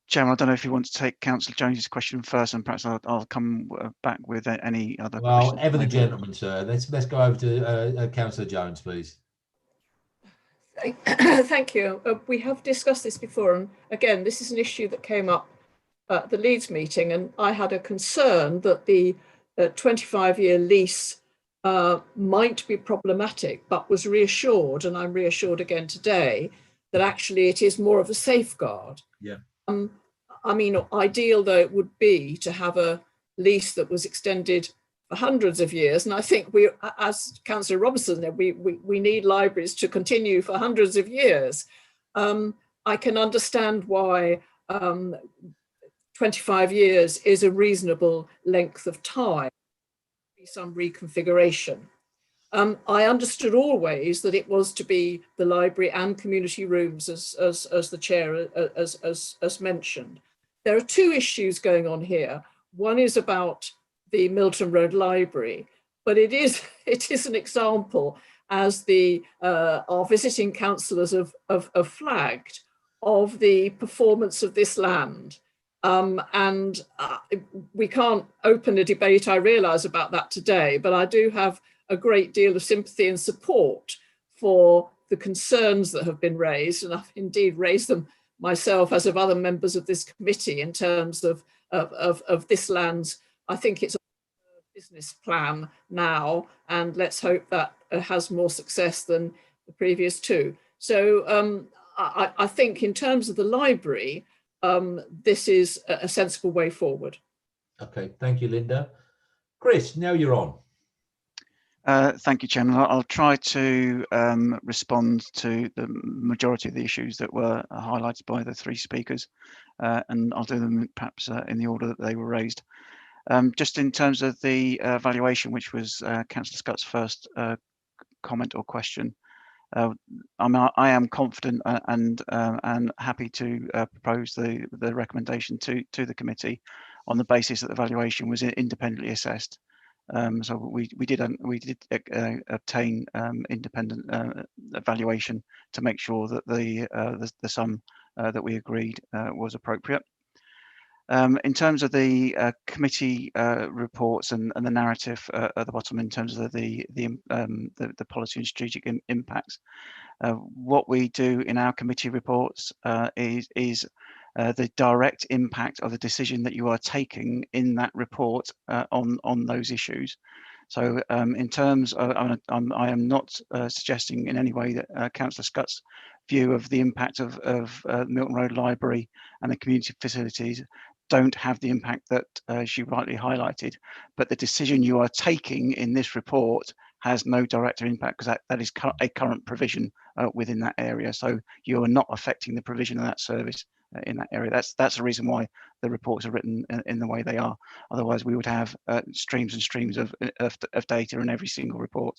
Chairman, I don't know if you want to take Councillor Jones's question first, and perhaps I'll come back with any other questions. Well, ever the gentleman, sir. Let's go over to Councillor Jones, please. Thank you. We have discussed this before, and again, this is an issue that came up at the Leeds meeting, and I had a concern that the 25-year lease might be problematic, but was reassured, and I'm reassured again today, that actually it is more of a safeguard. Yeah. I mean, ideal though it would be to have a lease that was extended for hundreds of years, and I think we, as Councillor Robertson said, we need libraries to continue for hundreds of years. I can understand why 25 years is a reasonable length of time, some reconfiguration. I understood always that it was to be the library and community rooms, as the chair as mentioned. There are two issues going on here. One is about the Milton Road Library, but it is an example, as our visiting councillors have flagged, of the performance of this land. We can't open a debate, I realise, about that today, but I do have a great deal of sympathy and support for the concerns that have been raised, and I've indeed raised them myself, as of other members of this committee, in terms of this land's, I think it's a business plan now, and let's hope that has more success than the previous two. So I think in terms of the library, this is a sensible way forward. Okay, thank you, Linda. Chris, now you're on. Thank you, Chairman. I'll try to respond to the majority of the issues that were highlighted by the three speakers, and I'll do them perhaps in the order that they were raised. Just in terms of the valuation, which was Councillor Scott's first comment or question, I am confident and happy to propose the recommendation to the committee on the basis that the valuation was independently assessed. So we did obtain independent evaluation to make sure that the sum that we agreed was appropriate. In terms of the committee reports and the narrative at the bottom, in terms of the policy and strategic impacts, what we do in our committee reports is the direct impact of the decision that you are taking in that report on those issues. So in terms of, I am not suggesting in any way that Councillor Scott's view of the impact of Milton Road Library and the community facilities don't have the impact that she rightly highlighted, but the decision you are taking in this report has no direct impact because that is a current provision within that area. So you are not affecting the provision of that service in that area. That's the reason why the reports are written in the way they are. Otherwise, we would have streams and streams of data in every single report.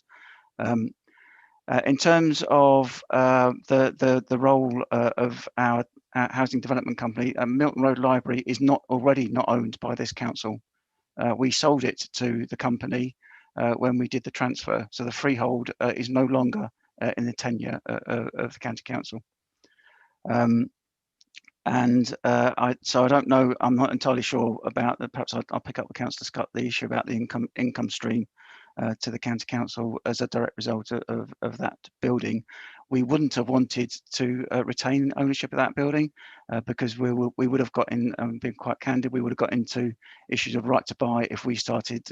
In terms of the role of our housing development company, Milton Road Library is already not owned by this council. We sold it to the company when we did the transfer, so the freehold is no longer in the tenure of the county council. So I don't know. I'm not entirely sure about that. Perhaps I'll pick up with Councillor Scott the issue about the income stream to the county council as a direct result of that building. We wouldn't have wanted to retain ownership of that building because we would have got in, being quite candid, we would have got into issues of right to buy if we started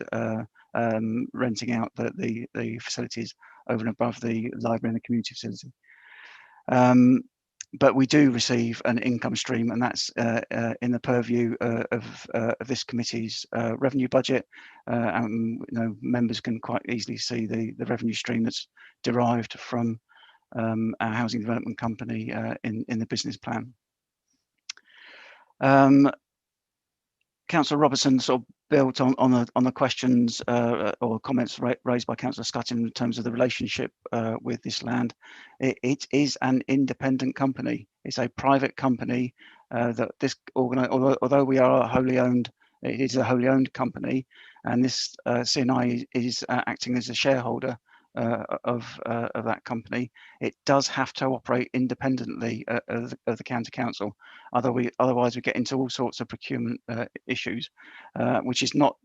renting out the facilities over and above the library and the community facility. But we do receive an income stream, and that's in the purview of this committee's revenue budget. Members can quite easily see the revenue stream that's derived from our housing development company in the business plan. Councillor Robertson sort of built on the questions or comments raised by Councillor Scott in terms of the relationship with this land. It is an independent company. It's a private company that this although we are wholly owned, it is a wholly owned company, and this CNI is acting as a shareholder of that company. It does have to operate independently of the county council. Otherwise, we get into all sorts of procurement issues, which is not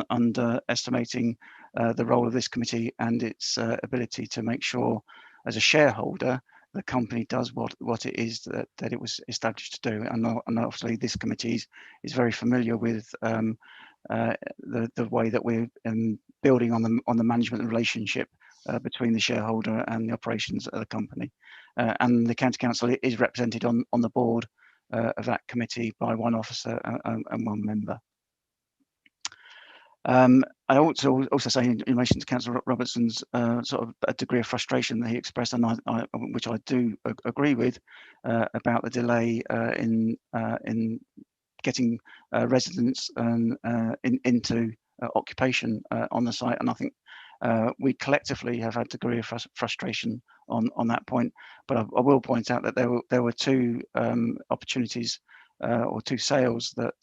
underestimating the role of this committee and its ability to make sure, as a shareholder, the company does what it is that it was established to do. And obviously, this committee is very familiar with the way that we're building on the management relationship between the shareholder and the operations of the company. And the county council is represented on the board of that committee by one officer and one member. I also say in relation to Councillor Robertson's sort of a degree of frustration that he expressed, and which I do agree with, about the delay in getting residents into occupation on the site. And I think we collectively have had a degree of frustration on that point. But I will point out that there were two opportunities or two sales that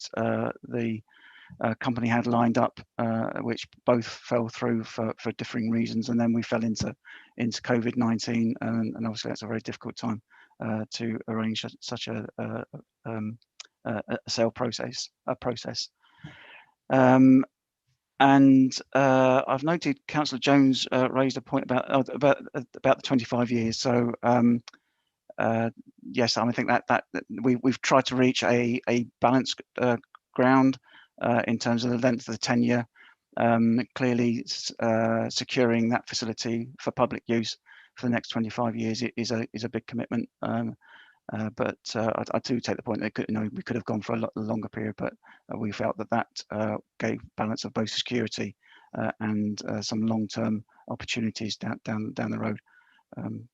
the company had lined up, which both fell through for differing reasons, and then we fell into COVID-19, and obviously that's a very difficult time to arrange such a sale process. And I've noted Councillor Jones raised a point about the 25 years. So yes, I think that we've tried to reach a balanced ground in terms of the length of the tenure. Clearly, securing that facility for public use for the next 25 years is a big commitment. But I do take the point that we could have gone for a longer period, but we felt that gave balance of both security and some long-term opportunities down the road.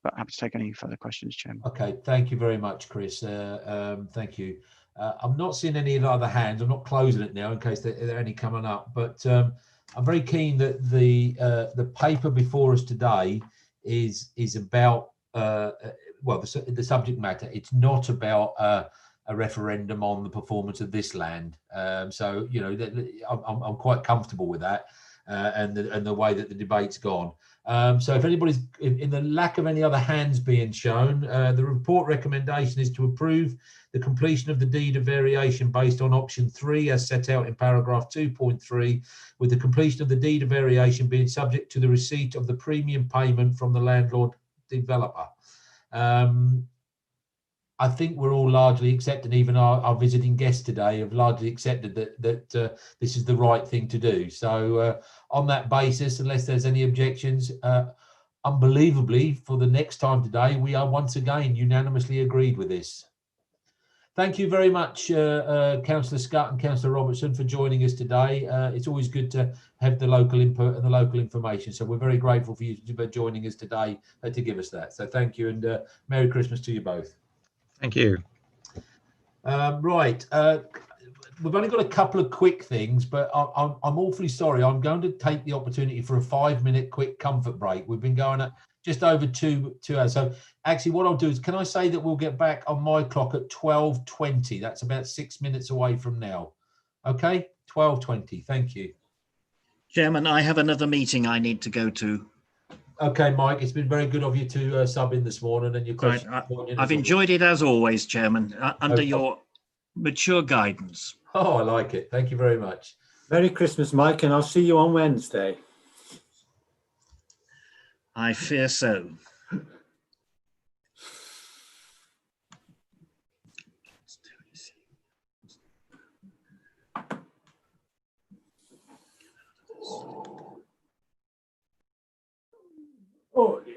But happy to take any further questions, Chairman. Okay, thank you very much, Chris. Thank you. I'm not seeing any other hands. I'm not closing it now in case there are any coming up, but I'm very keen that the paper before us today is about well, the subject matter. It's not about a referendum on the performance of this land. So I'm quite comfortable with that and the way that the debate's gone. So if anybody's in the lack of any other hands being shown, the report recommendation is to approve the completion of the deed of variation based on option 3 as set out in paragraph 2.3, with the completion of the deed of variation being subject to the receipt of the premium payment from the landlord developer. I think we're all largely accepting, even our visiting guests today have largely accepted that this is the right thing to do. So on that basis, unless there's any objections, unbelievably, for the next time today, we are once again unanimously agreed with this. Thank you very much, Councillor Scott and Councillor Robertson, for joining us today. It's always good to have the local input and the local information. So we're very grateful for you for joining us today to give us that. So thank you, and Merry Christmas to you both. Thank you. Right. We've only got a couple of quick things, but I'm awfully sorry. I'm going to take the opportunity for a 5-minute quick comfort break. We've been going at just over two hours. So actually what I'll do is, can I say that we'll get back on my clock at 12:20? That's about 6 minutes away from now. Okay, 12:20. Thank you. Chairman, I have another meeting I need to go to. Okay, Mike, it's been very good of you to sub in this morning, and your question. Right. I've enjoyed it as always, Chairman, under your mature guidance. Oh, I like it. Thank you very much. Merry Christmas, Mike, and I'll see you on Wednesday. I fear so. Oh dear.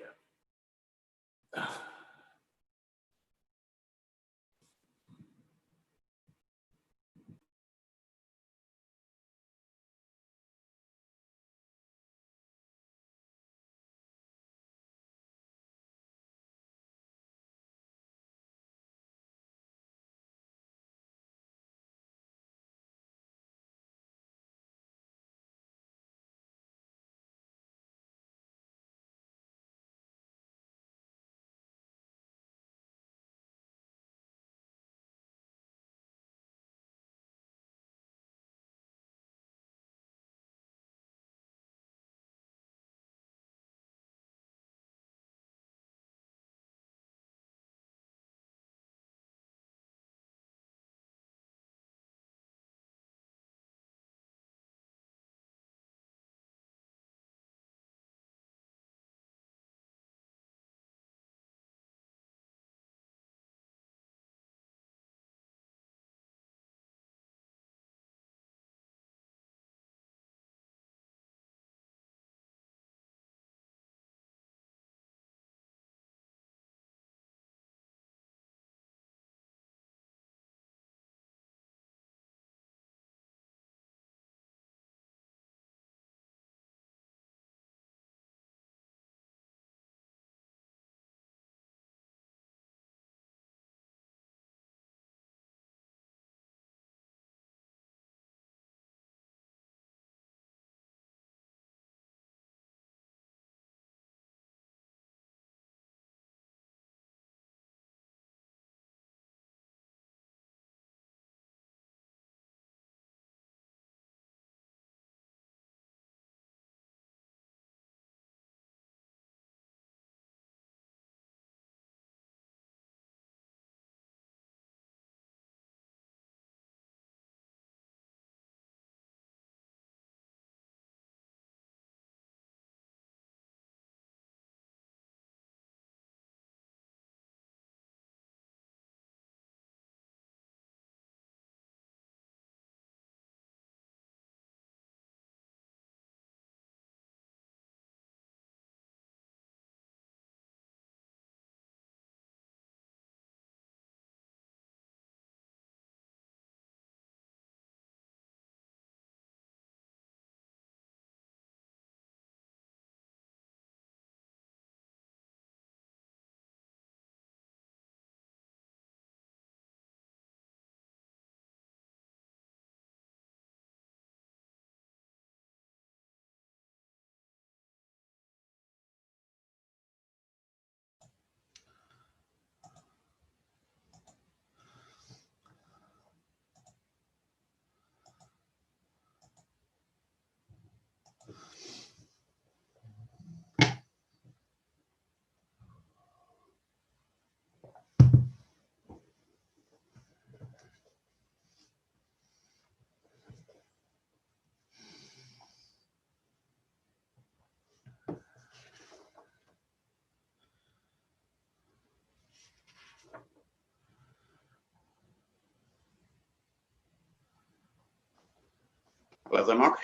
Hello there, Mark.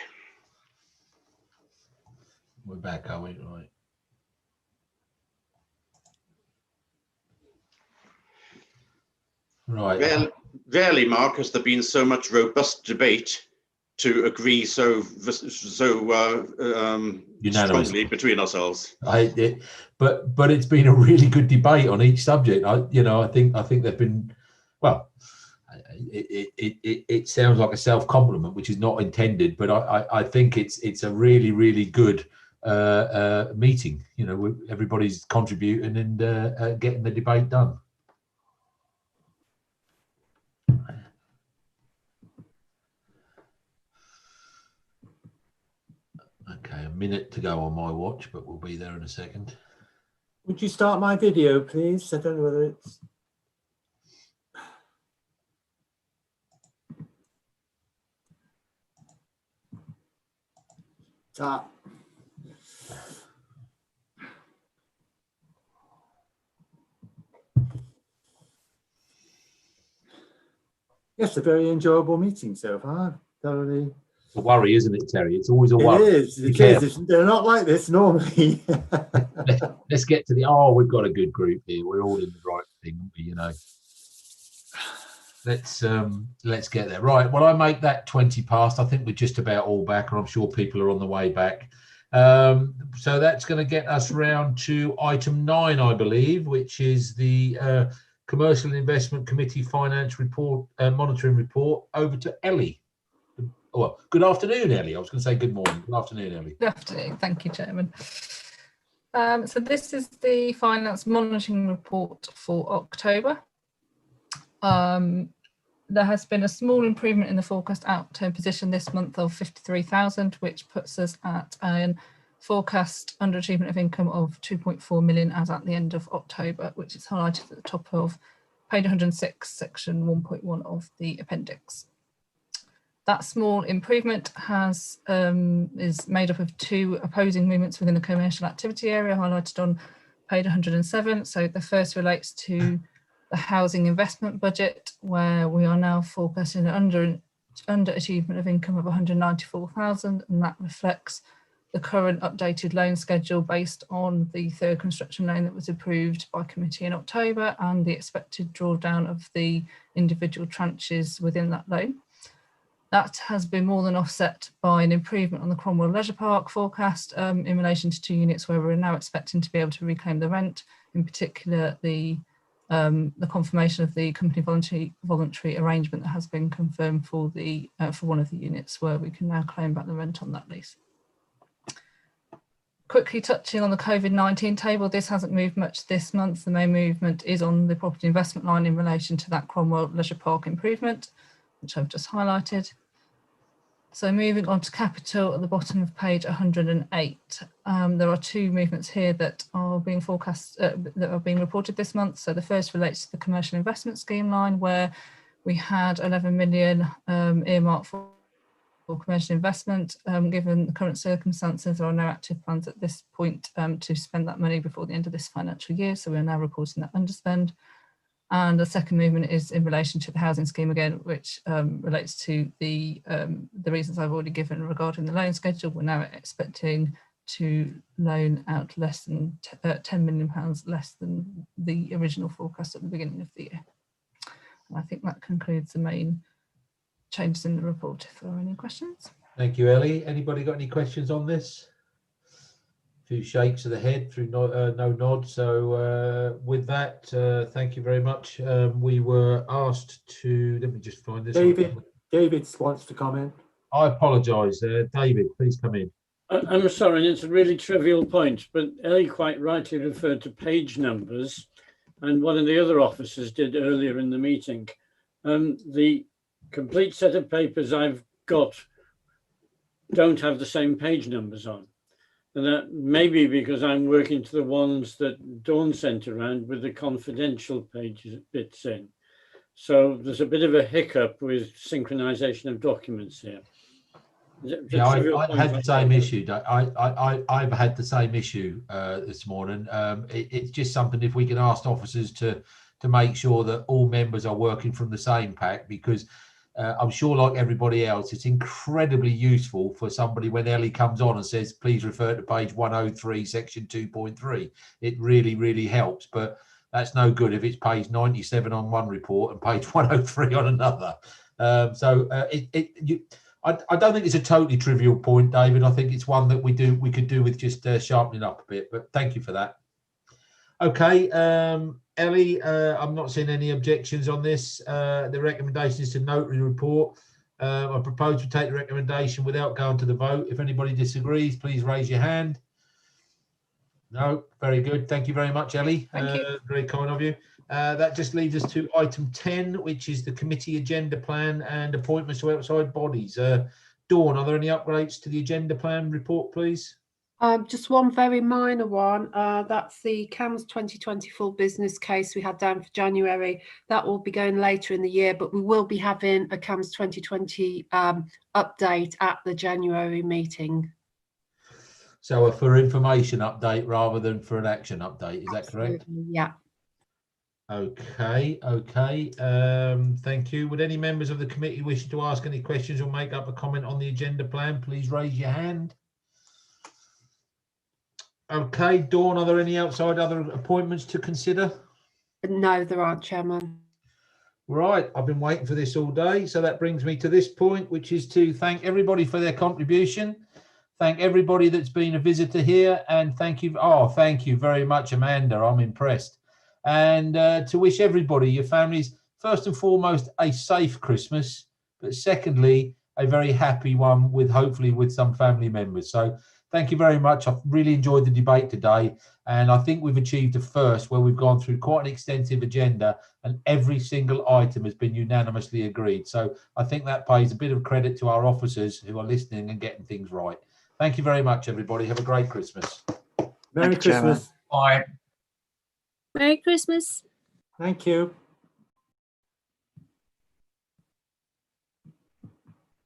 We're back, are we? Right. Right. Well, Rarely, Mark, has there been so much robust debate to agree so strongly between ourselves. But it's been a really good debate on each subject. I think they've been, well, it sounds like a self-compliment, which is not intended, but I think it's a really good meeting. You know, everybody's contributing and getting the debate done. Okay, a minute to go on my watch, but we'll be there in a second. Would you start my video, please? I don't know whether it's... Start. Yes, a very enjoyable meeting so far. Thoroughly. It's a worry, isn't it, Terry? It's always a worry. It is. It is. They're not like this normally. Let's get to the. Oh, we've got a good group here. We're all in the right thing, you know. Let's get there. Right. Well, I make that 20 past. I think we're just about all back, and I'm sure people are on the way back. So that's going to get us round to item 9, I believe, which is the Commercial Investment Committee Finance Report, Monitoring Report. Over to Ellie. Well, good afternoon, Ellie. I was going to say good morning. Good afternoon, Ellie. Good afternoon. Thank you, Chairman. So this is the Finance Monitoring Report for October. There has been a small improvement in the forecast outturn position this month of 53,000, which puts us at a forecast underachievement of income of 2.4 million as at the end of October, which is highlighted at the top of page 106, section 1.1 of the appendix. That small improvement is made up of 2 opposing movements within the commercial activity area highlighted on page 107. So the first relates to the housing investment budget, where we are now forecasting an underachievement of income of 194,000, and that reflects the current updated loan schedule based on the 3rd construction loan that was approved by committee in October and the expected drawdown of the individual tranches within that loan. That has been more than offset by an improvement on the Cromwell Leisure Park forecast in relation to 2 units where we're now expecting to be able to reclaim the rent, in particular the confirmation of the company voluntary arrangement that has been confirmed for one of the units where we can now claim back the rent on that lease. Quickly touching on the COVID-19 table, this hasn't moved much this month. The main movement is on the property investment line in relation to that Cromwell Leisure Park improvement, which I've just highlighted. So moving on to capital at the bottom of page 108, there are 2 movements here that are being forecast, that are being reported this month. So the first relates to the commercial investment scheme line, where we had 11 million earmarked for commercial investment. Given the current circumstances, there are no active plans at this point to spend that money before the end of this financial year. So we're now reporting that underspend. And the second movement is in relation to the housing scheme again, which relates to the reasons I've already given regarding the loan schedule. We're now expecting to loan out less than £10 million less than the original forecast at the beginning of the year. And I think that concludes the main changes in the report. If there are any questions. Thank you, Ellie. Anybody got any questions on this? A few shakes of the head through no nod. So with that, thank you very much. We were asked to, let me just find this. David wants to comment. I apologise. David, please come in. I'm sorry, it's a really trivial point, but Ellie quite rightly referred to page numbers, and one of the other officers did earlier in the meeting. The complete set of papers I've got don't have the same page numbers on. And that may be because I'm working to the ones that Dawn sent around with the confidential pages bits in. So there's a bit of a hiccup with synchronization of documents here. Yeah, I had the same issue. I've had the same issue this morning. It's just something, if we can ask officers to make sure that all members are working from the same pack, because I'm sure, like everybody else, it's incredibly useful for somebody when Ellie comes on and says, please refer to page 103, section 2.3. It really, really helps. But that's no good if it's page 97 on one report and page 103 on another. I don't think it's a totally trivial point, David. I think it's one that we could do with just sharpening up a bit, but thank you for that. Okay, Ellie, I'm not seeing any objections on this. The recommendation is to note the report. I propose to take the recommendation without going to the vote. If anybody disagrees, please raise your hand. No, very good. Thank you very much, Ellie. Thank you. Very kind of you. That just leads us to item 10, which is the committee agenda plan and appointments to outside bodies. Dawn, are there any upgrades to the agenda plan report, please? Just one very minor one. That's the CAMS 2020 full business case we had down for January. That will be going later in the year, but we will be having a CAMS 2020 update at the January meeting. So for information update rather than for an action update, is that correct? Yeah. Okay. Thank you. Would any members of the committee wishing to ask any questions or make up a comment on the agenda plan, please raise your hand. Okay, Dawn, are there any outside other appointments to consider? No, there aren't, Chairman. Right, I've been waiting for this all day. So that brings me to this point, which is to thank everybody for their contribution. Thank everybody that's been a visitor here, and thank you. Oh, thank you very much, Amanda. I'm impressed. And to wish everybody, your families, first and foremost, a safe Christmas, but secondly, a very happy one with hopefully with some family members. So thank you very much. I've really enjoyed the debate today, and I think we've achieved a first where we've gone through quite an extensive agenda and every single item has been unanimously agreed. So I think that pays a bit of credit to our officers who are listening and getting things right. Thank you very much, everybody. Have a great Christmas. Merry Christmas. Bye. Merry Christmas. Thank you.